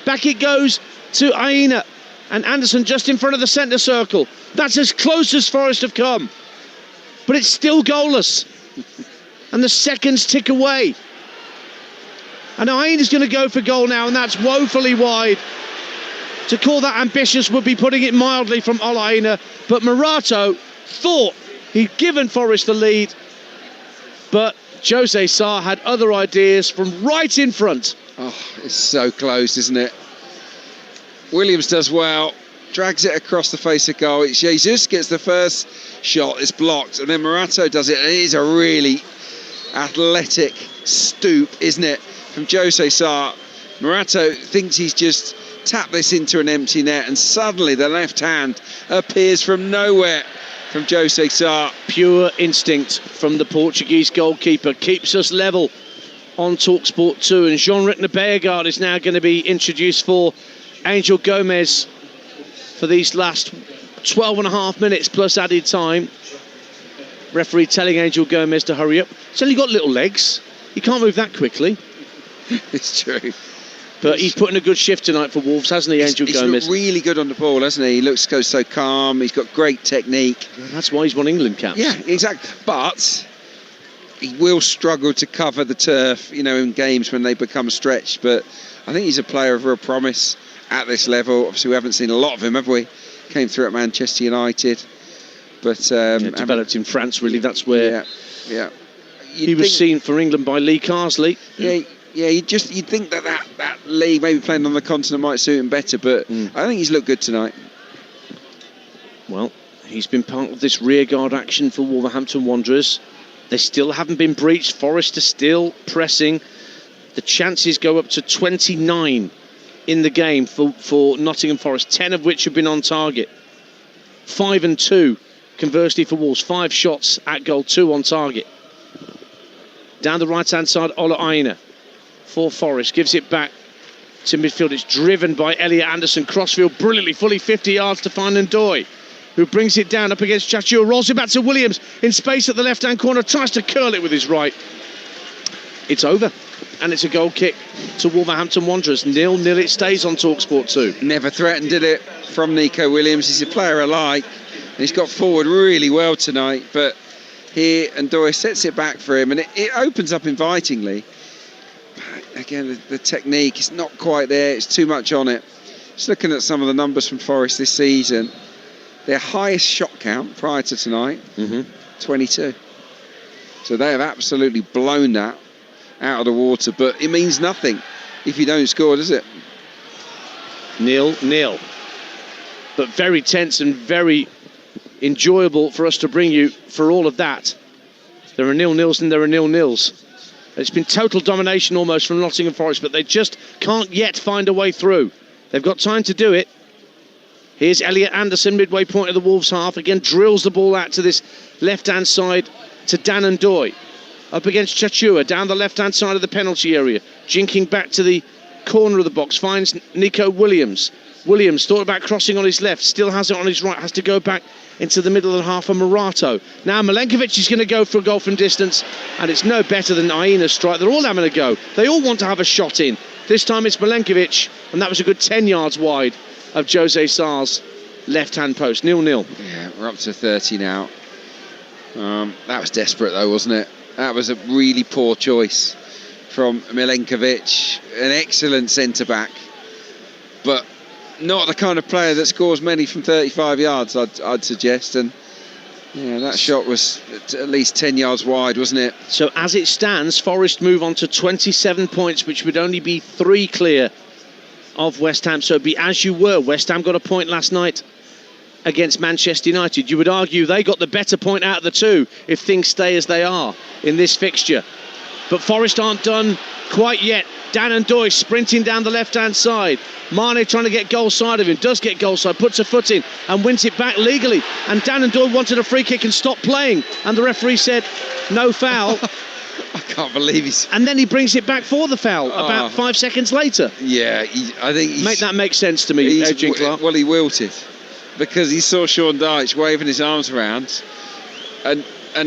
Speaker 1: Back it goes to Aina, and Anderson just in front of the centre circle. That's as close as Forest have come. But it's still goalless. And the seconds tick away. And Aina's going to go for goal now, and that's woefully wide. To call that ambitious would be putting it mildly from Aina, but Morato thought he'd given Forest the lead, but Jose Sarr had other ideas from right in front.
Speaker 2: Oh, it's so close, isn't it? Williams does well, drags it across the face of goal. It's Jesus gets the first shot, it's blocked, and then Morato does it, and it is a really athletic stoop, isn't it, from Jose Sarr. Morato thinks he's just tapped this into an empty net, and suddenly the left hand appears from nowhere from Jose Sarr.
Speaker 1: Pure instinct from the Portuguese goalkeeper keeps us level on Talksport 2, and Jean-Rick Nabeagard is now going to be introduced for Angel Gomez for these last 12 and a half minutes plus added time. Referee telling Angel Gomez to hurry up. He's only got little legs. He can't move that quickly.
Speaker 2: It's true.
Speaker 1: But he's putting a good shift tonight for Wolves, hasn't he, Angel Gomez?
Speaker 2: He's looked really good on the ball, hasn't he? He looks so calm. He's got great technique.
Speaker 1: That's why he's won England caps.
Speaker 2: Yeah, exactly. But he will struggle to cover the turf, in games when they become stretched. But I think he's a player of real promise at this level. Obviously, we haven't seen a lot of him, have we? Came through at Manchester United. But
Speaker 1: developed in France, really. That's where
Speaker 2: he
Speaker 1: was seen for England by Lee Carsley.
Speaker 2: Yeah, you'd think that league, maybe playing on the continent, might suit him better, but I think he's looked good tonight.
Speaker 1: Well, he's been part of this rearguard action for Wolverhampton Wanderers. They still haven't been breached. Forest are still pressing. The chances go up to 29 in the game for Nottingham Forest, 10 of which have been on target. 5 and 2, conversely, for Wolves. 5 shots at goal, 2 on target. Down the right-hand side, Ola Aina for Forest. Gives it back to midfield. It's driven by Elliot Anderson. Crossfield brilliantly, fully 50 yards to find Ndoye, who brings it down up against Chachua. Rolls it back to Williams in space at the left-hand corner. Tries to curl it with his right. It's over. And it's a goal kick to Wolverhampton Wanderers. 0-0 it stays on Talksport 2.
Speaker 2: Never threatened, did it, from Nico Williams. He's a player alike. And he's got forward really well tonight. But here, Ndoye sets it back for him. And it opens up invitingly. But again, the technique is not quite there. It's too much on it. Just looking at some of the numbers from Forest this season. Their highest shot count prior to tonight, 22. So they have absolutely blown that out of the water, but it means nothing if you don't score, does it?
Speaker 1: 0-0. But very tense and very enjoyable for us to bring you for all of that. There are 0-0s and there are 0-0s. It's been total domination almost from Nottingham Forest, but they just can't yet find a way through. They've got time to do it. Here's Elliot Anderson, midway point of the Wolves half. Again, drills the ball out to this left-hand side to Dan Ndoye. Up against Chachua, down the left-hand side of the penalty area. Jinking back to the corner of the box, finds Nico Williams. Williams thought about crossing on his left, still has it on his right, has to go back into the middle of the half for Morato. Now Milenkovic is going to go for a goal from distance, and it's no better than Aina's strike. They're all having a go. They all want to have a shot in. This time it's Milenkovic, and that was a good 10 yards wide of Jose Sarr's left-hand post. 0-0.
Speaker 2: Yeah, we're up to 30 now. That was desperate though, wasn't it? That was a really poor choice from Milenkovic. An excellent centre-back, but not the kind of player that scores many from 35 yards, I'd suggest. And yeah, that shot was at least 10 yards wide, wasn't it?
Speaker 1: So as it stands, Forest move on to 27 points, which would only be 3 clear of West Ham. So it'd be as you were. West Ham got a point last night against Manchester United. You would argue they got the better point out of the two if things stay as they are in this fixture. But Forest aren't done quite yet. Dan Ndoye sprinting down the left-hand side. Mane trying to get goal side of him. Does get goal side, puts a foot in and wins it back legally. And Dan Ndoye wanted a free kick and stopped playing. And the referee said, no foul.
Speaker 2: I can't believe he's...
Speaker 1: And then he brings it back for the foul about 5 seconds later.
Speaker 2: Yeah, I think he's...
Speaker 1: Make that make sense to me, Adrian Clark.
Speaker 2: Well, he wilted because he saw Sean Dyche waving his arms around and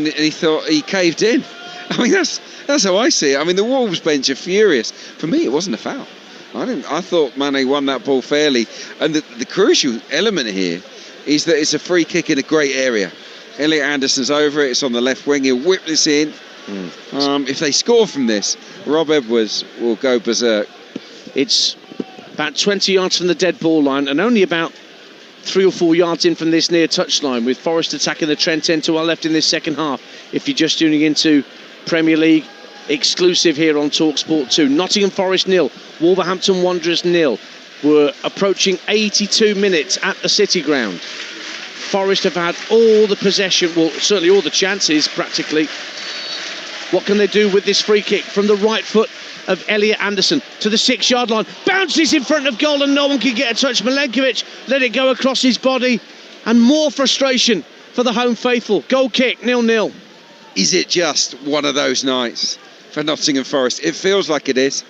Speaker 2: he thought he caved in. I mean, that's how I see it. I mean, the Wolves bench are furious. For me, it wasn't a foul. I thought Mane won that ball fairly. And the crucial element here is that it's a free kick in a great area. Elliot Anderson's over it. It's on the left wing. He'll whip this in. If they score from this, Rob Edwards will go berserk.
Speaker 1: It's about 20 yards from the dead ball line and only about 3 or 4 yards in from this near touchline, with Forest attacking the Trent end to our left in this second half. If you're just tuning into Premier League exclusive here on Talksport 2. Nottingham Forest 0, Wolverhampton Wanderers 0. We're approaching 82 minutes at the City Ground. Forest have had all the possession, well, certainly all the chances practically. What can they do with this free kick from the right foot of Elliot Anderson to the 6-yard line? Bounces in front of goal and no one can get a touch. Milenkovic let it go across his body, and more frustration for the home faithful. Goal kick, 0-0.
Speaker 2: Is it just one of those nights for Nottingham Forest? It feels like it is.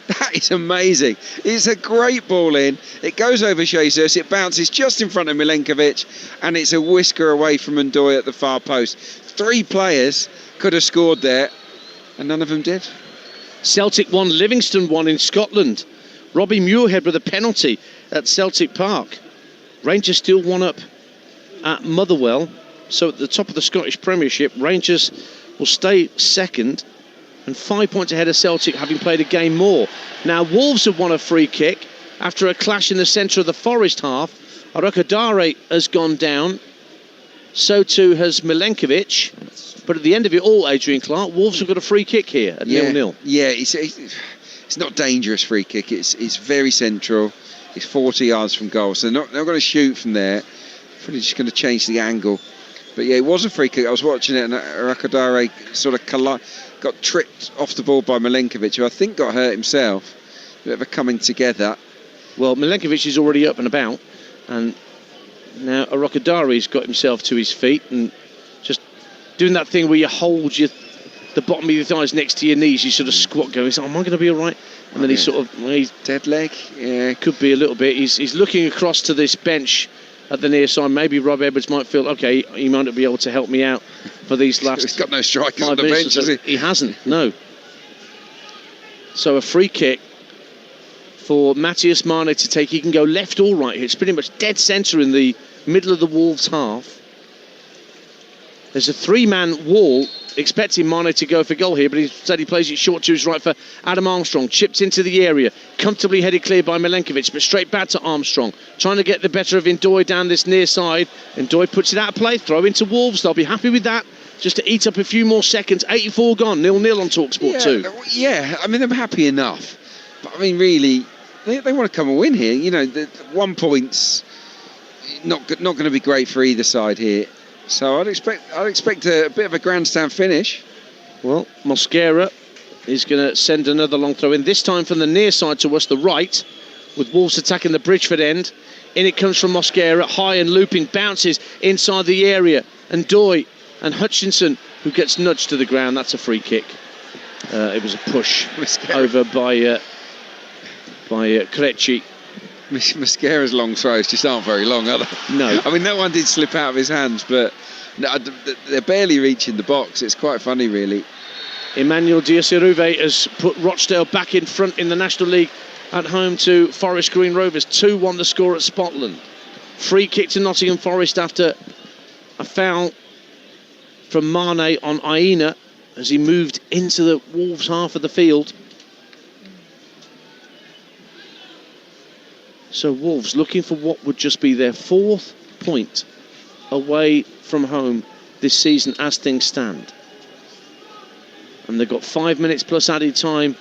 Speaker 2: That is amazing. It's a great ball in. It goes over Jesus. It bounces just in front of Milenkovic, and it's a whisker away from Ndoye at the far post. 3 players could have scored there, and none of them did.
Speaker 1: Celtic won, Livingston won in Scotland. Robbie Muirhead with a penalty at Celtic Park. Rangers still won up at Motherwell. So at the top of the Scottish Premiership, Rangers will stay second and 5 points ahead of Celtic, having played a game more. Now Wolves have won a free kick after a clash in the centre of the Forest half. Arakadare has gone down, so too has Milenkovic. But at the end of it all, Adrian Clark, Wolves have got a free kick here at 0-0.
Speaker 2: Yeah, it's not dangerous free kick. It's very central. It's 40 yards from goal, so they're not going to shoot from there. Probably just going to change the angle. But yeah, it was a free kick. I was watching it, and Arakadare sort of got tripped off the ball by Milenkovic, who I think got hurt himself. A bit of a coming together.
Speaker 1: Well, Milenkovic is already up and about, and now Arakadare's got himself to his feet and just doing that thing where you hold the bottom of your thighs next to your knees. You sort of squat, going, "Am I going to be all right?" And then he's
Speaker 2: dead leg. Yeah,
Speaker 1: could be a little bit. He's looking across to this bench at the near side. Maybe Rob Edwards might feel, okay, he might not be able to help me out for these last.
Speaker 2: He's got no strikers on the bench, has he?
Speaker 1: He hasn't, no. So a free kick for Matthias Mane to take. He can go left or right here. It's pretty much dead centre in the middle of the Wolves half. There's a 3-man wall expecting Mane to go for goal here, but instead he plays it short to his right for Adam Armstrong. Chipped into the area, comfortably headed clear by Milenkovic, but straight back to Armstrong, trying to get the better of Ndoye down this near side. Ndoye puts it out of play, throw into Wolves. They'll be happy with that, just to eat up a few more seconds. 84 gone, 0-0 on Talksport 2.
Speaker 2: Yeah, I mean, they're happy enough, but I mean, really, they want to come and win here. You know, the 1 point's not going to be great for either side here. So I'd expect a bit of a grandstand finish.
Speaker 1: Well, Mosquera is going to send another long throw in, this time from the near side to us, the right, with Wolves attacking the Bridgeford end. In it comes from Mosquera, high and looping, bounces inside the area. And Ndoye and Hutchinson, who gets nudged to the ground. That's a free kick. It was a push over by Krejci.
Speaker 2: Mosquera's long throws just aren't very long, are they?
Speaker 1: No.
Speaker 2: I mean, that one did slip out of his hands, but they're barely reaching the box. It's quite funny, really.
Speaker 1: Emmanuel Diaz-Iruve has put Rochdale back in front in the National League at home to Forest Green Rovers. 2-1 the score at Spotland. Free kick to Nottingham Forest after a foul from Mane on Aina as he moved into the Wolves half of the field. So Wolves looking for what would just be their 4th point away from home this season as things stand. And they've got 5 minutes plus added time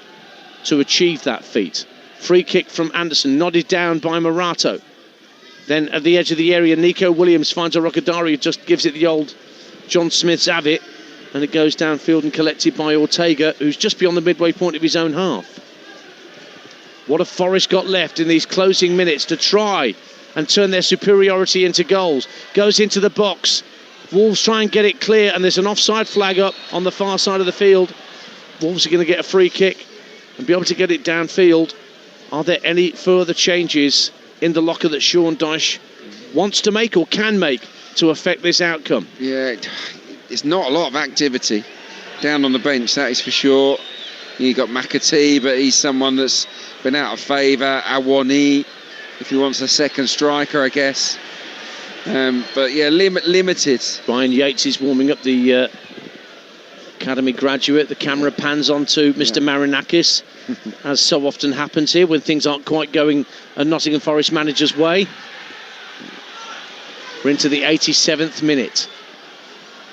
Speaker 1: to achieve that feat. Free kick from Anderson, nodded down by Morato. Then at the edge of the area, Nico Williams finds a Arakadare who just gives it the old John Smith's have it. And it goes downfield and collected by Ortega, who's just beyond the midway point of his own half. What have Forest got left in these closing minutes to try and turn their superiority into goals? Goes into the box. Wolves try and get it clear, and there's an offside flag up on the far side of the field. Wolves are going to get a free kick and be able to get it downfield. Are there any further changes in the locker that Sean Dyche wants to make or can make to affect this outcome?
Speaker 2: Yeah, it's not a lot of activity down on the bench, that is for sure. You've got McAtee, but he's someone that's been out of favour. Awani, if he wants a second striker, I guess. But yeah, limited.
Speaker 1: Brian Yates is warming up, the academy graduate. The camera pans on to Mr. Marinakis, as so often happens here when things aren't quite going a Nottingham Forest manager's way. We're into the 87th minute.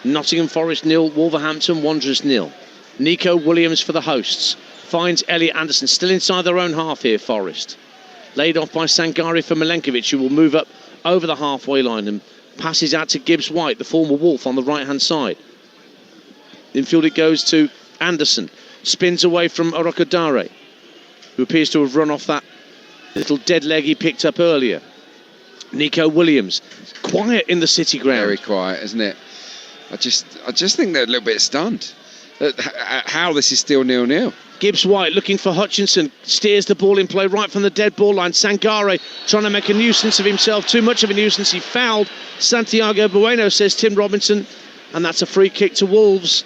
Speaker 1: Nottingham Forest 0, Wolverhampton Wanderers 0. Nico Williams for the hosts. Finds Elliot Anderson, still inside their own half here, Forest. Laid off by Sangari for Milenkovic, who will move up over the halfway line and passes out to Gibbs White, the former Wolf, on the right-hand side. Infield it goes to Anderson. Spins away from Arakadare, who appears to have run off that little dead leg he picked up earlier. Nico Williams, quiet in the City ground.
Speaker 2: Very quiet, isn't it? I just think they're a little bit stunned. how this is still 0-0.
Speaker 1: Gibbs-White looking for Hutchinson, steers the ball in play right from the dead ball line. Sangare trying to make a nuisance of himself, too much of a nuisance. He fouled Santiago Bueno, says Tim Robinson, and that's a free kick to Wolves.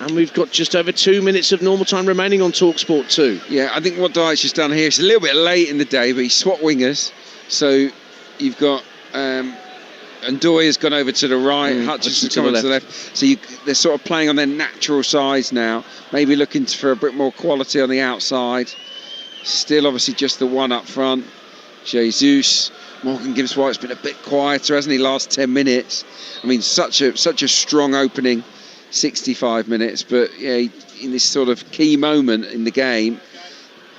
Speaker 1: And we've got just over 2 minutes of normal time remaining on Talksport 2.
Speaker 2: Yeah, I think what Dyche has done here, it's a little bit late in the day, but he swapped wingers. So you've got Ndoye's gone over to the right, Hutchinson's come to the left. So they're sort of playing on their natural sides now, maybe looking for a bit more quality on the outside. Still, obviously, just the one up front. Jesus. Morgan Gibbs-White's been a bit quieter, hasn't he, last 10 minutes? I mean, such a strong opening, 65 minutes. But yeah, in this sort of key moment in the game,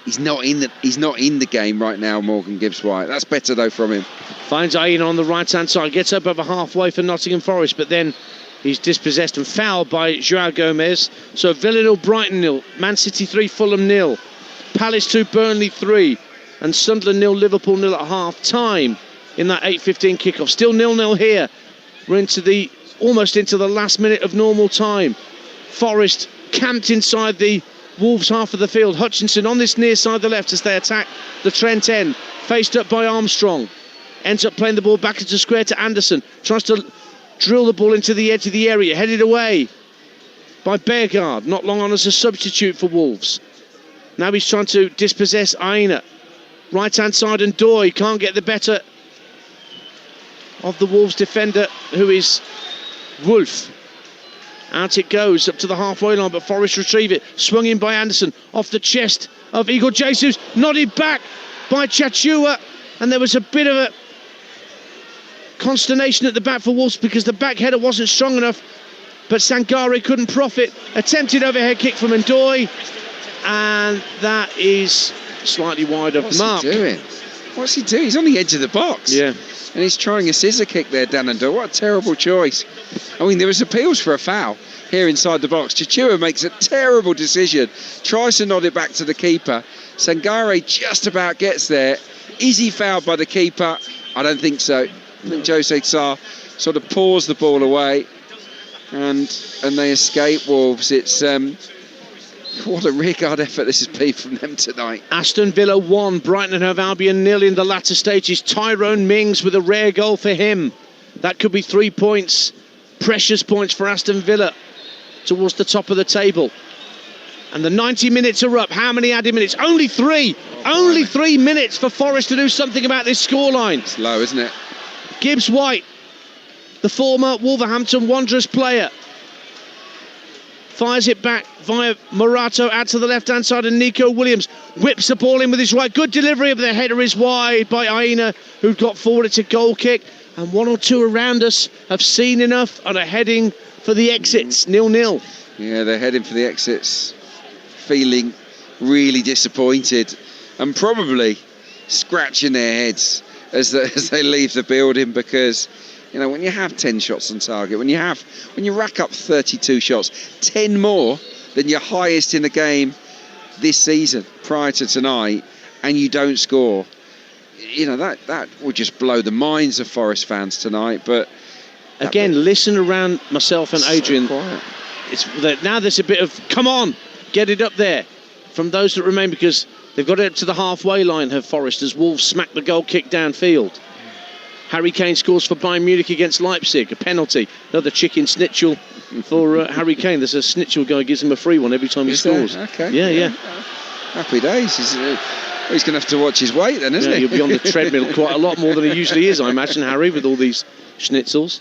Speaker 2: he's not in the game right now, Morgan Gibbs-White. That's better though from him.
Speaker 1: Finds Aina on the right-hand side, gets up over halfway for Nottingham Forest, but then he's dispossessed and fouled by João Gomez. So Villa 0, Brighton 0, Man City 3, Fulham 0, Palace 2, Burnley 3, and Sunderland 0, Liverpool 0 at half-time in that 8:15 kickoff. Still 0-0 here. We're almost into the last minute of normal time. Forest camped inside the Wolves half of the field. Hutchinson on this near side of the left as they attack the Trent end, faced up by Armstrong. Ends up playing the ball back into square to Anderson. Tries to drill the ball into the edge of the area. Headed away by Beargard. Not long on as a substitute for Wolves. Now he's trying to dispossess Aina. Right hand side, and Ndoye can't get the better of the Wolves defender, who is Wolf. Out it goes up to the halfway line, but Forest retrieve it. Swung in by Anderson off the chest of Igor Jesus. Nodded back by Chachua, and there was a bit of a consternation at the back for Wolves because the back header wasn't strong enough, but Sangare couldn't profit. Attempted overhead kick from Ndoye, and that is slightly wide of the mark.
Speaker 2: What's he doing? He's on the edge of the box.
Speaker 1: Yeah.
Speaker 2: And he's trying a scissor kick there, Dan Ndoye. What a terrible choice. I mean, there was appeals for a foul here inside the box. Chachua makes a terrible decision, tries to nod it back to the keeper. Sangare just about gets there. Is he fouled by the keeper? I don't think so. I think Jose Sarr sort of paws the ball away, and they escape Wolves. It's what a rearguard effort this has been from them tonight.
Speaker 1: Aston Villa 1, Brighton and Hove Albion 0 in the latter stages. Tyrone Mings with a rare goal for him. That could be 3 points, precious points for Aston Villa towards the top of the table. And the 90 minutes are up. How many added minutes? Only 3. Only 3 minutes for Forest to do something about this scoreline.
Speaker 2: It's low, isn't it?
Speaker 1: Gibbs-White, the former Wolverhampton Wanderers player, fires it back via Morato out to the left-hand side, and Nico Williams whips the ball in with his right. Good delivery, but the header is wide by Aina, who got forward. It's a goal kick, and one or two around us have seen enough and are heading for the exits. 0-0.
Speaker 2: Yeah, they're heading for the exits, feeling really disappointed and probably scratching their heads as they leave the building, because you know, when you have 10 shots on target, when you rack up 32 shots, 10 more than your highest in the game this season prior to tonight, and you don't score, you know, that will just blow the minds of Forest fans tonight. But
Speaker 1: again, listen around myself and Adrian. Now there's a bit of come on, get it up there from those that remain, because they've got it up to the halfway line, have Forest, as Wolves smack the goal kick downfield. Harry Kane scores for Bayern Munich against Leipzig, a penalty. Another chicken snitchel for Harry Kane. There's a snitchel guy, gives him a free one every time he scores.
Speaker 2: Okay.
Speaker 1: Yeah.
Speaker 2: Happy days. He's going to have to watch his weight then, isn't he?
Speaker 1: He'll be on the treadmill quite a lot more than he usually is, I imagine, Harry, with all these schnitzels.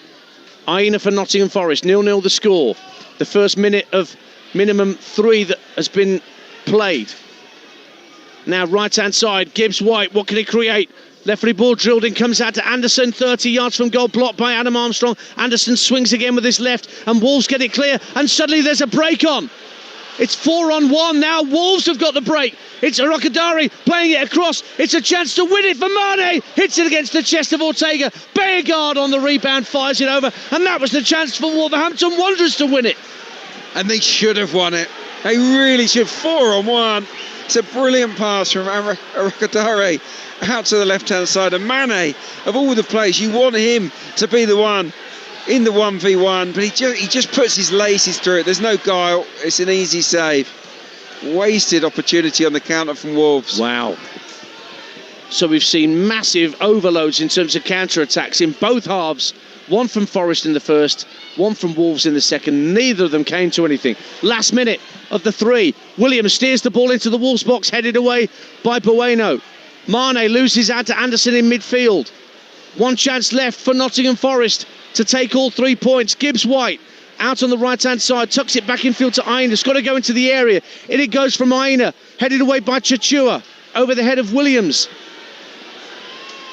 Speaker 1: Aina for Nottingham Forest, 0-0 the score. The first minute of minimum 3 that has been played. Now right-hand side, Gibbs-White, what can he create? Left footed ball drilled in, comes out to Anderson, 30 yards from goal, blocked by Adam Armstrong. Anderson swings again with his left, and Wolves get it clear, and suddenly there's a break on. It's 4-on-1 now. Wolves have got the break. It's Arokadari playing it across. It's a chance to win it for Mane. Hits it against the chest of Ortega. Beargard on the rebound, fires it over, and that was the chance for Wolverhampton Wanderers to win it.
Speaker 2: And they should have won it. They really should. 4-on-1. It's a brilliant pass from Arokadari out to the left-hand side, and Mane, of all the players, you want him to be the one in the 1v1, but he just puts his laces through it. There's no guile. It's an easy save. Wasted opportunity on the counter from Wolves.
Speaker 1: Wow. So we've seen massive overloads in terms of counter-attacks in both halves. One from Forest in the first, one from Wolves in the second. Neither of them came to anything. Last minute of the 3. Williams steers the ball into the Wolves box, headed away by Bueno. Mane loses out to Anderson in midfield. One chance left for Nottingham Forest to take all 3 points. Gibbs-White out on the right-hand side, tucks it back infield to Aina. It's got to go into the area. In it goes from Aina, headed away by Chachua, over the head of Williams.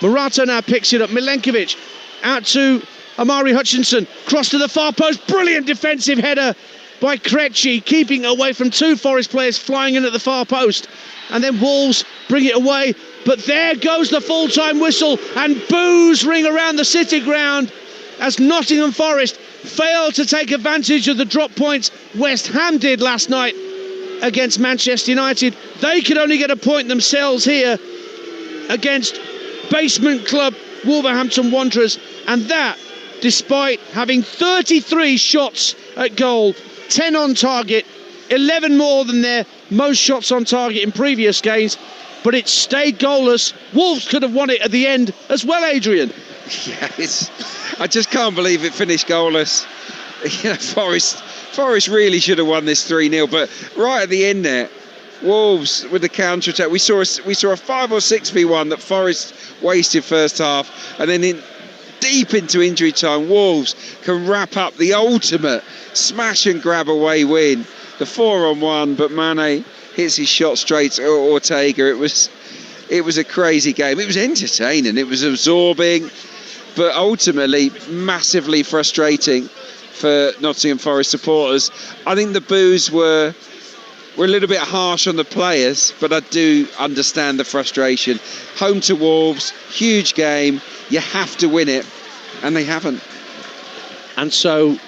Speaker 1: Morato now picks it up. Milenkovic out to Amari Hutchinson. Cross to the far post. Brilliant defensive header by Krejci, keeping away from 2 Forest players flying in at the far post. And then Wolves bring it away. But there goes the full-time whistle, and boos ring around the City ground as Nottingham Forest failed to take advantage of the drop points West Ham did last night against Manchester United. They could only get a point themselves here against basement club Wolverhampton Wanderers, and that despite having 33 shots at goal, 10 on target, 11 more than their most shots on target in previous games, but it stayed goalless. Wolves could have won it at the end as well, Adrian.
Speaker 2: Yeah, I just can't believe it finished goalless. You know, Forest really should have won this 3-0, but right at the end there, Wolves with the counter-attack. We saw a 5 or 6v1 that Forest wasted first half, and then deep into injury time, Wolves can wrap up the ultimate smash and grab away win. The 4-on-1, but Mane hits his shot straight at Ortega. It was a crazy game. It was entertaining. It was absorbing, but ultimately massively frustrating for Nottingham Forest supporters. I think the boos were a little bit harsh on the players, but I do understand the frustration. Home to Wolves, huge game. You have to win it, and they haven't.
Speaker 1: And so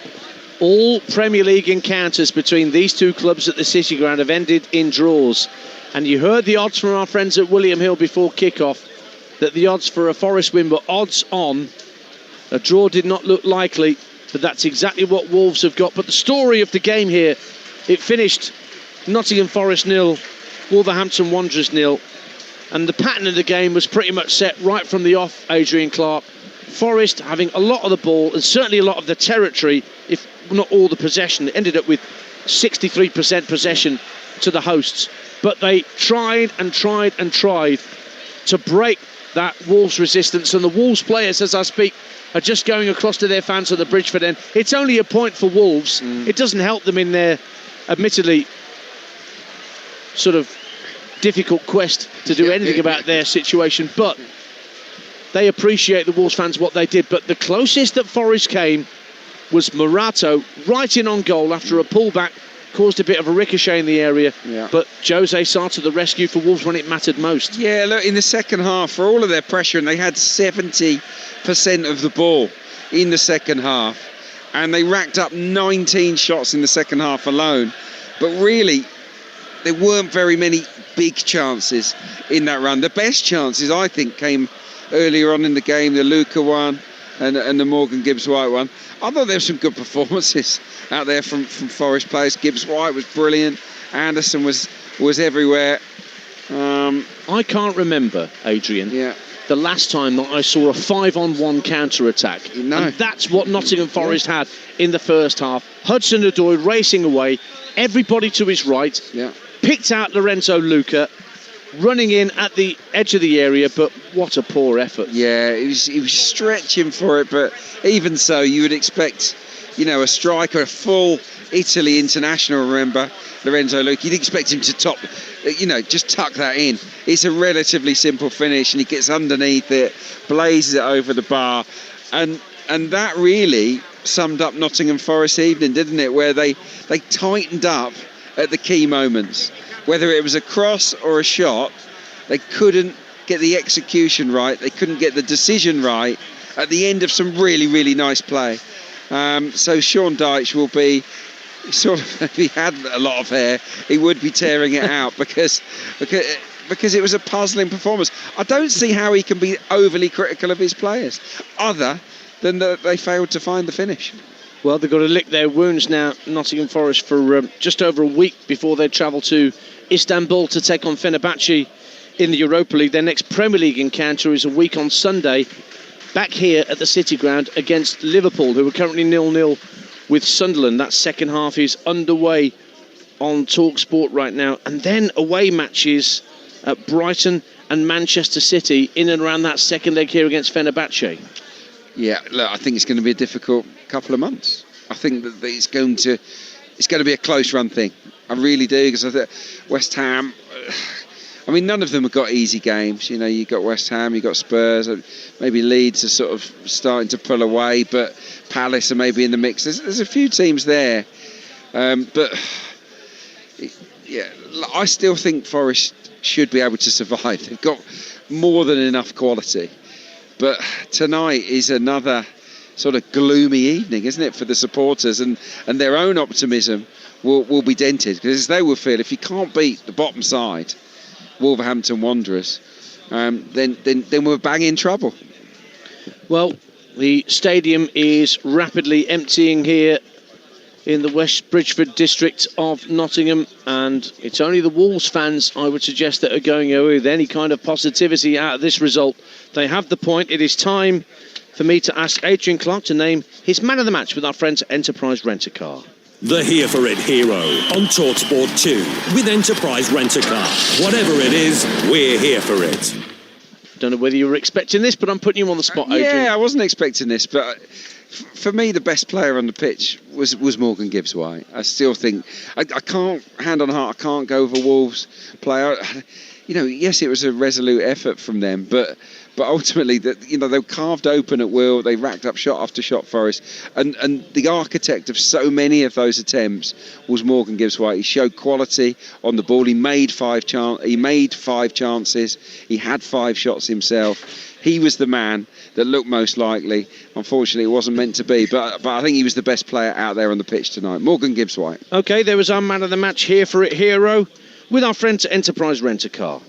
Speaker 1: all Premier League encounters between these two clubs at the City Ground have ended in draws. And you heard the odds from our friends at William Hill before kick-off, that the odds for a Forest win were odds on. A draw did not look likely, but that's exactly what Wolves have got. But the story of the game here, it finished Nottingham Forest 0, Wolverhampton Wanderers 0. And the pattern of the game was pretty much set right from the off, Adrian Clark. Forest having a lot of the ball and certainly a lot of the territory, if not all the possession. It ended up with 63% possession to the hosts. But they tried and tried and tried to break that Wolves resistance. And the Wolves players, as I speak, are just going across to their fans at the Bridgeford end. It's only a point for Wolves. It doesn't help them in their, admittedly, sort of difficult quest to do anything about their situation. But they appreciate, the Wolves fans, what they did. But the closest that Forest came was Morato right in on goal after a pullback, caused a bit of a ricochet in the area. But Jose Sarr to the rescue for Wolves when it mattered most.
Speaker 2: Yeah, look, in the second half, for all of their pressure, and they had 70% of the ball in the second half, and they racked up 19 shots in the second half alone. But really, there weren't very many big chances in that run. The best chances, I think, came earlier on in the game, the Luca one and the Morgan Gibbs-White one. I thought there were some good performances out there from Forest players. Gibbs-White was brilliant. Anderson was everywhere.
Speaker 1: I can't remember, Adrian, the last time that I saw a 5-on-1 counter-attack.
Speaker 2: No.
Speaker 1: And that's what Nottingham Forest had in the first half. Hudson-Odoi racing away, everybody to his right, picked out Lorenzo Luca, running in at the edge of the area, but what a poor effort.
Speaker 2: Yeah, he was stretching for it, but even so, you would expect, a striker, a full Italy international, remember, Lorenzo Luca, you'd expect him to just tuck that in. It's a relatively simple finish, and he gets underneath it, blazes it over the bar, and that really summed up Nottingham Forest evening, didn't it, where they tightened up at the key moments. Whether it was a cross or a shot, they couldn't get the execution right. They couldn't get the decision right at the end of some really, really nice play. So Sean Dyche will be if he had a lot of hair, he would be tearing it out because it was a puzzling performance. I don't see how he can be overly critical of his players, other then they failed to find the finish.
Speaker 1: Well, they've got to lick their wounds now, Nottingham Forest, for just over a week before they travel to Istanbul to take on Fenerbahce in the Europa League. Their next Premier League encounter is a week on Sunday, back here at the City Ground against Liverpool, who are currently 0-0 with Sunderland. That second half is underway on Talksport right now. And then away matches at Brighton and Manchester City in and around that second leg here against Fenerbahce.
Speaker 2: Yeah, look, I think it's going to be a difficult couple of months. I think that it's going to be a close run thing. I really do, because I think West Ham, I mean, none of them have got easy games. You know, you've got West Ham, you've got Spurs, maybe Leeds are sort of starting to pull away, but Palace are maybe in the mix. There's a few teams there, but yeah, I still think Forest should be able to survive. They've got more than enough quality. But tonight is another sort of gloomy evening, isn't it, for the supporters, and their own optimism will be dented, because they will feel if you can't beat the bottom side, Wolverhampton Wanderers, then we're bang in trouble.
Speaker 1: Well, the stadium is rapidly emptying here in the West Bridgford district of Nottingham, and it's only the Wolves fans, I would suggest, that are going away with any kind of positivity out of this result. They have the point. It is time for me to ask Adrian Clark to name his man of the match with our friends at Enterprise Rent-A-Car.
Speaker 16: The Here For It hero on Talksport 2 with Enterprise Rent-A-Car. Whatever it is, we're here for it.
Speaker 1: Don't know whether you were expecting this, but I'm putting you on the spot, Adrian.
Speaker 2: Yeah, I wasn't expecting this, but for me, the best player on the pitch was Morgan Gibbs-White. I still think I can't, hand on heart, I can't go over Wolves player. You know, yes, it was a resolute effort from them, but ultimately, they were carved open at will. They racked up shot after shot, Forest, and the architect of so many of those attempts was Morgan Gibbs-White. He showed quality on the ball. He made five chances. He had 5 shots himself. He was the man that looked most likely. Unfortunately, it wasn't meant to be, but I think he was the best player out there on the pitch tonight. Morgan Gibbs-White.
Speaker 1: OK, there was our man of the match Here For It hero with our friends at Enterprise Rent-A-Car.